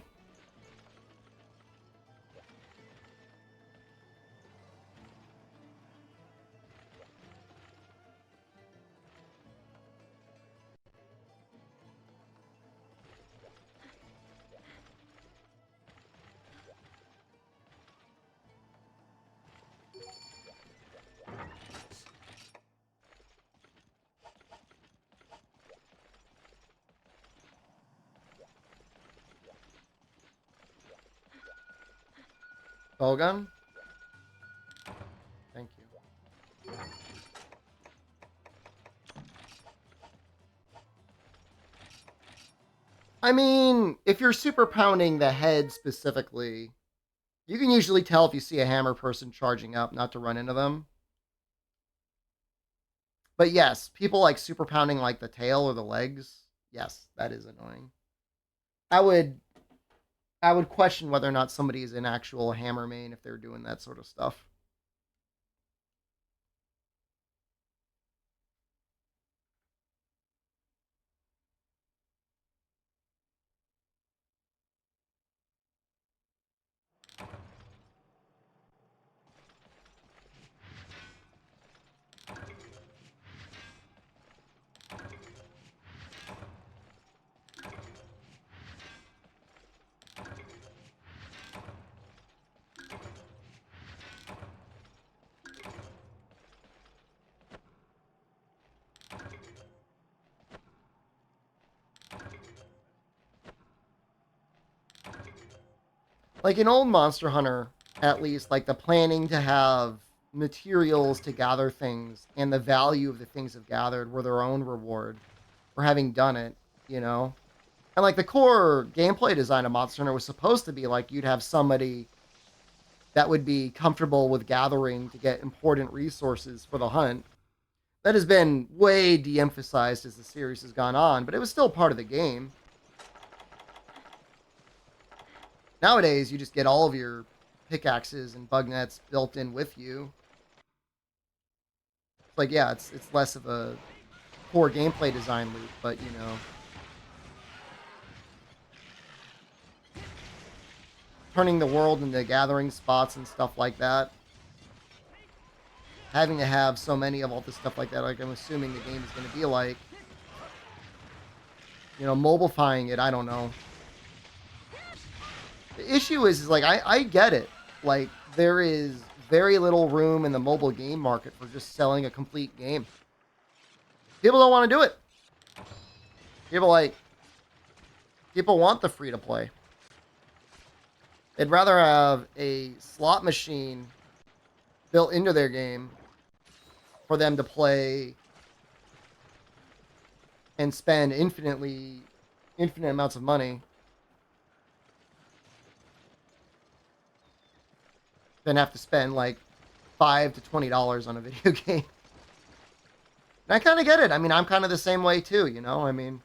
Bowgun? I mean, if you're super pounding the head specifically, you can usually tell if you see a hammer person charging up not to run into them. But yes, people like super pounding like the tail or the legs. Yes, that is annoying. I would I would question whether or not somebody is an actual hammer main if they're doing that sort of stuff. Like in old Monster Hunter, at least, like the planning to have materials to gather things and the value of the things have gathered were their own reward for having done it, you know? And like the core gameplay design of Monster Hunter was supposed to be like you'd have somebody that would be comfortable with gathering to get important resources for the hunt. That has been way de-emphasized as the series has gone on, but it was still part of the game. Nowadays, you just get all of your pickaxes and bug nets built in with you. It's like, yeah, it's less of a core gameplay design loop, but you know, turning the world into gathering spots and stuff like that. Having to have so many of all this stuff like that, like I'm assuming the game is going to be like, you know, mobilifying it, I don't know. The issue is like, I get it. Like, there is very little room in the mobile game market for just selling a complete game. People don't want to do it. People want the free to play. They'd rather have a slot machine built into their game for them to play and spend infinite amounts of money than have to spend like $5 to $20 on a video game. And I kind of get it. I mean, I'm kind of the same way too, you know? I mean,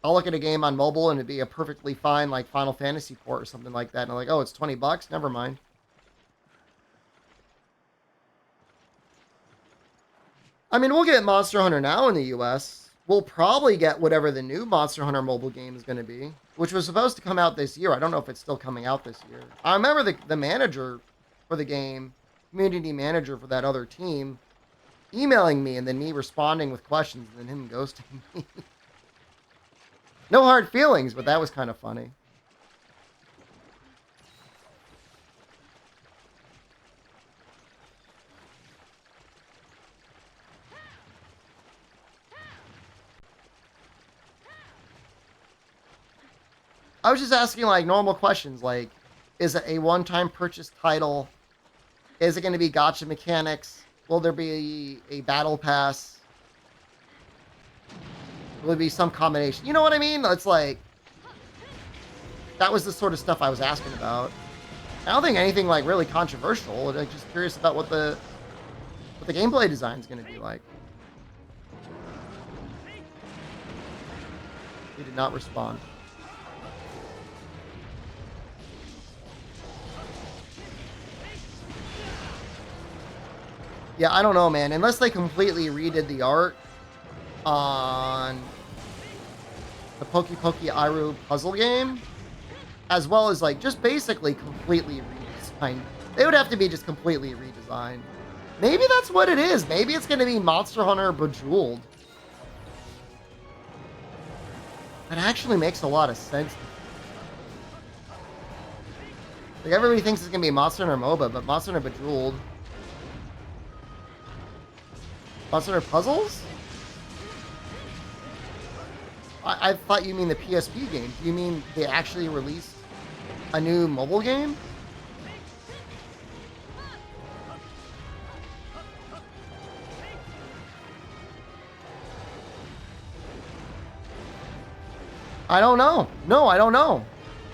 I'll look at a game on mobile and it'd be a perfectly fine like Final Fantasy port or something like that. And I'm like, oh, it's $20? Never mind. I mean, we'll get Monster Hunter now in the US. We'll probably get whatever the new Monster Hunter mobile game is going to be, which was supposed to come out this year. I don't know if it's still coming out this year. I remember the manager for the game, community manager for that other team, emailing me and then me responding with questions and then him ghosting me. No hard feelings, but that was kind of funny. I was just asking like normal questions like, is it a one-time purchase title? Is it going to be gacha mechanics? Will there be a battle pass? Will there be some combination? You know what I mean? It's like, that was the sort of stuff I was asking about. I don't think anything like really controversial. I'm just curious about what the gameplay design is going to be like. He did not respond. Yeah, I don't know, man. Unless they completely redid the art on the Poki Poki Aru puzzle game, as well as like just basically completely redesigned. They would have to be just completely redesigned. Maybe that's what it is. Maybe it's going to be Monster Hunter Bejeweled. That actually makes a lot of sense. Like everybody thinks it's going to be Monster Hunter MOBA, but Monster Hunter Bejeweled. Monster Hunter Puzzles? I thought you mean the PSP game. Do you mean they actually released a new mobile game? I don't know. No, I don't know.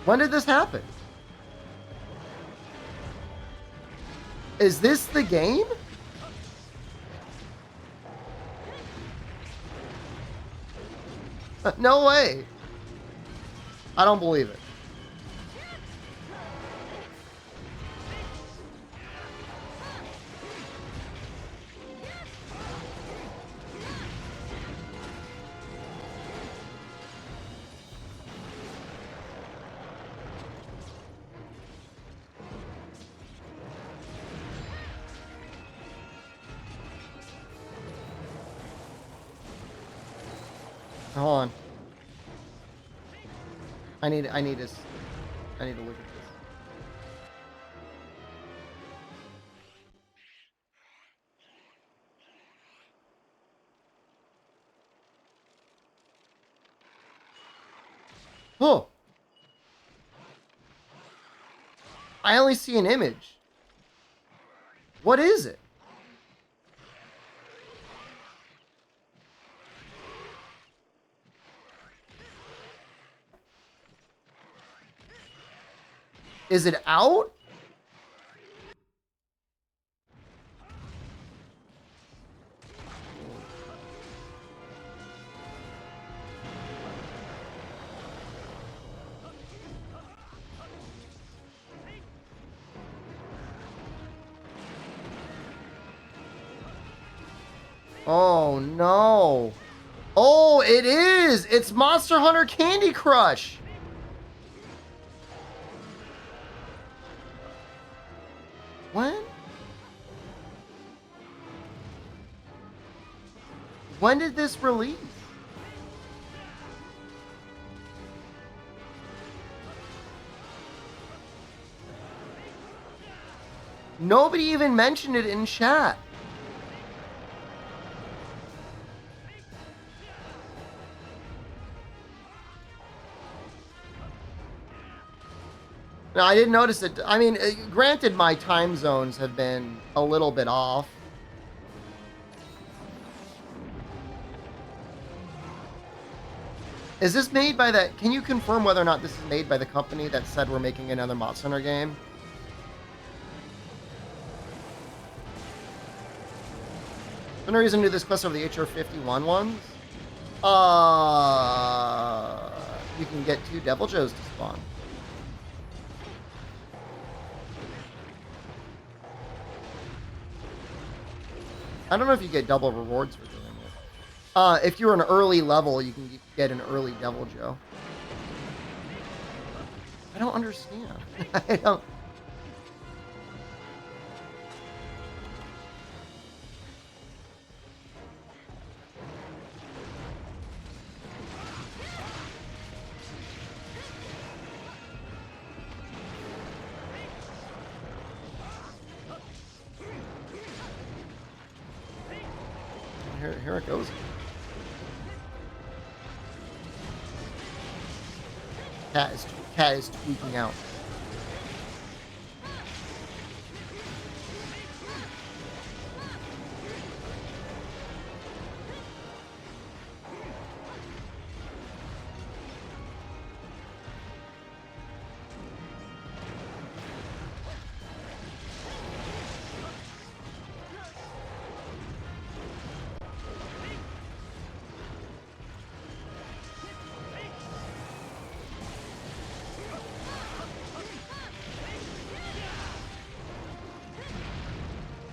When did this happen? Is this the game? No way. I don't believe it. Hold on. I need to look at this. Oh. I only see an image. What is it? Is it out? Oh no. Oh, it is. It's Monster Hunter Candy Crush. When? When did this release? Nobody even mentioned it in chat. No, I didn't notice it. I mean, granted, my time zones have been a little bit off. Is this made by that? Can you confirm whether or not this is made by the company that said we're making another Monster Hunter game? No reason to do this quest over the HR-51 ones. You can get 2 Devil Joes to spawn. I don't know if you get double rewards for doing it. If you're an early level, you can get an early Devil Joe. I don't understand. I don't. Here it goes. Cat is tweaking out.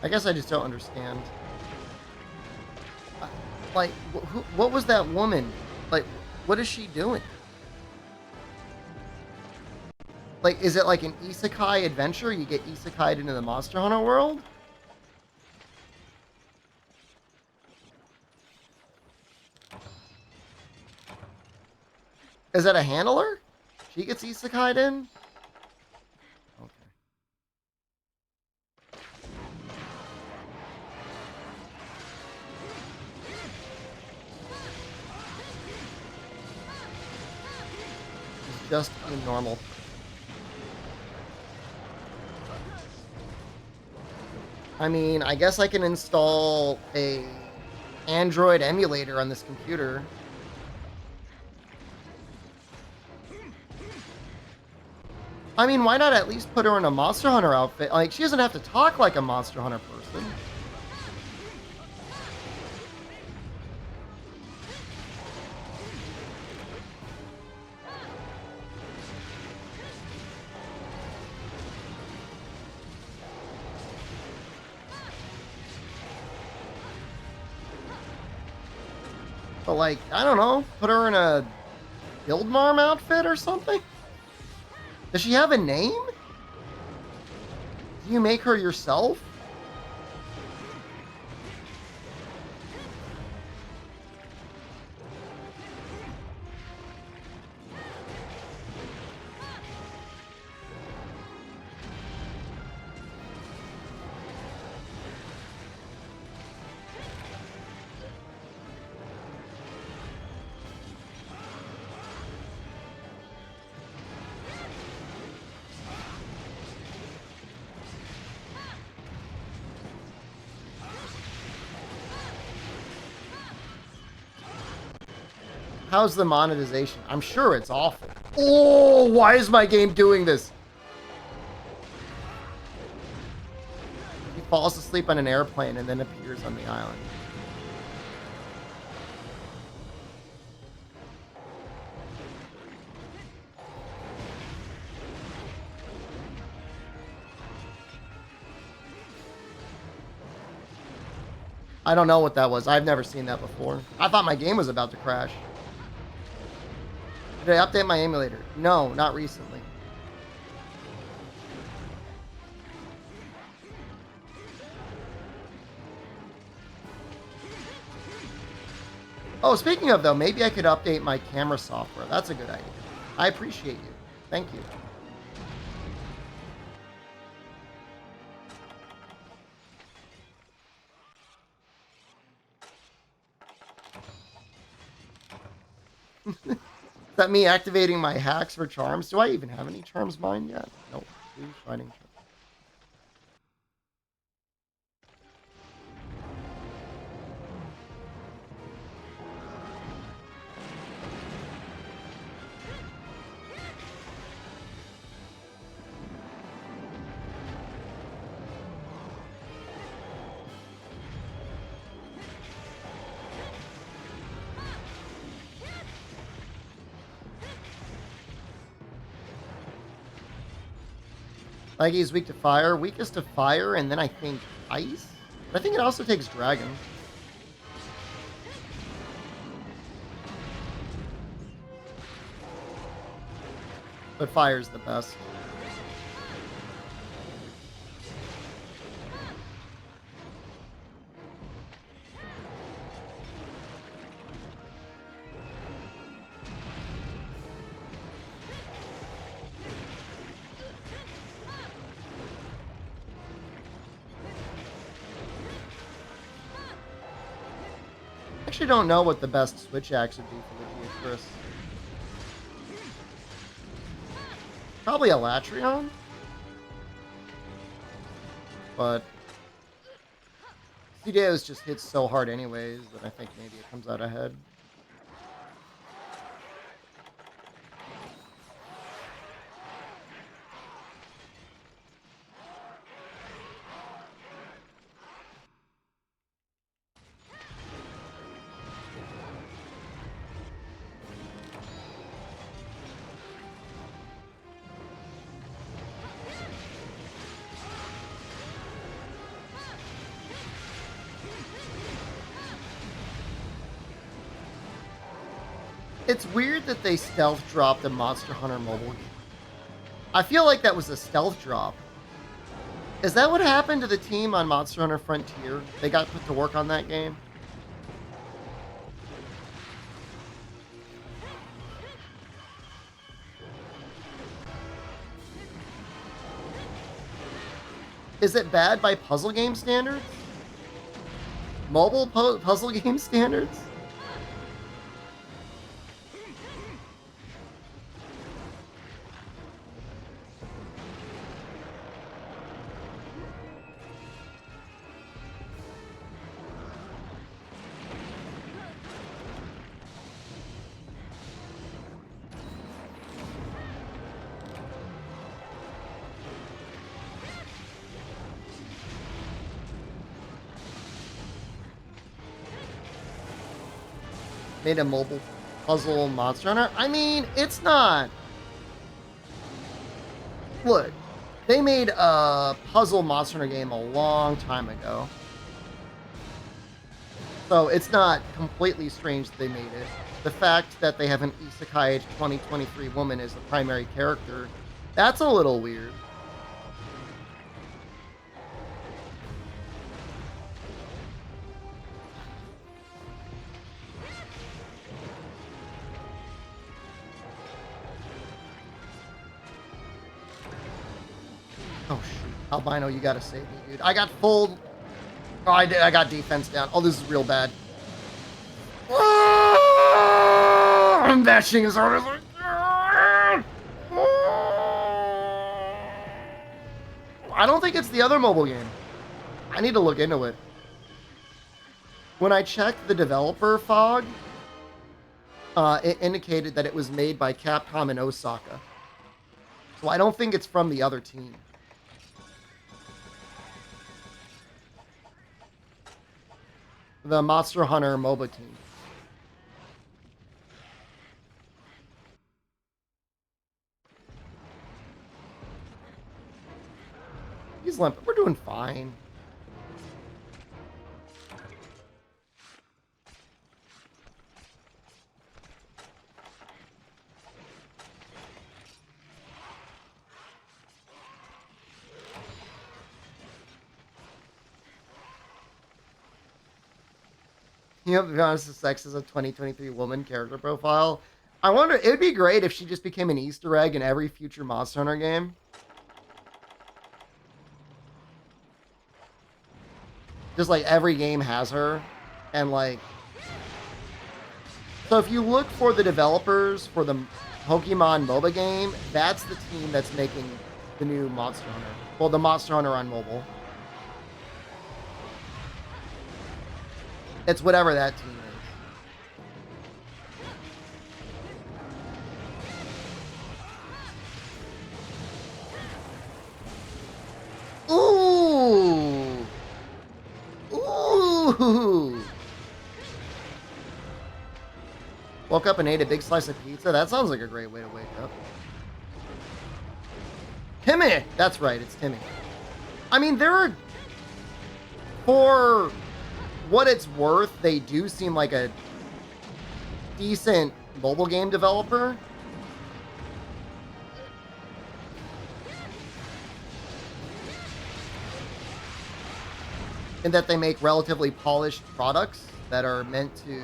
I guess I just don't understand. Like, what was that woman? Like, what is she doing? Like, is it like an isekai adventure? You get isekai'd into the Monster Hunter world? Is that a handler? She gets isekai'd in? Just a normal. I mean, I guess I can install a Android emulator on this computer. I mean, why not at least put her in a Monster Hunter outfit? Like, she doesn't have to talk like a Monster Hunter person. But, like, I don't know, put her in a Guildmarm outfit or something? Does she have a name? Do you make her yourself? How's the monetization? I'm sure it's awful. Oh, why is my game doing this? He falls asleep on an airplane and then appears on the island. I don't know what that was. I've never seen that before. I thought my game was about to crash. Did I update my emulator? No, not recently. Oh, speaking of though, maybe I could update my camera software. That's a good idea. I appreciate you. Thank you. Is that me activating my hacks for charms? Do I even have any charms mined yet? Nope. Finding charms. Like he's weak to fire, weakest to fire, and then I think ice? But I think it also takes dragon. But fire's the best. I actually don't know what the best switch axe would be for the Geochris. Probably a Latrion? But CDOs just hits so hard anyways that I think maybe it comes out ahead. It's weird that they stealth dropped the Monster Hunter mobile game. I feel like that was a stealth drop. Is that what happened to the team on Monster Hunter Frontier? They got put to work on that game? Is it bad by puzzle game standards? Mobile puzzle game standards? made a mobile puzzle Monster Hunter. I mean, it's not. Look, they made a puzzle Monster Hunter game a long time ago. So it's not completely strange that they made it. The fact that they have an Isekai 2023 woman as the primary character, that's a little weird. Oh, shoot. Albino, you gotta save me, dude. I got full... Oh, I did. I got defense down. Oh, this is real bad. I'm bashing as hard as I can. I don't think it's the other mobile game. I need to look into it. When I checked the developer fog, it indicated that it was made by Capcom in Osaka. So I don't think it's from the other team. The Monster Hunter MOBA team. He's limping. We're doing fine. You know, to be honest, the sex is a 2023 woman character profile. I wonder, it would be great if she just became an Easter egg in every future Monster Hunter game. Just like every game has her. And like... So if you look for the developers for the Pokemon MOBA game, that's the team that's making the new Monster Hunter. Well, the Monster Hunter on mobile. It's whatever that team is. Ooh! Ooh! Woke up and ate a big slice of pizza? That sounds like a great way to wake up. Timmy! That's right, it's Timmy. I mean, there are... For what it's worth, they do seem like a decent mobile game developer. In that they make relatively polished products that are meant to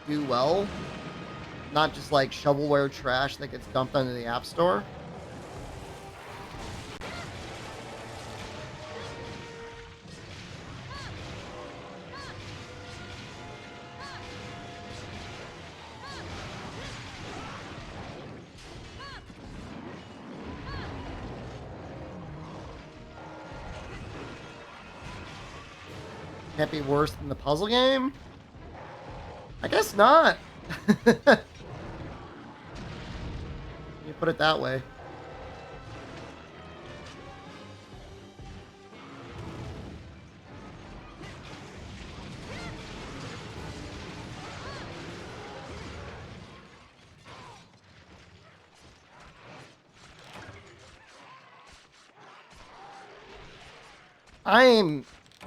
do well. Not just like shovelware trash that gets dumped onto the App Store. Can't be worse than the puzzle game? I guess not. You put it that way.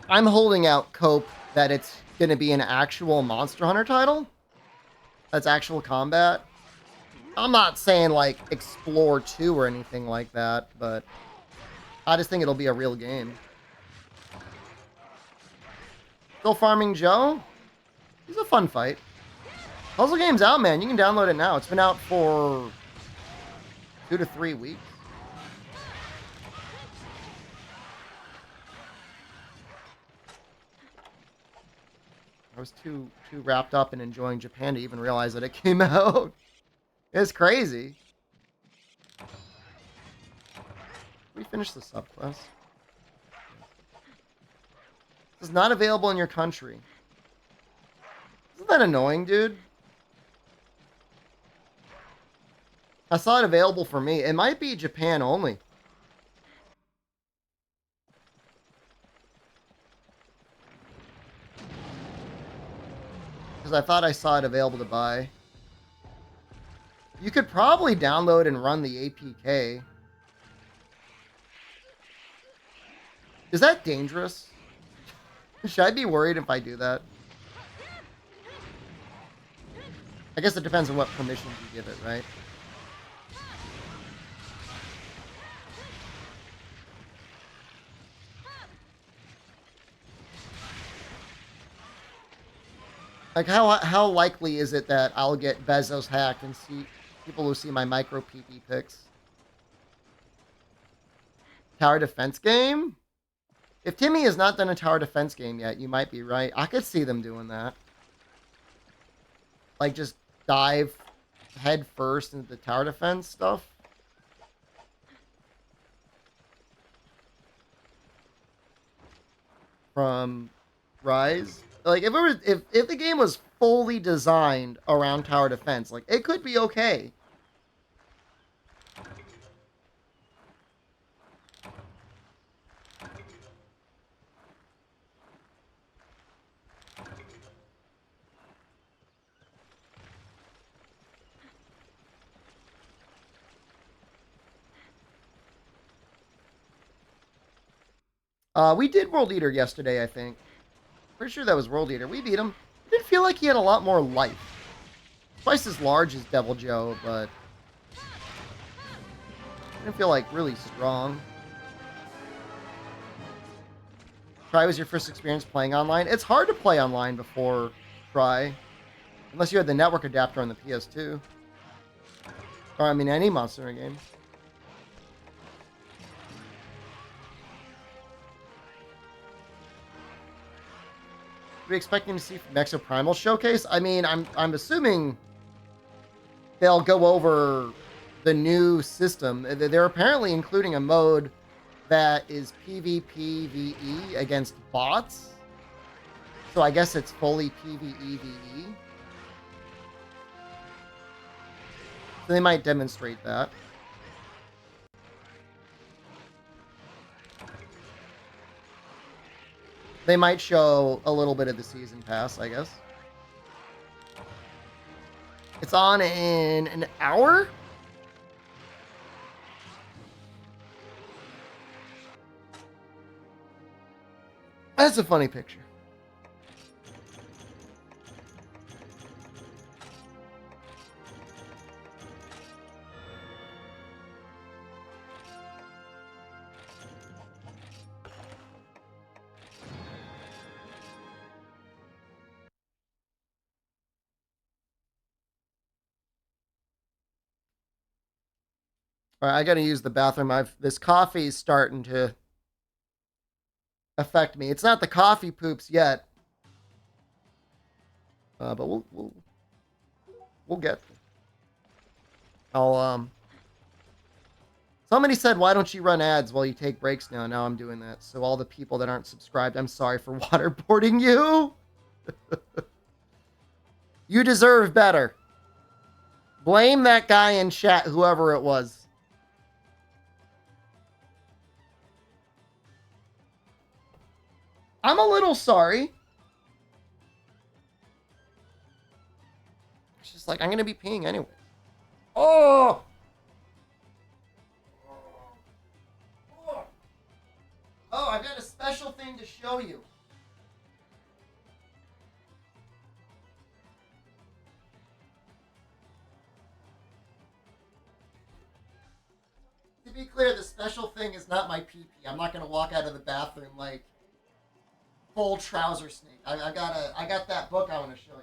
I'm holding out hope that it's going to be an actual Monster Hunter title. That's actual combat. I'm not saying like Explore 2 or anything like that, but I just think it'll be a real game. Still farming Joe? He's a fun fight. Puzzle game's out, man. You can download it now. It's been out for 2 to 3 weeks. I was too wrapped up in enjoying Japan to even realize that it came out. It's crazy. We finished the subquest. It's not available in your country. Isn't that annoying, dude? I saw it available for me. It might be Japan only. Because I thought I saw it available to buy. You could probably download and run the APK. Is that dangerous? Should I be worried if I do that? I guess it depends on what permissions you give it, right? Like, how likely is it that I'll get Bezos hacked and see people who see my micro PP pics? Tower defense game? If Timmy has not done a tower defense game yet, you might be right. I could see them doing that. Like, just dive head first into the tower defense stuff. From Rise. Like, if it was, if the game was fully designed around tower defense, like, it could be okay. We did World Eater yesterday, I think. Pretty sure that was World Eater. We beat him. It did feel like he had a lot more life. Twice as large as Devil Joe, but didn't feel like really strong. Try was your first experience playing online? It's hard to play online before Try. Unless you had the network adapter on the PS2. Or, I mean, any Monster Hunter game. What are we expecting to see from Exoprimal Showcase? I mean, I'm assuming they'll go over the new system. They're apparently including a mode that is PvPvE against bots. So I guess it's fully PvEvE. So they might demonstrate that. They might show a little bit of the season pass, I guess. It's on in an hour? That's a funny picture. All right, I gotta use the bathroom. This coffee is starting to affect me. It's not the coffee poops yet, but we'll get. Somebody said, "Why don't you run ads while you take breaks now?" Now I'm doing that. So all the people that aren't subscribed, I'm sorry for waterboarding you. You deserve better. Blame that guy in chat, whoever it was. I'm a little sorry. It's just like, I'm going to be peeing anyway. Oh! Oh, I've got a special thing to show you. To be clear, the special thing is not my pee-pee. I'm not going to walk out of the bathroom like full trouser snake. I got that book I want to show you.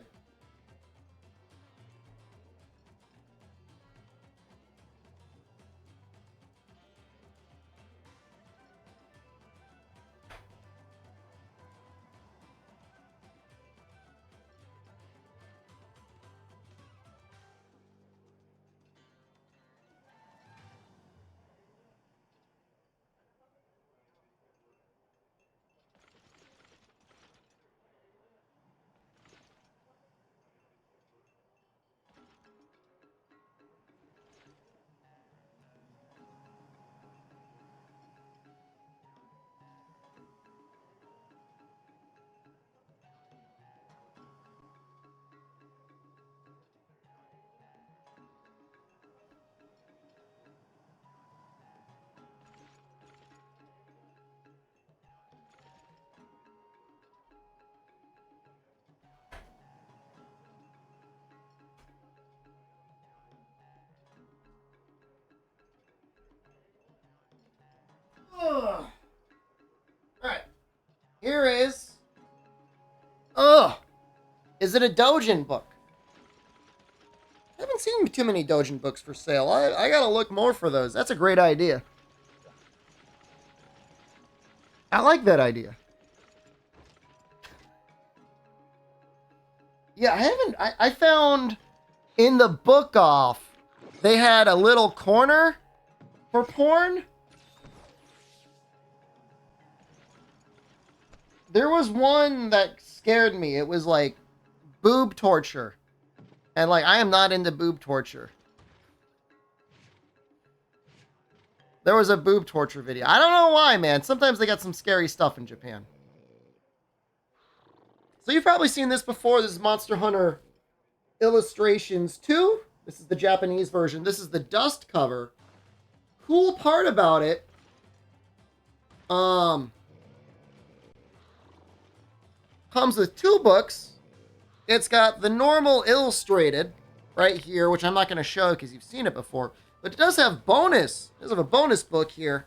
Is it a Dojin book? I haven't seen too many Dojin books for sale. I gotta look more for those. That's a great idea. I like that idea. Yeah, I found in the book off, they had a little corner for porn. There was one that scared me. It was like boob torture. And like, I am not into boob torture. There was a boob torture video. I don't know why, man. Sometimes they got some scary stuff in Japan. So you've probably seen this before. This is Monster Hunter Illustrations 2. This is the Japanese version. This is the dust cover. Cool part about it. Comes with 2 books. It's got the normal illustrated right here, which I'm not going to show because you've seen it before. But it does have bonus. It does have a bonus book here.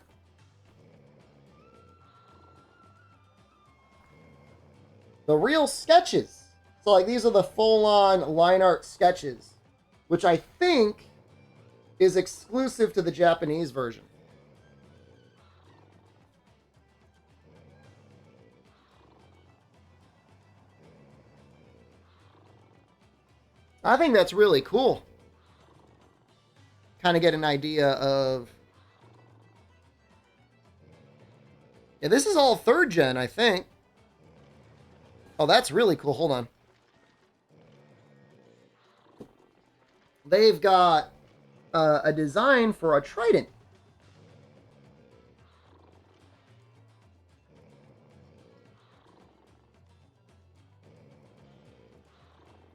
The real sketches. So, like, these are the full-on line art sketches, which I think is exclusive to the Japanese version. I think that's really cool. Kind of get an idea of... Yeah, this is all 3rd gen, I think. Oh, that's really cool. Hold on. They've got a design for a trident.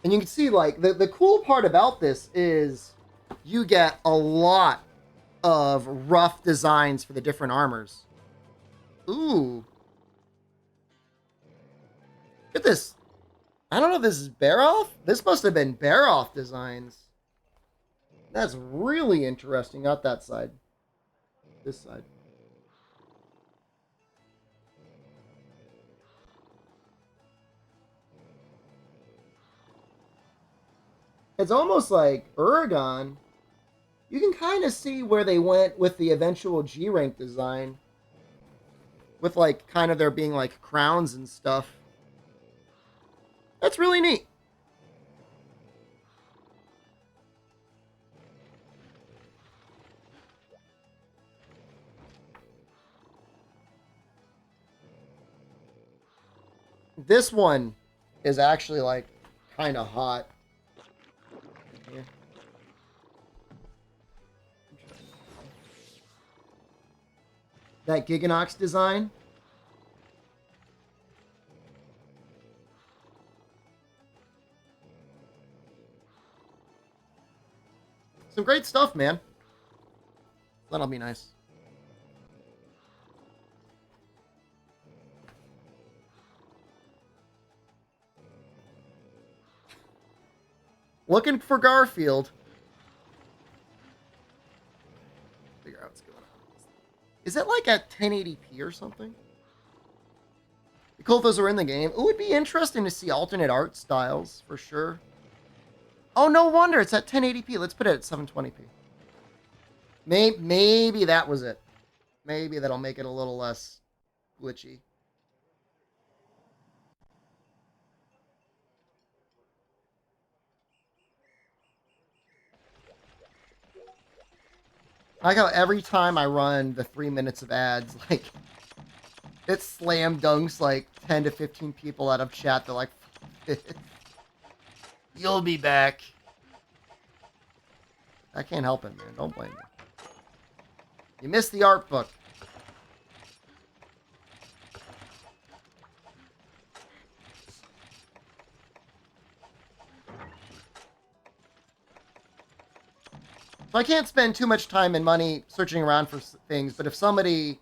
And you can see, like, the cool part about this is you get a lot of rough designs for the different armors. Ooh. Look at this. I don't know if this is Baroth. This must have been Baroth designs. That's really interesting. Not that side. This side. It's almost like Uragon. You can kind of see where they went with the eventual G-Rank design. With, like, kind of there being, like, crowns and stuff. That's really neat. This one is actually, like, kind of hot. Yeah. That Giganox design. Some great stuff, man. That'll be nice. Looking for Garfield. Figure out what's going on. Is it like at 1080p or something? It'd be cool if those were in the game. It would be interesting to see alternate art styles, for sure. Oh, no wonder. It's at 1080p. Let's put it at 720p. Maybe that was it. Maybe that'll make it a little less glitchy. I like how every time I run the 3 minutes of ads, like, it slam dunks like 10 to 15 people out of chat. They're like, you'll be back. I can't help it, man. Don't blame me. You missed the art book. So I can't spend too much time and money searching around for things, but if somebody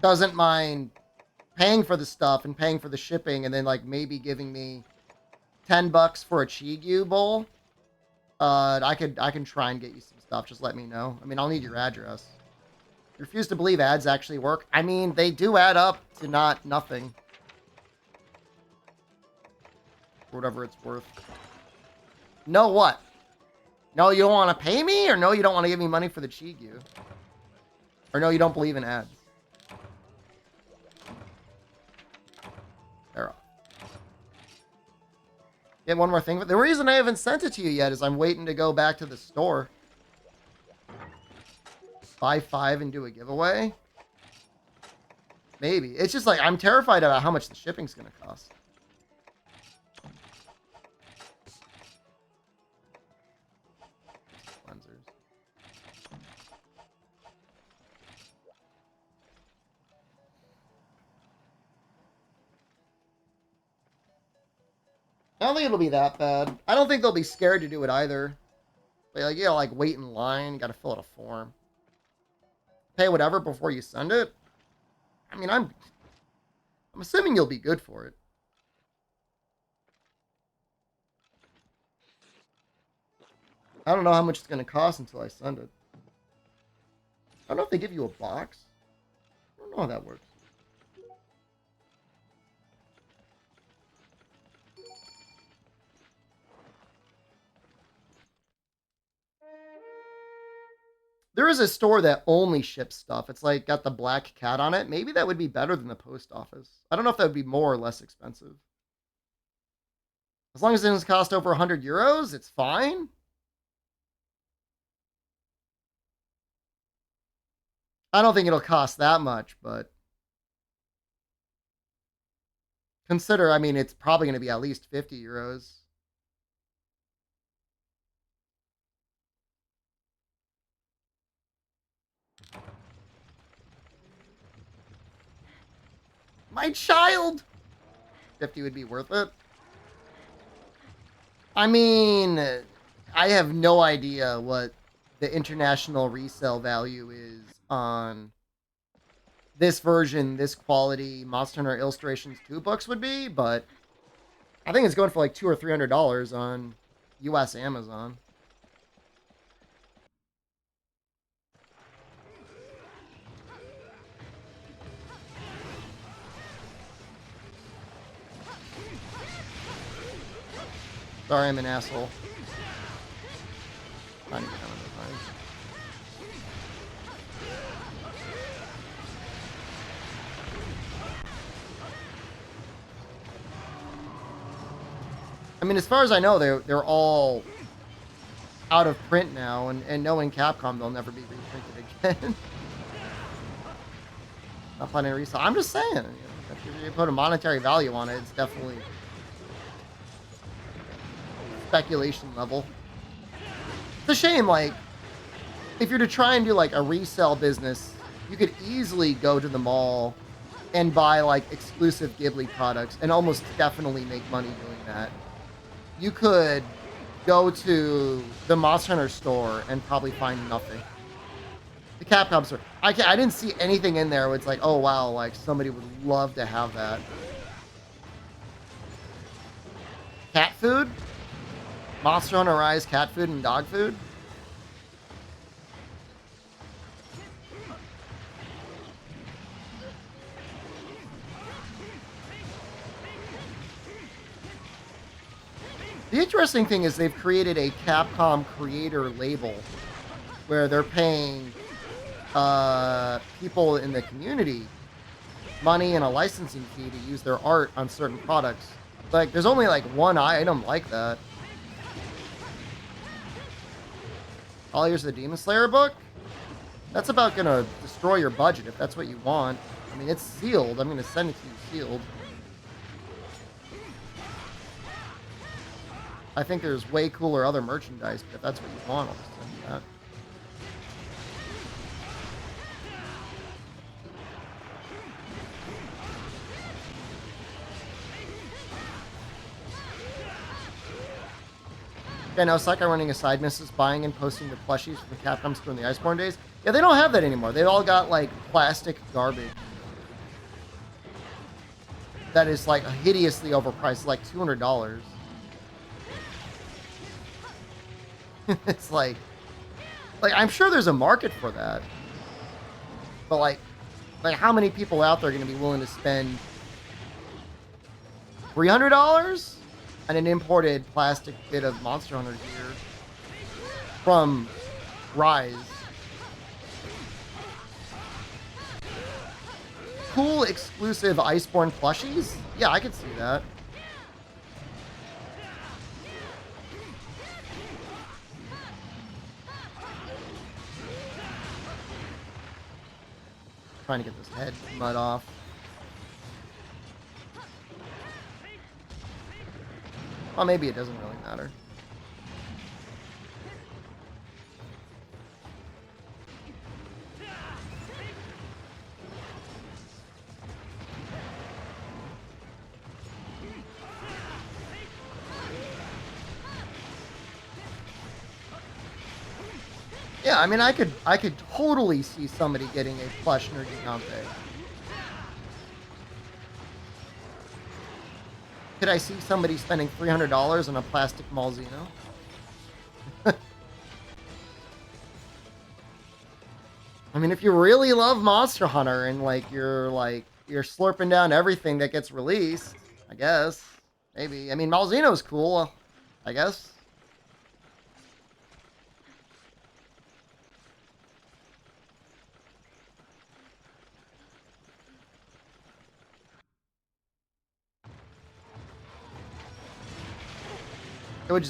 doesn't mind paying for the stuff and paying for the shipping and then, like, maybe giving me $10 for a Chigyu bowl, I can try and get you some stuff. Just let me know. I mean, I'll need your address. You refuse to believe ads actually work? I mean, they do add up to nothing. for whatever it's worth. No what? No, you don't want to pay me? Or no, you don't want to give me money for the Chigyu? Or no, you don't believe in ads? They're off. Yeah, one more thing. But the reason I haven't sent it to you yet is I'm waiting to go back to the store. Buy 5 and do a giveaway. Maybe. It's just like, I'm terrified about how much the shipping's going to cost. Cleansers. I don't think it'll be that bad. I don't think they'll be scared to do it either. But like, you gotta like wait in line, you gotta fill out a form. Pay whatever before you send it. I mean, I'm assuming you'll be good for it. I don't know how much it's gonna cost until I send it. I don't know if they give you a box. I don't know how that works. There is a store that only ships stuff. It's like got the black cat on it. Maybe that would be better than the post office. I don't know if that would be more or less expensive. As long as it doesn't cost over 100 euros, it's fine. I don't think it'll cost that much, but consider, I mean, it's probably going to be at least 50 euros. My child! 50 would be worth it. I mean, I have no idea what the international resale value is on this version, this quality Monster Hunter Illustrations 2 books would be, but I think it's going for like $200 or $300 on US Amazon. Sorry, I'm an asshole. I need to come in the time. I mean, as far as I know, they're all out of print now, and knowing Capcom, they'll never be reprinted again. Not planning to resell. I'm just saying, you know, if you put a monetary value on it, it's definitely speculation level. It's a shame, like, if you're to try and do like a resale business, you could easily go to the mall and buy like exclusive Ghibli products and almost definitely make money doing that. You could go to the Monster Hunter store and probably find nothing. The Capcom store. I didn't see anything in there where it's like, oh wow, like somebody would love to have that. Cat food? Monster Hunter Rise cat food and dog food? The interesting thing is they've created a Capcom creator label where they're paying people in the community money and a licensing fee to use their art on certain products. Like, there's only like one item like that. All Years of the Demon Slayer book? That's about gonna destroy your budget if that's what you want. I mean, it's sealed. I'm gonna send it to you sealed. I think there's way cooler other merchandise, but if that's what you want, I'll just send you that. Yeah, no, it's like I'm running a side business, buying and posting the plushies from the Capcom store in the Iceborne days. Yeah, they don't have that anymore. They all got, like, plastic garbage. That is, like, hideously overpriced, like $200. It's like, I'm sure there's a market for that. But, like how many people out there are going to be willing to spend $300? and an imported plastic bit of Monster Hunter gear from Rise. Cool exclusive Iceborne plushies? Yeah, I could see that. Trying to get this head mud off. Well, maybe it doesn't really matter. Yeah, I mean, I could totally see somebody getting a plush Nergigante. Could I see somebody spending $300 on a plastic Malzeno? I mean, if you really love Monster Hunter and you're slurping down everything that gets released, I guess. Maybe. I mean, Malzeno's cool, I guess.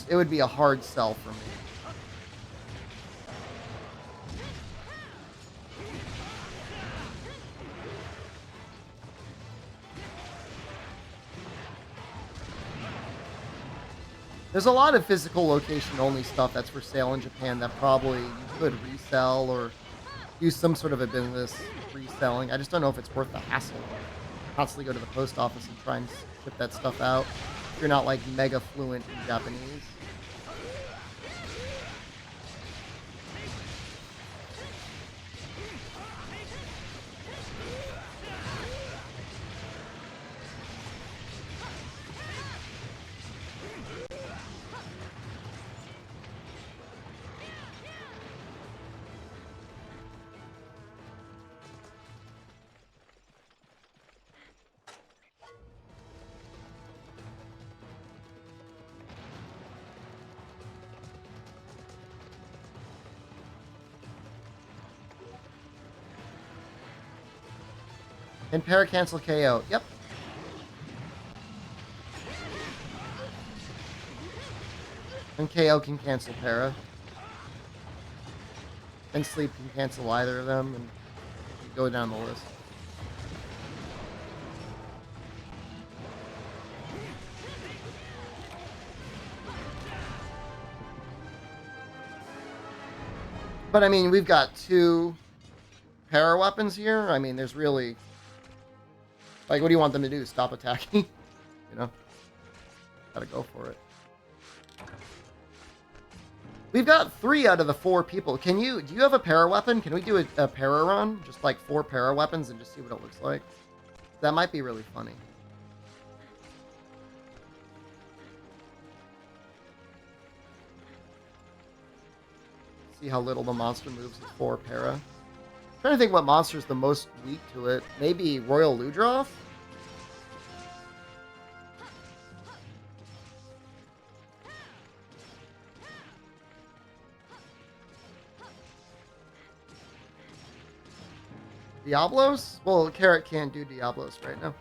It would be a hard sell for me. There's a lot of physical location only stuff that's for sale in Japan that probably you could resell or use some sort of a business reselling. I just don't know if it's worth the hassle. Constantly go to the post office and try and ship that stuff out if you're not mega fluent in Japanese. And para cancel KO. Yep. And KO can cancel para. And sleep can cancel either of them, and you go down the list. But I mean, we've got 2 para weapons here. I mean, there's really... what do you want them to do? Stop attacking? You know? Gotta go for it. We've got 3 out of the 4 people. Do you have a para weapon? Can we do a para run? Just 4 para weapons and just see what it looks like? That might be really funny. See how little the monster moves with 4 para. I'm trying to think what monster's the most weak to it. Maybe Royal Ludroth? Diablos? Well, Carrot can't do Diablos right now.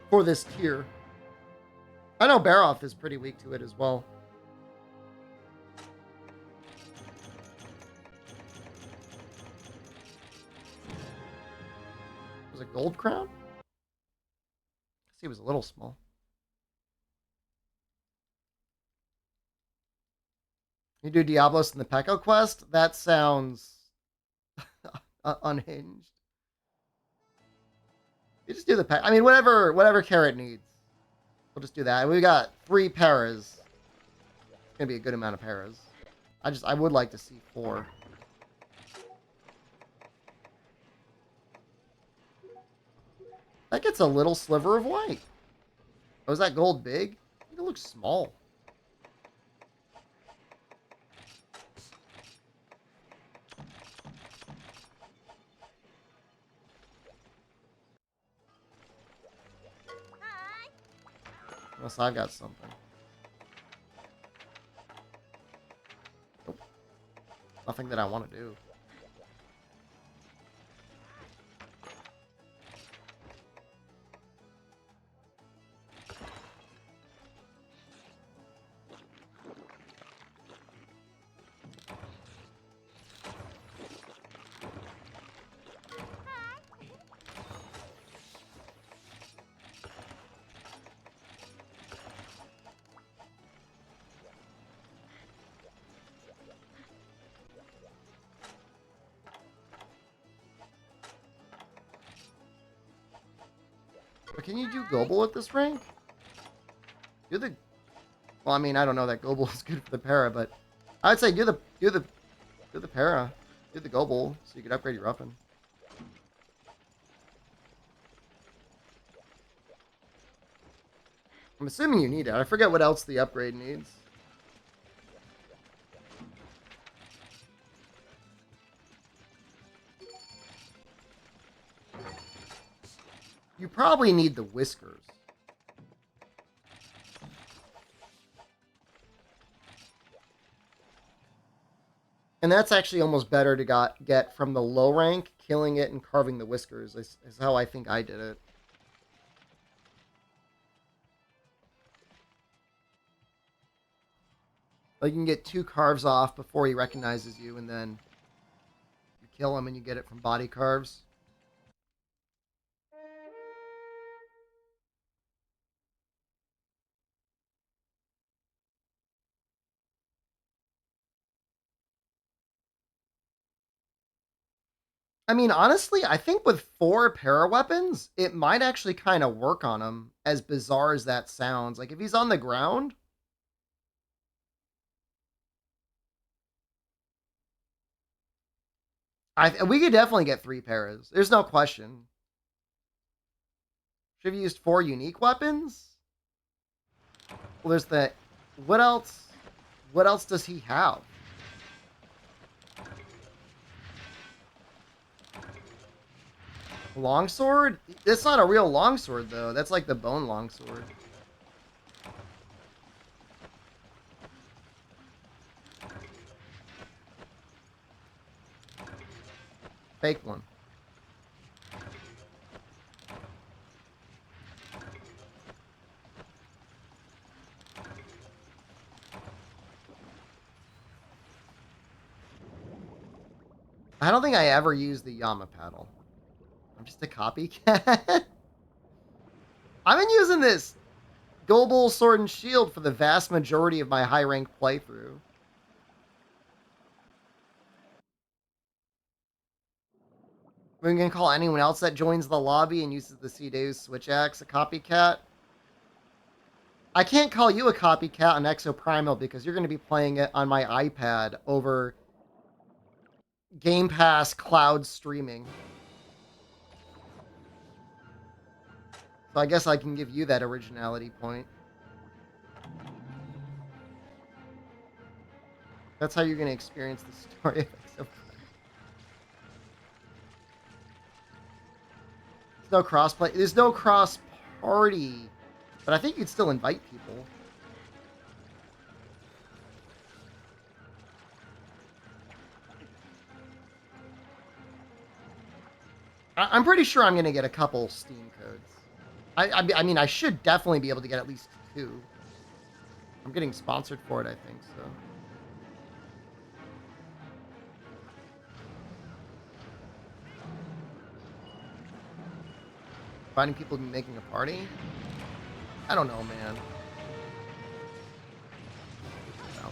For this tier. I know Baroth is pretty weak to it as well. Was it Gold Crown? I guess he was a little small. You do Diablos in the Pekko quest? That sounds unhinged. You just do the I mean, whatever Carrot needs. We'll just do that. We got 3 paras. It's gonna be a good amount of paras. I would like to see 4. That gets a little sliver of white. Oh, is that gold big? I think it looks small. Unless I've got something. Nope. Nothing that I want to do. But can you do Global at this rank? Do the... Well, I mean, I don't know that Global is good for the para, but I'd say do the para. Do the Global so you could upgrade your weapon. I'm assuming you need it. I forget what else the upgrade needs. You probably need the whiskers. And that's actually almost better to get from the low rank. Killing it and carving the whiskers is how I think I did it. Like you can get 2 carves off before he recognizes you, and then you kill him and you get it from body carves. I mean, honestly, I think with 4 para weapons, it might actually kind of work on him, as bizarre as that sounds. Like, if he's on the ground... we could definitely get 3 paras. There's no question. Should have used 4 unique weapons? Well, there's the... What else? What else does he have? Longsword? It's not a real longsword, though. That's like the bone longsword. Fake one. I don't think I ever used the Yama paddle. I'm just a copycat. I've been using this Global Sword and Shield for the vast majority of my high rank playthrough. We can call anyone else that joins the lobby and uses the C-Days Switch Axe a copycat. I can't call you a copycat on Exoprimal because you're going to be playing it on my iPad over Game Pass cloud streaming. So I guess I can give you that originality point. That's how you're going to experience the story of Exoprimal. There's no crossplay. There's no cross party, but I think you'd still invite people. I'm pretty sure I'm going to get a couple Steam codes. I mean, I should definitely be able to get at least 2. I'm getting sponsored for it, I think, so. Finding people to be making a party? I don't know, man. No.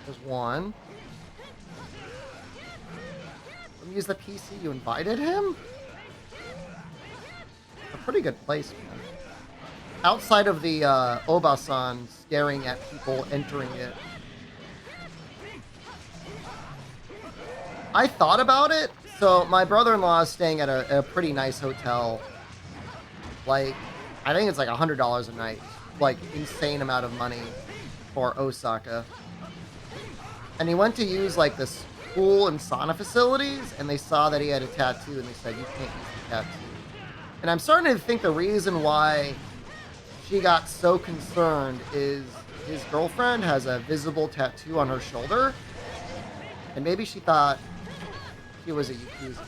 There's one. Let me use the PC. You invited him? A pretty good place, man. Outside of the Obasan staring at people entering it. I thought about it. So my brother-in-law is staying at a pretty nice hotel. Like, I think it's like $100 a night. Like, insane amount of money for Osaka. And he went to use like this pool and sauna facilities, and they saw that he had a tattoo, and they said, you can't use the tattoo. And I'm starting to think the reason why she got so concerned is his girlfriend has a visible tattoo on her shoulder, and maybe she thought he was a Yakuza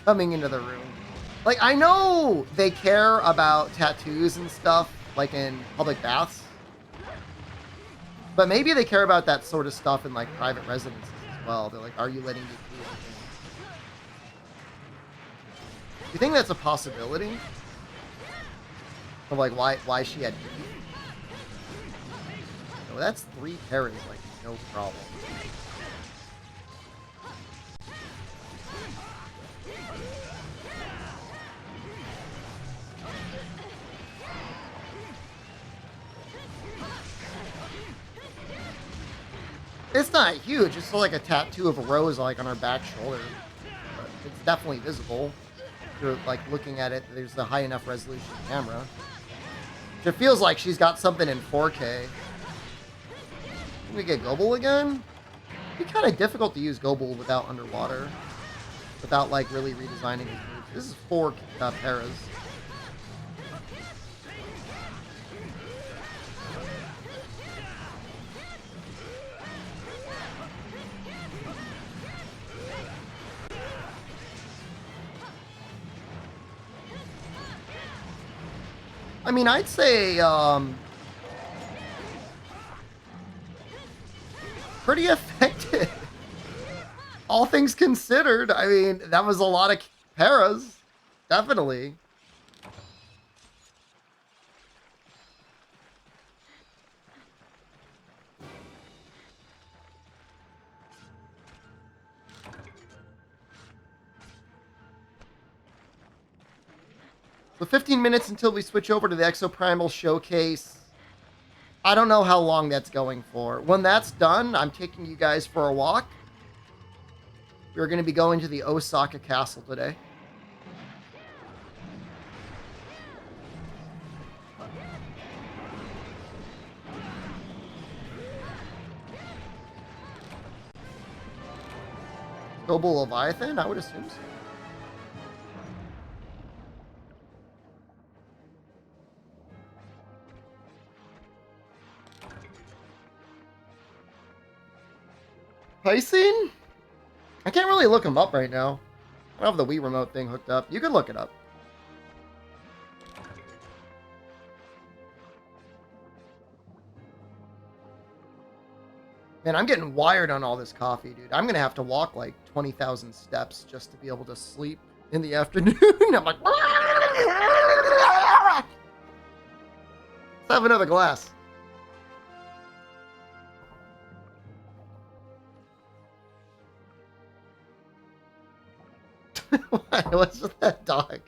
coming into the room. Like, I know they care about tattoos and stuff, like in public baths, but maybe they care about that sort of stuff in, like, private residences as well. They're like, are you letting Yakuza in? Do you think that's a possibility? Of, like, why she had beef? So that's 3 paras, like, no problem. It's not huge. It's still like a tattoo of a rose, like on her back shoulder. But it's definitely visible. If you're like looking at it, there's a high enough resolution camera. It feels like she's got something in 4K. Can we get Gobel again? It'd be kind of difficult to use Gobel without underwater, without like really redesigning his moves. This is 4 paras. I mean, I'd say pretty effective. All things considered, I mean, that was a lot of paras. Definitely. So 15 minutes until we switch over to the Exoprimal Showcase. I don't know how long that's going for. When that's done, I'm taking you guys for a walk. We're going to be going to the Osaka Castle today. Global Leviathan? I would assume so. Pricing? I can't really look them up right now. I don't have the Wii remote thing hooked up. You can look it up. Man, I'm getting wired on all this coffee, dude. I'm going to have to walk like 20,000 steps just to be able to sleep in the afternoon. I'm like, let's have another glass. What's with that dog?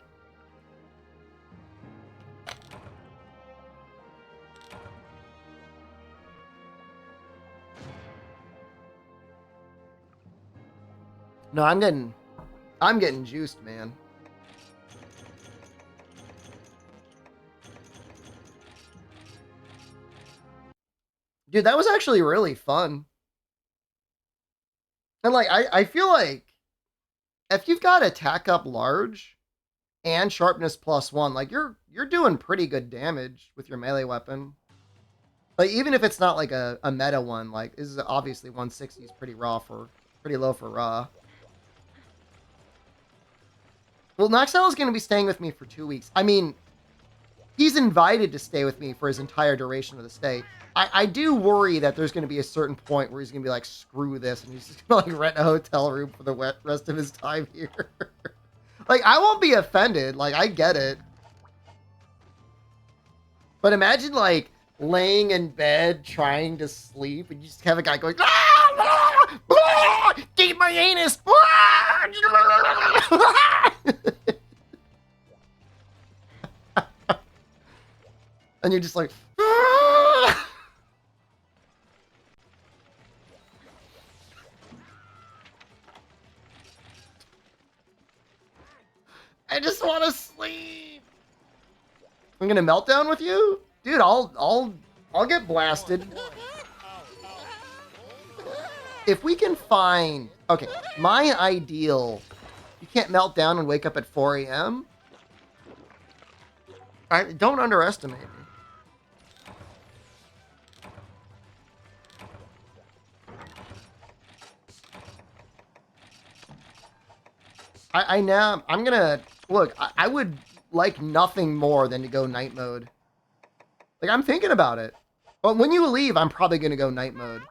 No, I'm getting juiced, man. Dude, that was actually really fun. And like I feel like if you've got attack up large and sharpness +1, like you're doing pretty good damage with your melee weapon. Like even if it's not like a meta one, like this is obviously 160 is pretty low for raw. Well, Noxel is going to be staying with me for 2 weeks. I mean, he's invited to stay with me for his entire duration of the stay. I do worry that there's going to be a certain point where he's going to be like, screw this, and he's just going to like rent a hotel room for the rest of his time here. Like, I won't be offended. Like, I get it. But imagine like laying in bed trying to sleep and you just have a guy going, keep my anus. And you're just like, I just want to sleep. I'm gonna meltdown with you, dude. I'll get blasted. If we can find... Okay, my ideal... You can't melt down and wake up at 4 a.m.? Don't underestimate me. I'm gonna... Look, I would like nothing more than to go night mode. Like, I'm thinking about it. But when you leave, I'm probably gonna go night mode.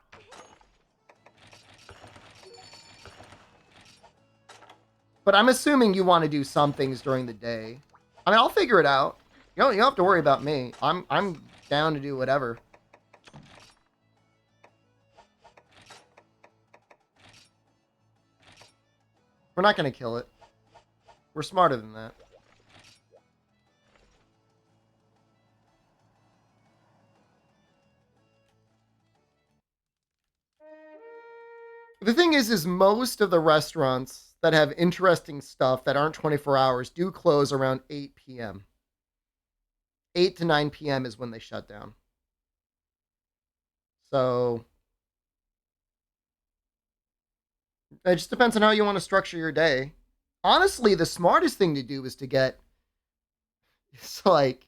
But I'm assuming you want to do some things during the day. I mean, I'll figure it out. You don't have to worry about me. I'm down to do whatever. We're not going to kill it. We're smarter than that. The thing is most of the restaurants that have interesting stuff that aren't 24 hours do close around 8 p.m. 8 to 9 p.m. is when they shut down. So it just depends on how you want to structure your day. Honestly, the smartest thing to do is to get... It's like...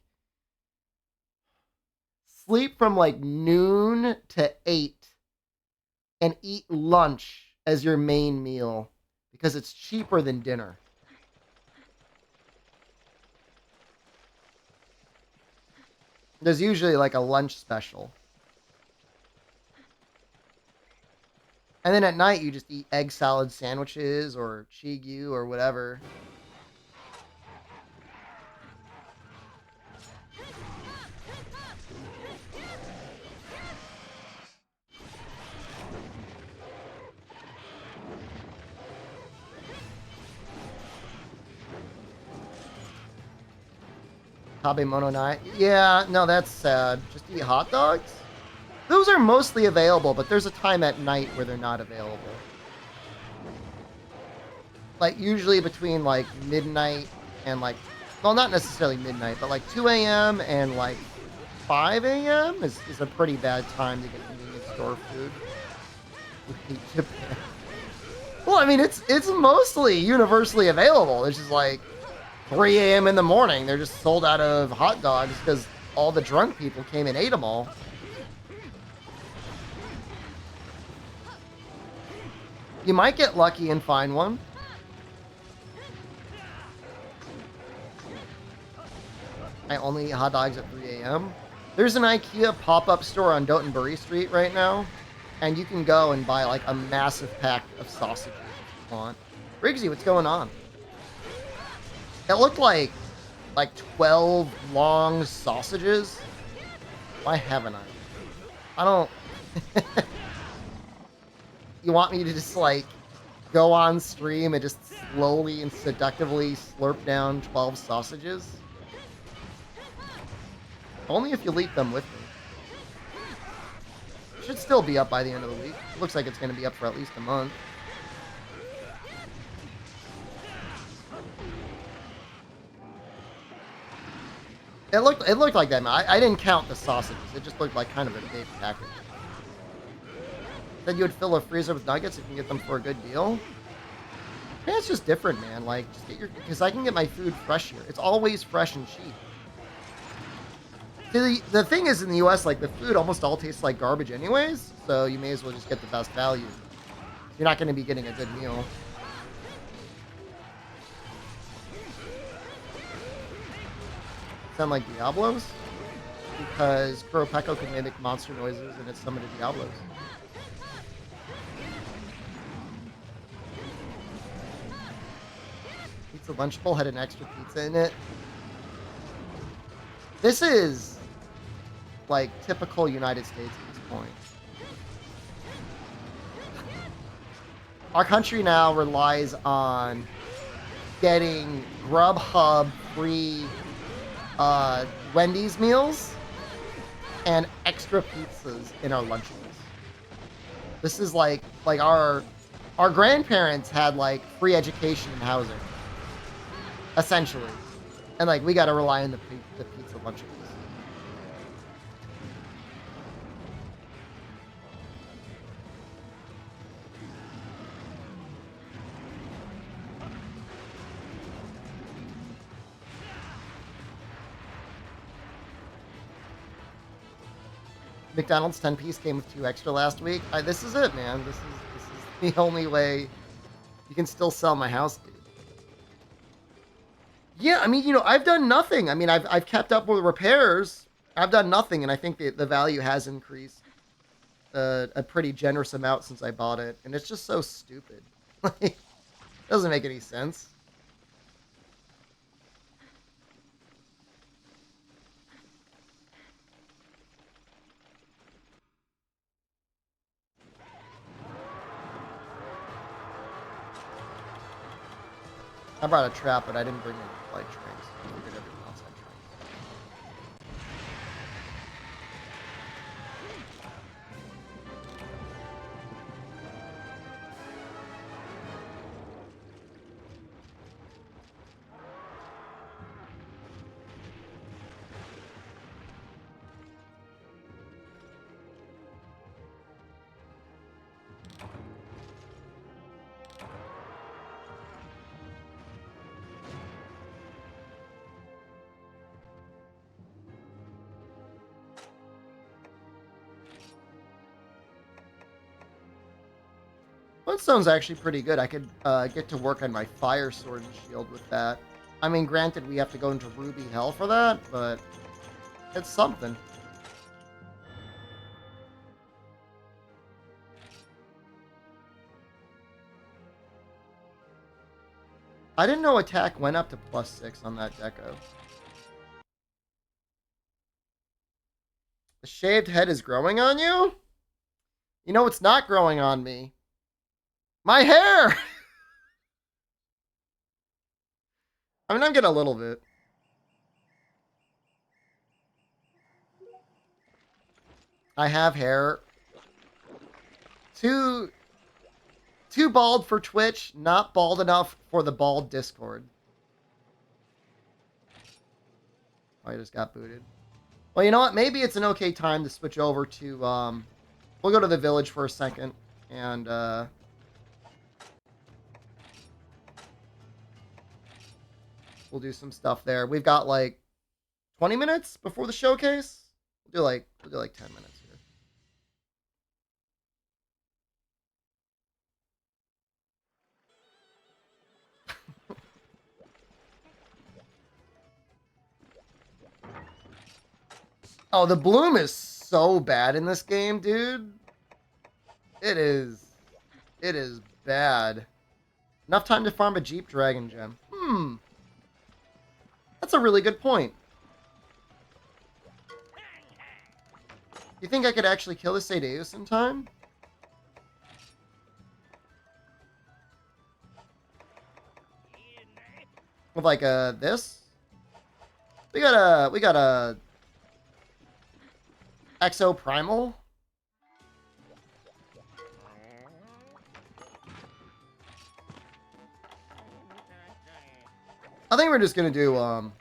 Sleep from like noon to 8 and eat lunch as your main meal because it's cheaper than dinner. There's usually like a lunch special. And then at night you just eat egg salad sandwiches or chigyu or whatever. Tabe Mono Night. Yeah, no, that's sad. Just eat hot dogs? Those are mostly available, but there's a time at night where they're not available. Like, usually between, like, midnight and, like... Well, not necessarily midnight, but, like, 2 a.m. and, like, 5 a.m. is a pretty bad time to get convenience store food. Well, I mean, it's mostly universally available. It's just, like... 3 a.m. in the morning, they're just sold out of hot dogs because all the drunk people came and ate them all. You might get lucky and find one. I only eat hot dogs at 3 a.m. There's an IKEA pop-up store on Dotonbury Street right now, and you can go and buy like a massive pack of sausages if you want. Riggsy, what's going on? It looked like 12 long sausages. Why haven't I? I don't... You want me to just, like, go on stream and just slowly and seductively slurp down 12 sausages? Only if you eat them with me. It should still be up by the end of the week. It looks like it's going to be up for at least a month. It looked like that, man. I didn't count the sausages. It just looked like kind of a big package. Said you would fill a freezer with nuggets if you can get them for a good deal. Yeah, it's just different, man. Like, just get your... Because I can get my food fresh here. It's always fresh and cheap. The thing is, in the U.S., like, the food almost all tastes like garbage anyways, so you may as well just get the best value. You're not going to be getting a good meal. Sound like Diablos? Because Kuropeko can mimic monster noises and it's some of the Diablos. Pizza Lunchable had an extra pizza in it. This is like typical United States at this point. Our country now relies on getting Grubhub free Wendy's meals and extra pizzas in our lunches. This is like our grandparents had like free education and housing, essentially, and like we got to rely on the pizza lunches. McDonald's 10-piece came with 2 extra last week. This is it, man. This is the only way you can still sell my house, dude. Yeah, I mean, I've done nothing. I mean, I've kept up with repairs. I've done nothing, and I think the value has increased a pretty generous amount since I bought it, and it's just so stupid. Like, doesn't make any sense. I brought a trap, but I didn't bring any light trains. I figured everyone else had trains. Bloodstone's actually pretty good. I could get to work on my fire sword and shield with that. I mean, granted, we have to go into Ruby Hell for that, but it's something. I didn't know attack went up to +6 on that deco. The shaved head is growing on you? You know what's not growing on me? My hair! I mean, I'm getting a little bit. I have hair. Too bald for Twitch, not bald enough for the bald Discord. Oh, I just got booted. Well, you know what? Maybe it's an okay time to switch over to, we'll go to the village for a second, and, we'll do some stuff there. We've got, like, 20 minutes before the showcase? We'll do like 10 minutes here. Oh, the bloom is so bad in this game, dude. It is bad. Enough time to farm a Jeep Dragon Gem. That's a really good point. You think I could actually kill this Sadeus in time? With like this? We got a Exo Primal. I think we're just gonna do we're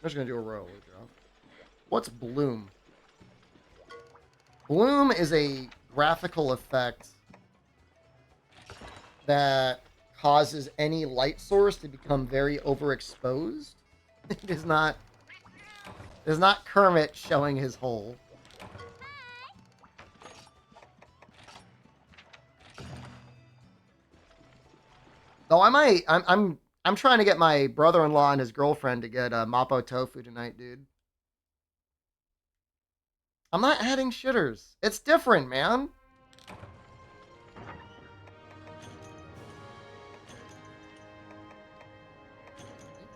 just gonna do a royal drop. What's bloom? Bloom is a graphical effect that causes any light source to become very overexposed. It is not Kermit showing his hole. Oh, I'm trying to get my brother-in-law and his girlfriend to get Mapo Tofu tonight, dude. I'm not adding shitters. It's different, man.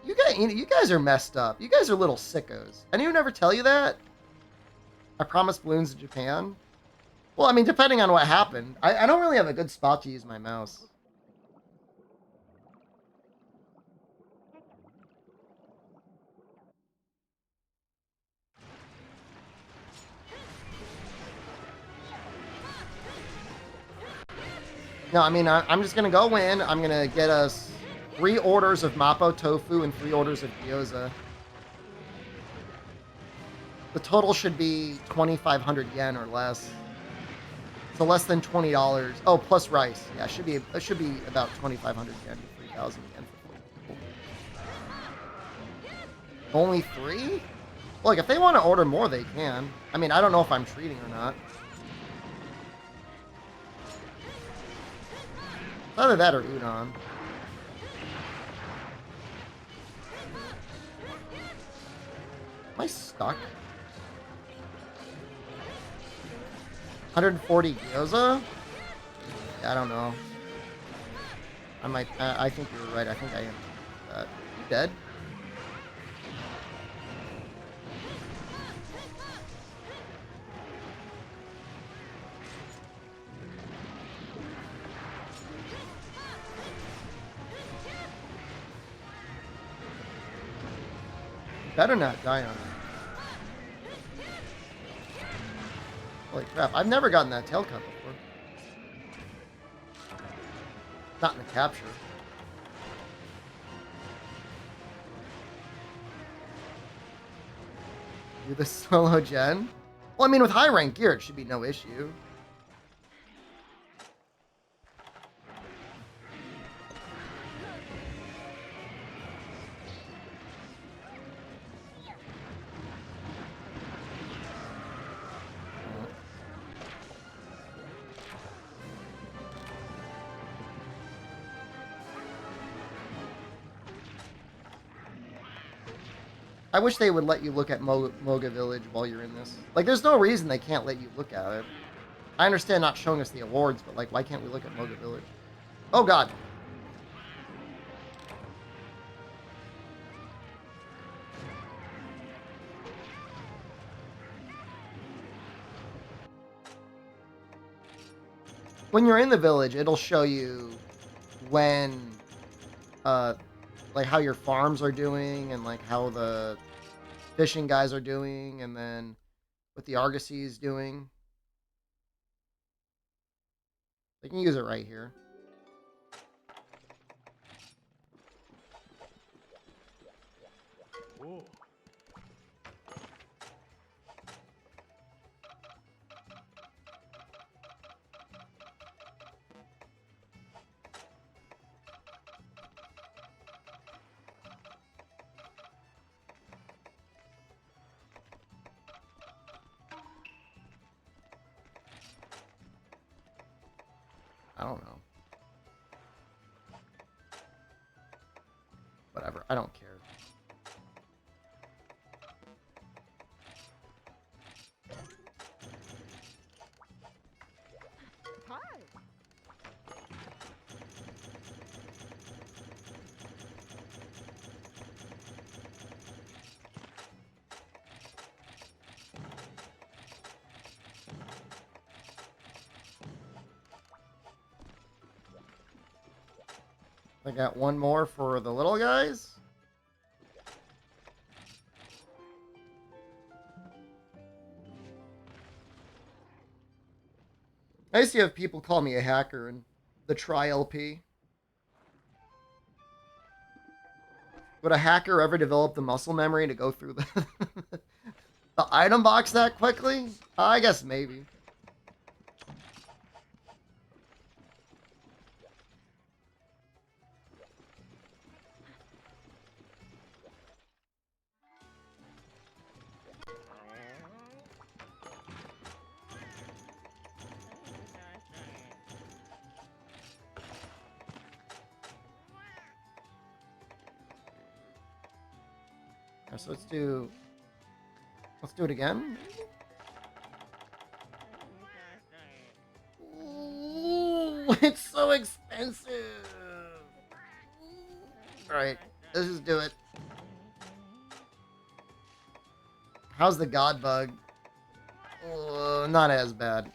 You guys are messed up. You guys are little sickos. Anyone ever tell you that? I promised balloons in Japan. Well, I mean, depending on what happened. I don't really have a good spot to use my mouse. No, I mean, I'm just going to go in. I'm going to get us 3 orders of Mapo Tofu and 3 orders of gyoza. The total should be 2,500 yen or less. So less than $20. Oh, plus rice. Yeah, it should be about 2,500 yen to 3,000 yen for 4 people. Only 3? Like, if they want to order more, they can. I mean, I don't know if I'm treating or not. It's either that or udon. Am I stuck? 140 gyoza? Yeah, I don't know. I might. I think you're right. I think I am. You dead? Better not die on it. Holy crap! I've never gotten that tail cut before. Not in the capture. Do the solo gen? Well, I mean, with high rank gear, it should be no issue. I wish they would let you look at Moga Village while you're in this. Like, there's no reason they can't let you look at it. I understand not showing us the awards, but, like, why can't we look at Moga Village? Oh, God. When you're in the village, it'll show you when, like, how your farms are doing and, like, how the fishing guys are doing, and then what the Argosy is doing. They can use it right here. Whoa. I don't know. Whatever. I don't care. Hi. I got one more for the little guys. I used to have people call me a hacker in the Tri-LP. Would a hacker ever develop the muscle memory to go through the, the item box that quickly? I guess maybe. So let's do it again. Ooh, it's so expensive. All right, let's just do it. How's the god bug? Not as bad.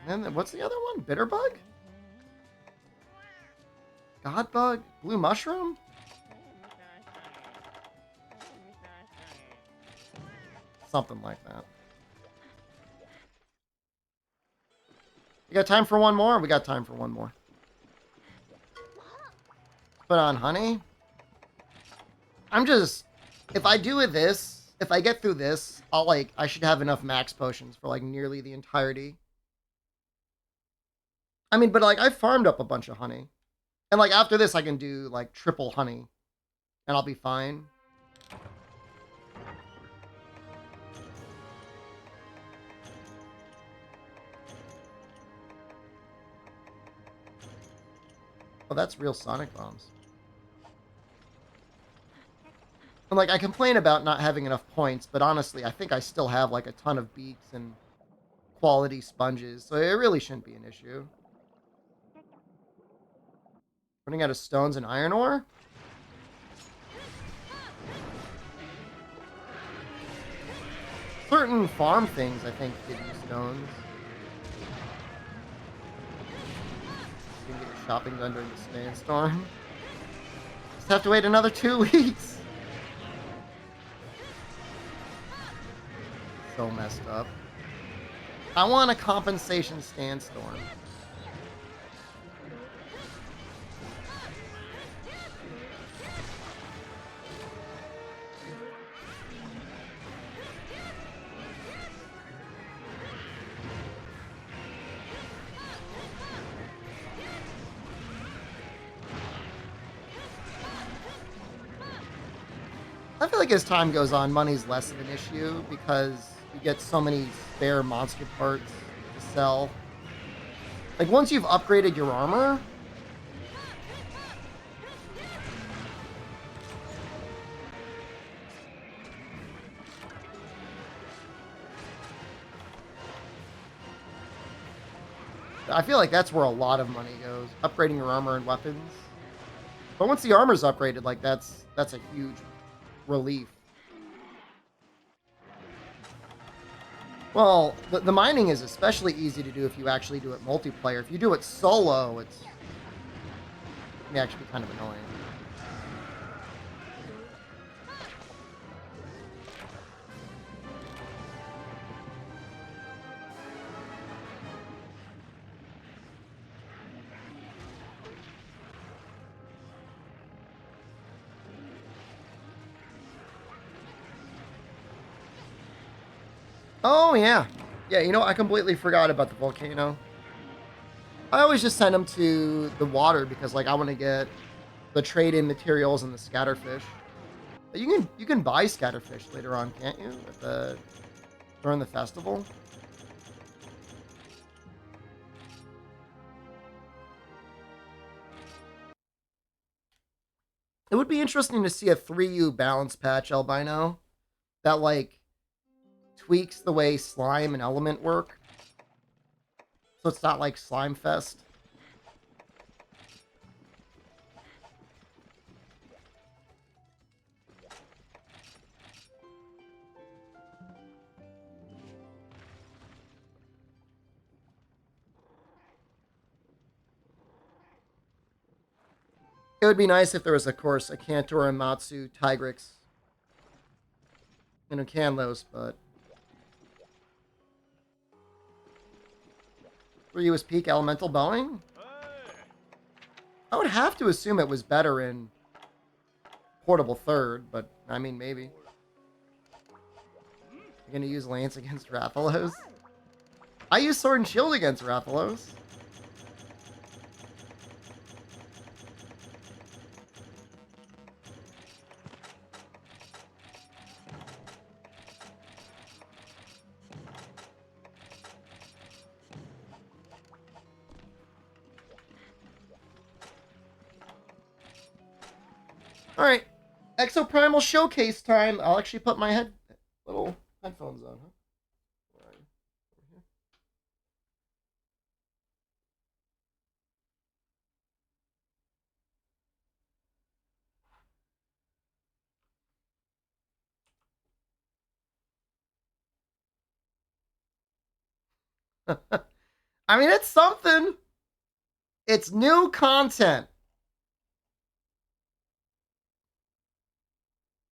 And then what's the other one? Bitter bug? God bug? Blue mushroom? Something like that. You got time for one more? We got time for one more. Put on honey. I'm just... If I do with this, if I get through this, I should have enough max potions for, like, nearly the entirety. I mean, but, like, I farmed up a bunch of honey. And like after this, I can do like triple honey, and I'll be fine. Oh, that's real sonic bombs. And like I complain about not having enough points, but honestly, I think I still have like a ton of beaks and quality sponges, so it really shouldn't be an issue. Running out of stones and iron ore? Certain farm things, I think, give you stones. You can get your shopping done during the sandstorm. Just have to wait another 2 weeks. So messed up. I want a compensation sandstorm. I feel like as time goes on, money's less of an issue because you get so many spare monster parts to sell. Like, once you've upgraded your armor, I feel like that's where a lot of money goes. Upgrading your armor and weapons. But once the armor's upgraded, like, that's a huge relief. Well, the mining is especially easy to do if you actually do it multiplayer. If you do it solo, it can actually be kind of annoying. Oh, yeah. Yeah, you know, I completely forgot about the volcano. I always just send them to the water because, like, I want to get the trade-in materials and the scatterfish. But you can buy scatterfish later on, can't you? During the festival. It would be interesting to see a 3U balance patch, albino, that like tweaks the way slime and element work. So it's not like Slime Fest. It would be nice if there was, of course, a Cantor and Matsu Tigrix and a Canlos, but 3U was peak elemental bowing? I would have to assume it was better in Portable Third, but I mean, maybe. You're gonna use Lance against Rathalos? I use Sword and Shield against Rathalos. Alright. Exoprimal Showcase time. I'll actually put my little headphones on, huh? I mean, it's something. It's new content.